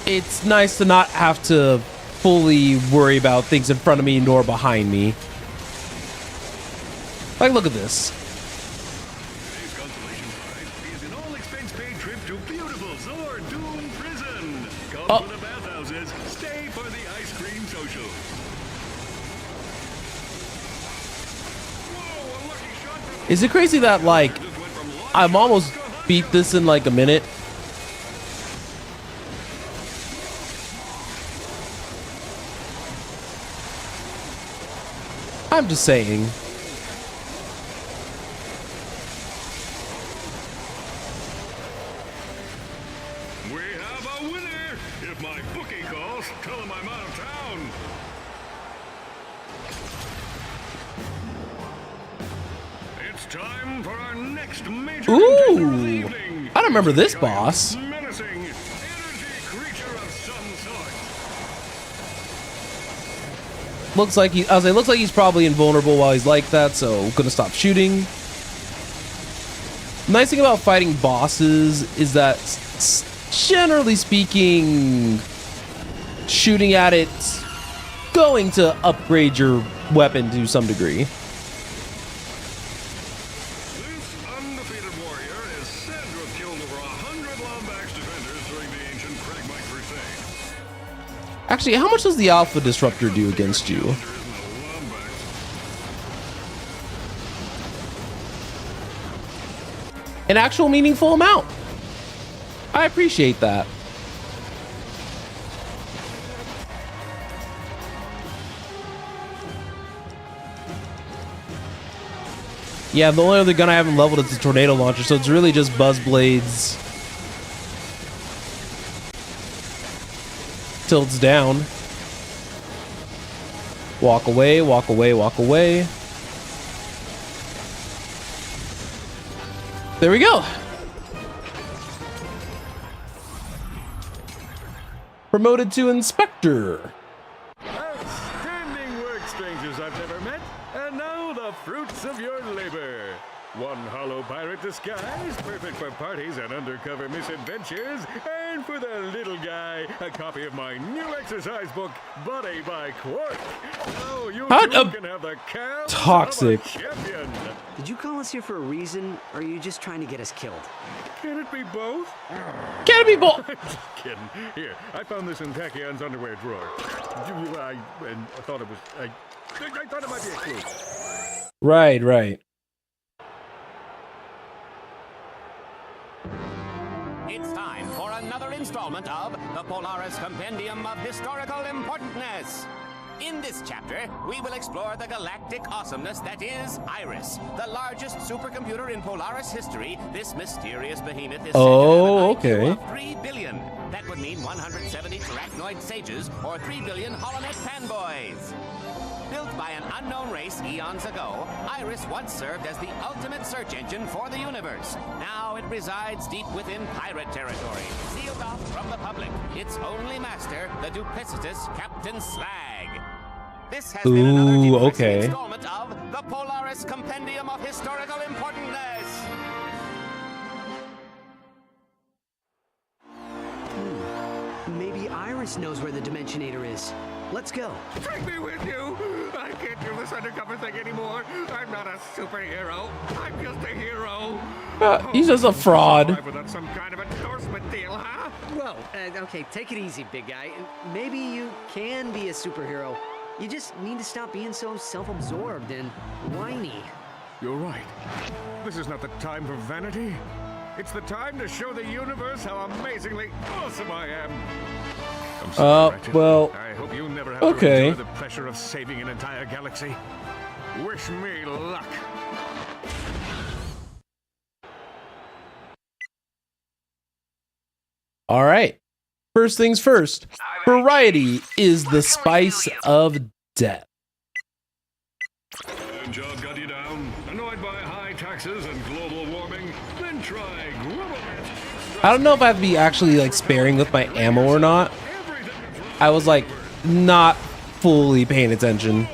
It's nice to not have to fully worry about things in front of me nor behind me. Like, look at this. Today's consolation prize is an all-expense-paid trip to beautiful Zor Doom Prison. Come for the bathhouses, stay for the ice cream social. Whoa, a lucky shot. Is it crazy that, like, I'm almost beat this in like a minute? I'm just saying. We have a winner! If my bookie calls, tell him I'm out of town! It's time for our next major contender of the evening. I don't remember this boss. Menacing, energy creature of some sort. Looks like looks like he's probably invulnerable while he's like that, so gonna stop shooting. Nice thing about fighting bosses is that, generally speaking, shooting at it's going to upgrade your weapon to some degree. This undefeated warrior is said to have killed over 100 Lombax defenders during the ancient Kragmite Crusade. Actually, how much does the Alpha Disruptor do against you? An actual meaningful amount. I appreciate that. Yeah, the only other gun I haven't leveled is the tornado launcher, so it's really just buzz blades. Till it's down. Walk away, walk away, walk away. There we go. Promoted to Inspector. Outstanding work, strangers I've never met, and now the fruits of your labor. One hollow pirate disguise, perfect for parties and undercover misadventures. And for the little guy, a copy of my new exercise book, Body by Quark. Oh, you too can have the calves toxic. of a champion. Did you call us here for a reason, or are you just trying to get us killed? Can it be both? Can it be both? I'm just kidding. Here, I found this in Tachyon's underwear drawer. I thought it was... I thought it might be a clue. Right. It's time for another installment of the Polaris Compendium of Historical Importantness. In this chapter, we will explore the galactic awesomeness that is Iris, the largest supercomputer in Polaris history. This mysterious behemoth is said to have an IQ of 3 billion. That would mean 170 Terracnoid sages or 3 billion Holonet fanboys. Built by an unknown race eons ago, Iris once served as the ultimate search engine for the universe. Now it resides deep within pirate territory, sealed off from the public. Its only master, the duplicitous Captain Slag. This has been another interesting installment of the Polaris Compendium of Historical Importantness. Maybe Iris knows where the Dimensionator is. Let's go. Take me with you. I can't do this undercover thing anymore. I'm not a superhero. I'm just a hero. He's just a fraud. Without some kind of endorsement deal, huh? Whoa, okay, take it easy, big guy. Maybe you can be a superhero. You just need to stop being so self-absorbed and whiny. You're right. This is not the time for vanity. It's the time to show the universe how amazingly awesome I am. I'm sorry, Ratchet. Well, I hope you never have to endure the pressure of saving an entire galaxy. Wish me luck. All right. First things first. Variety is the spice of death. And job got you down, annoyed by high taxes and global warming? Then try I don't know if I have to be actually like sparing with my ammo or not. I was like not fully paying attention.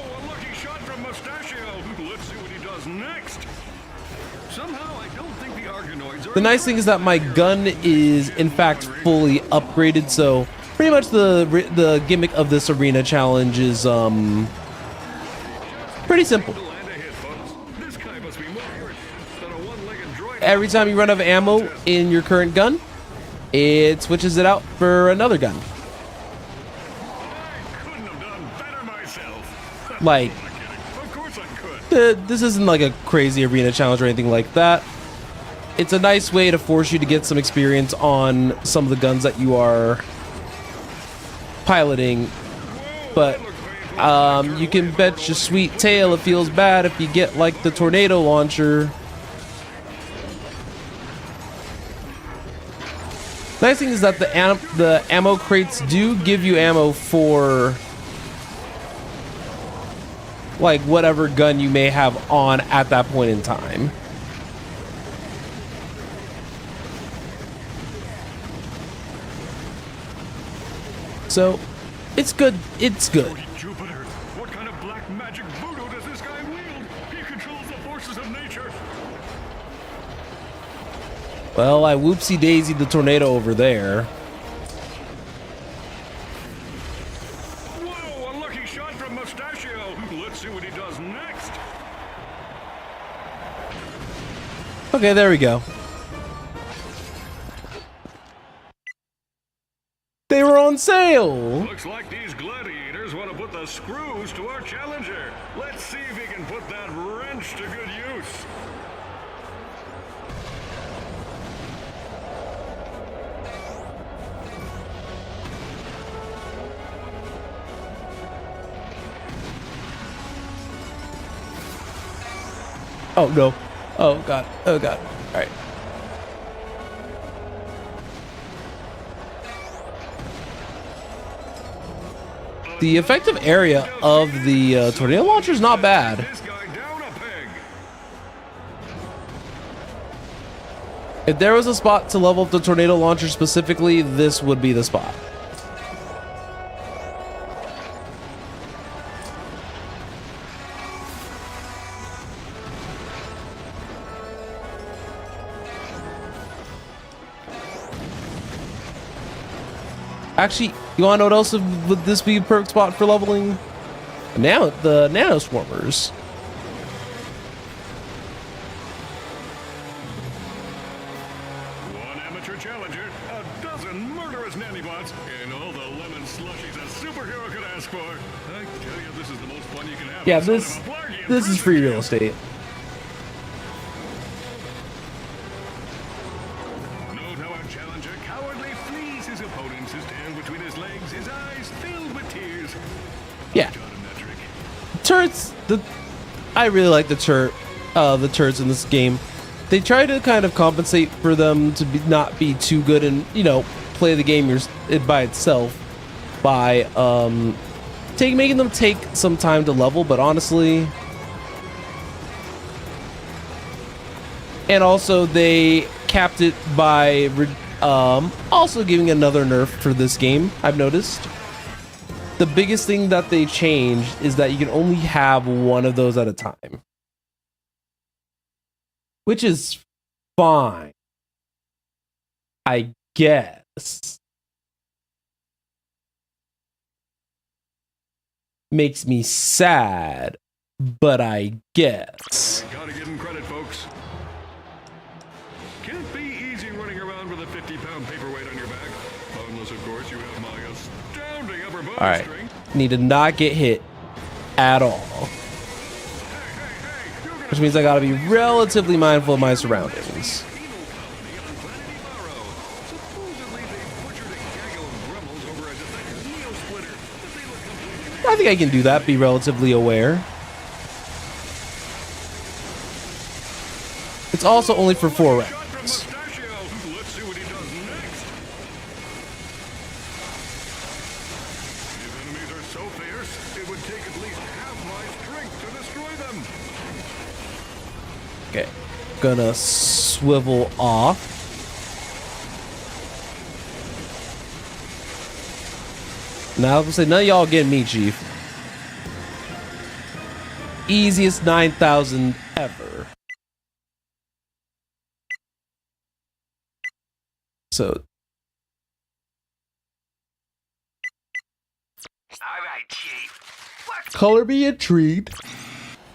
The nice thing is that my gun is in fact fully upgraded, so pretty much the gimmick of this arena challenge is pretty simple. Every time you run out of ammo in your current gun, it switches it out for another gun. Like, this isn't like a crazy arena challenge or anything like that. It's a nice way to force you to get some experience on some of the guns that you are piloting. But you can bet your sweet tail it feels bad if you get like the tornado launcher. Nice thing is that the ammo crates do give you ammo for like whatever gun you may have on at that point in time. So, it's good. It's good. Jupiter, what kind of black magic voodoo does this guy wield? He controls the forces of nature. Well, I whoopsie-daisied the tornado over there. Whoa, a lucky shot from Mustachio. Let's see what he does next. Okay, there we go. They were on sale! Looks like these gladiators want to put the screws to our challenger. Let's see if he can put that wrench to good use. Oh, no. Oh, God. Oh, God. All right. The effective area of the tornado launcher is not bad. If there was a spot to level up the tornado launcher specifically, this would be the spot. Actually, you wanna know what else would this be a perk spot for leveling? Now the nano swarmers. One amateur challenger, a dozen murderous nannybots, and all the lemon slushies a superhero could ask for. I tell you, this is the most fun you can have. Yeah, this is free real estate. Note how our challenger cowardly flees his opponents, his tail between his legs, his eyes filled with tears. Yeah. Turrets, I really like the turrets in this game. They try to kind of compensate for them to not be too good and, you know, play the game by itself by making them take some time to level, but honestly, and also they capped it by also giving another nerf for this game. I've noticed the biggest thing that they changed is that you can only have one of those at a time, which is fine, I guess. Makes me sad, but I guess. Gotta give him credit, folks. Can't be easy running around with a 50-pound paperweight on your back. Unless, of course, you have my astounding upper body All right, strength. need to not get hit at all. Which means I gotta be relatively mindful of my surroundings. I think I can do that, be relatively aware. It's also only for 4 rounds. Let's see what he does next. These enemies are so fierce, it would take at least half my strength to destroy them. Okay, gonna swivel off. Now, I was gonna say, none of y'all getting me, Chief. Easiest 9,000 ever. So, All right, Chief. color me intrigued.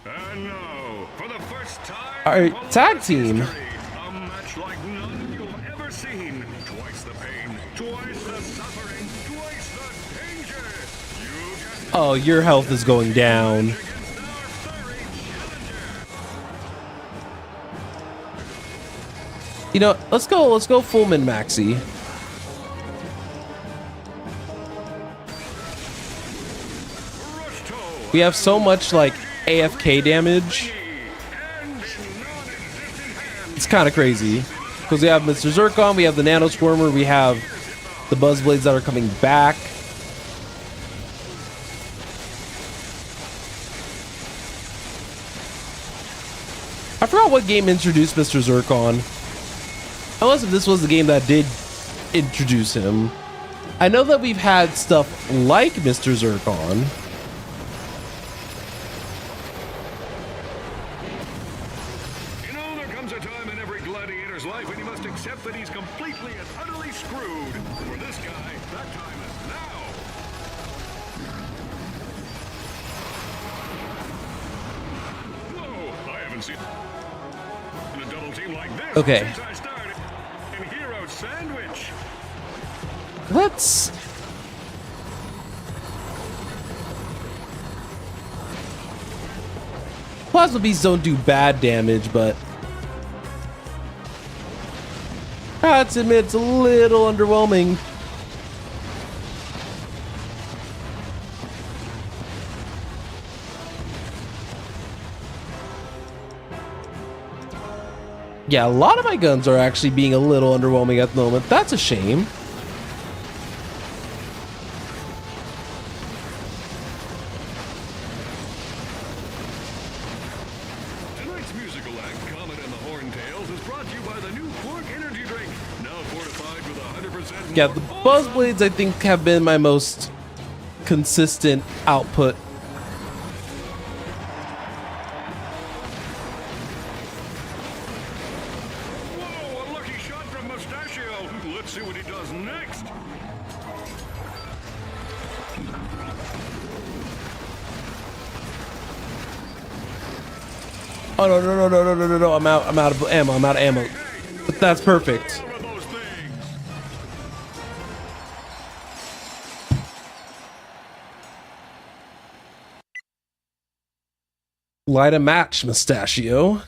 And now, for the first time, All right, tag team. a match like none you've ever seen. Twice the pain, twice the suffering, twice the danger. You just Oh, your health is going down. against our furry challenger. You know, let's go full min maxi. We have so much like AFK damage. It's kind of crazy because we have Mr. Zircon, we have the Nano Swarmer, we have the Buzzblades that are coming back. I forgot what game introduced Mr. Zircon. Unless if this was the game that did introduce him. I know that we've had stuff like Mr. Zircon. You know, there comes a time in every gladiator's life when he must accept that he's completely and utterly screwed. For this guy, that time is now. Whoa, I haven't seen a double team like this Okay. since I started in Hero Sandwich. Let's... Plasma beasts don't do bad damage, but I have to admit it's a little underwhelming. Yeah, a lot of my guns are actually being a little underwhelming at the moment. That's a shame. Tonight's musical act, Comet and the Horntails, is brought to you by the new Quark Energy Drink, now fortified with 100% Yeah, the Buzzblades I think have been my most consistent output. Whoa, a lucky shot from Mustachio. Let's see what he does next. Oh no no no no no no no no! I'm out of ammo. I'm out of ammo. But that's perfect. Light a match, Mustachio.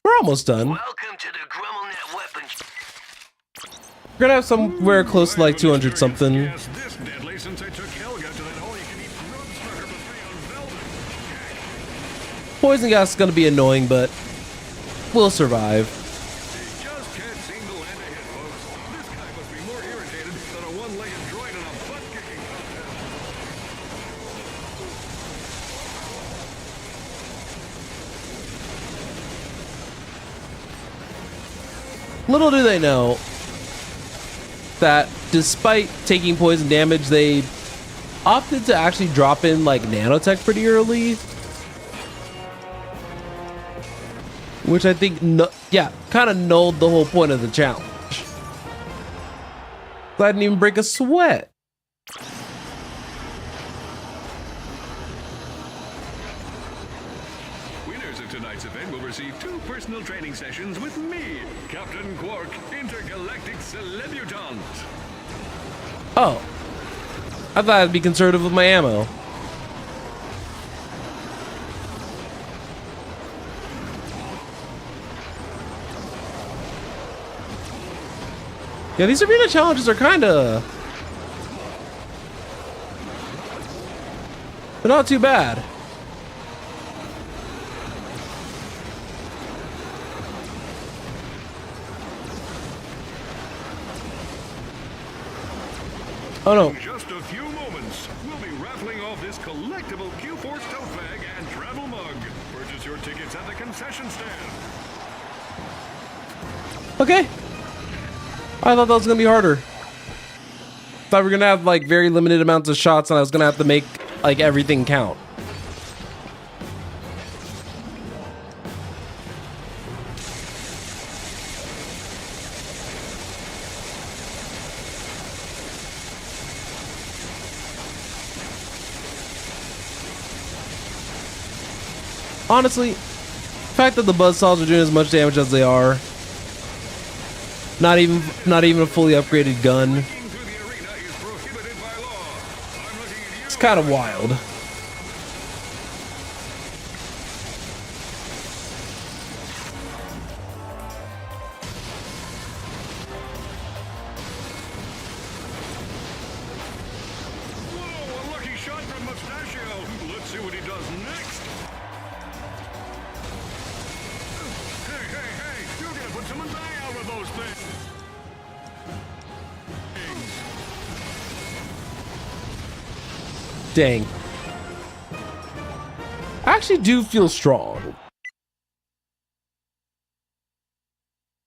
We're almost done. Welcome to the GrummelNet weapons. We're gonna have somewhere close to like 200 something. This deadly since I took Helga to that all-you-can-eat grub sucker buffet on Velvet. Poison gas is gonna be annoying, but we'll survive. He just can't seem to land a hit, folks. This guy must be more irritated than a one-legged droid in a butt-kicking contest. Little do they know that despite taking poison damage, they opted to actually drop in like nanotech pretty early, which I think kind of nulled the whole point of the challenge. I didn't even break a sweat. Winners of tonight's event will receive 2 personal training sessions with me, Captain Quark, Intergalactic Celebutant. Oh, I thought I'd be conservative with my ammo. Yeah, these arena challenges are they're not too bad. Oh no. In just a few moments, we'll be raffling off this collectible Q4 tote bag and travel mug. Purchase your tickets at the concession stand. Okay. I thought that was gonna be harder. Thought we were gonna have like very limited amounts of shots and I was gonna have to make like everything count. Honestly, the fact that the buzzsaws are doing as much damage as they are, not even a fully upgraded gun, it's kind of wild. Whoa, a lucky shot from Mustachio. Let's see what he does next. Hey, you're gonna put someone's eye out with those things. Dang. I actually do feel strong.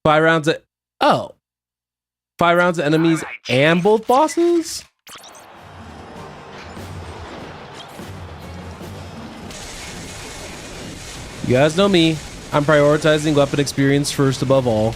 5 rounds of... Oh. 5 rounds of enemies and both bosses? You guys know me. I'm prioritizing weapon experience first above all.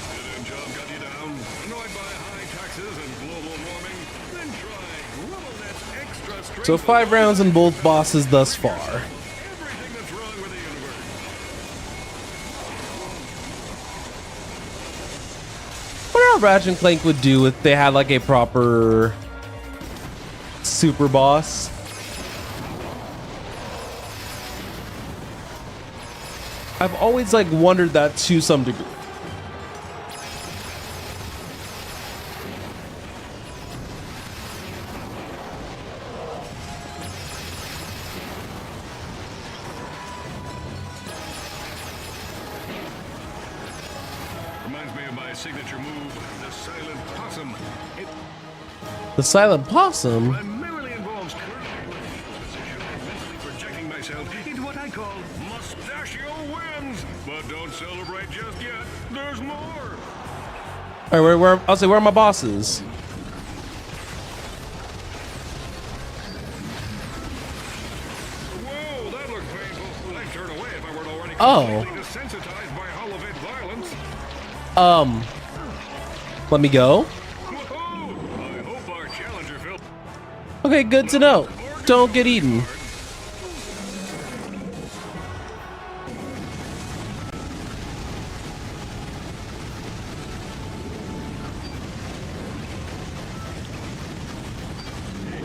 Dead-end job got you down. Annoyed by high taxes and global warming? Then try GrummelNet's extra strength. So 5 rounds in both bosses thus far. Everything that's wrong with the universe. I wonder how Ratchet and Clank would do if they had like a proper super boss. I've always like wondered that to some degree. Reminds me of my signature move, the silent possum. It The silent possum? primarily involves curling my position and mentally projecting myself into what I call Mustachio wins. But don't celebrate just yet. There's more. All right, where are my bosses? Whoa, that looked painful. I turned Oh. Desensitized by Holovate violence. Let me go. Whoa! I hope our challenger felt. Okay, good to know. Don't get eaten.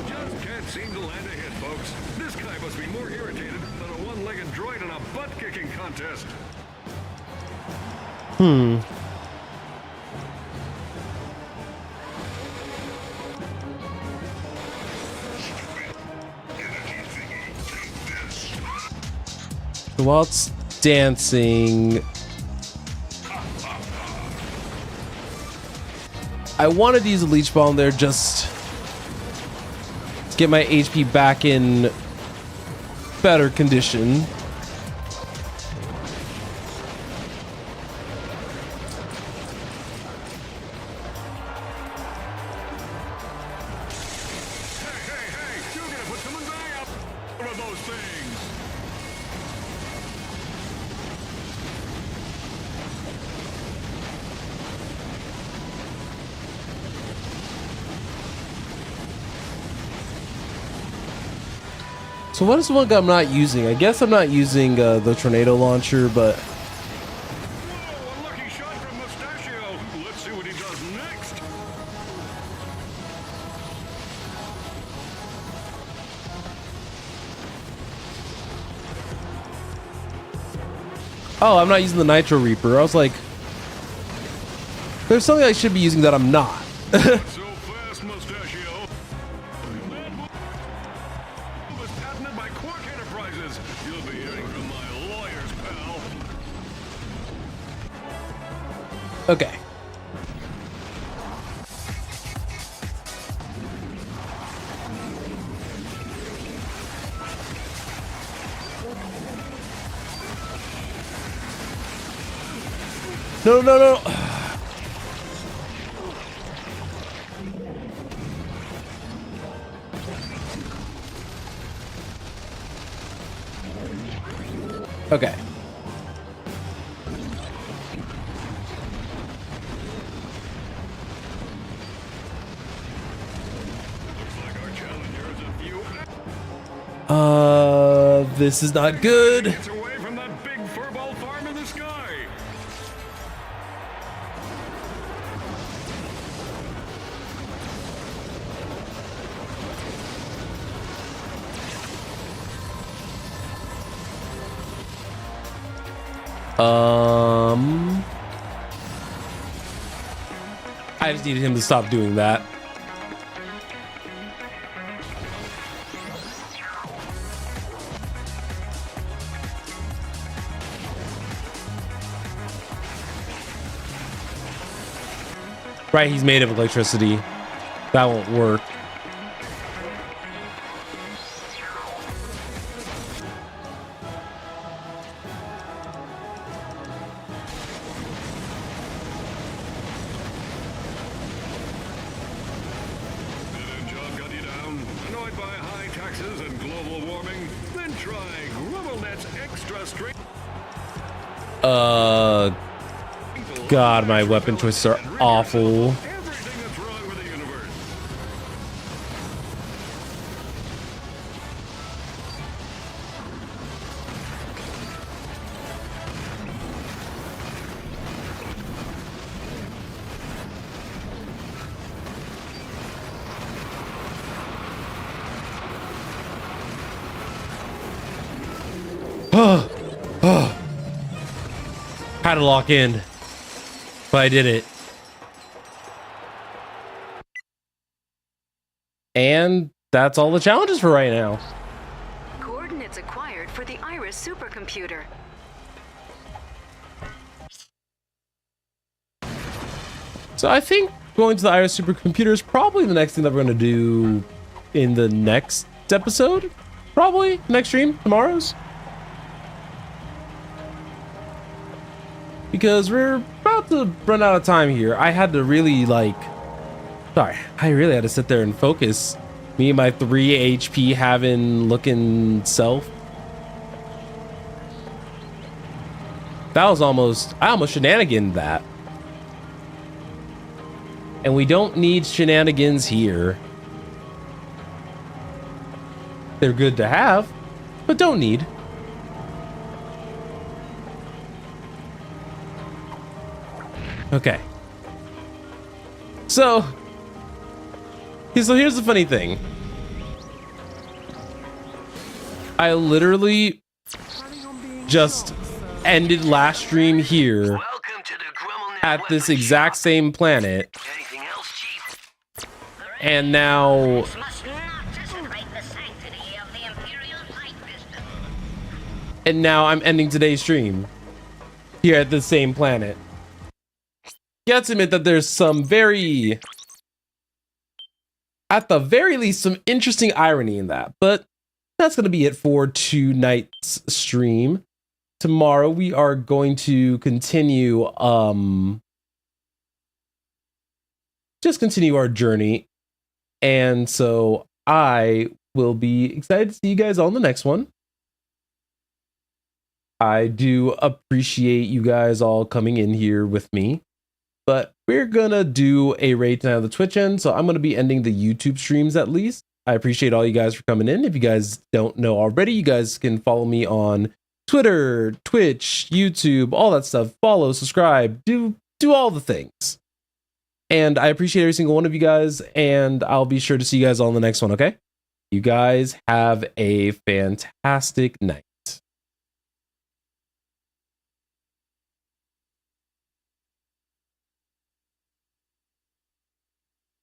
Just can't seem to land a hit, folks. This guy must be more irritated than a one-legged droid in a butt-kicking contest. While it's dancing, I wanted to use a leech ball in there just to get my HP back in better condition. Hey, you're gonna put someone's eye out for those things. So what is the one I'm not using? I guess I'm not using the tornado launcher, but Whoa, a lucky shot from Mustachio. Let's see what he does next. oh, I'm not using the Nitro Reaper. I was like, there's something I should be using that I'm not. So fast, Mustachio. That move was patented by Quark Enterprises. You'll be hearing from my lawyers, pal. Okay. No, no, no. Okay. This is not good. It's away from that big furball farm in the sky. I just needed him to stop doing that. Right, he's made of electricity. That won't work. Dead-end job got you down. Annoyed by high taxes and global warming? Then try GrubbleNet's extra strength. God, my weapon choices are awful. Everything that's wrong with the universe. Had to lock in, but I did it. And that's all the challenges for right now. Coordinates acquired for the Iris supercomputer. So I think going to the Iris supercomputer is probably the next thing that we're going to do in the next episode. Probably next stream, tomorrow's. Because we're about to run out of time here. I had to really I really had to sit there and focus. Me and my 3 HP having looking self. That was almost... I almost shenaniganed that. And we don't need shenanigans here. They're good to have, but don't need. Okay. So here's the funny thing. I literally just ended last stream here at this exact same planet. And now I'm ending today's stream here at the same planet. You have to admit that there's some at the very least, some interesting irony in that. But that's going to be it for tonight's stream. Tomorrow we are going to continue, just continue our journey. And so I will be excited to see you guys on the next one. I do appreciate you guys all coming in here with me, but we're gonna do a raid tonight on the Twitch end, so I'm gonna be ending the YouTube streams at least. I appreciate all you guys for coming in. If you guys don't know already, you guys can follow me on Twitter, Twitch, YouTube, all that stuff. Follow, subscribe, do all the things. And I appreciate every single one of you guys, and I'll be sure to see you guys all in the next one, okay? You guys have a fantastic night.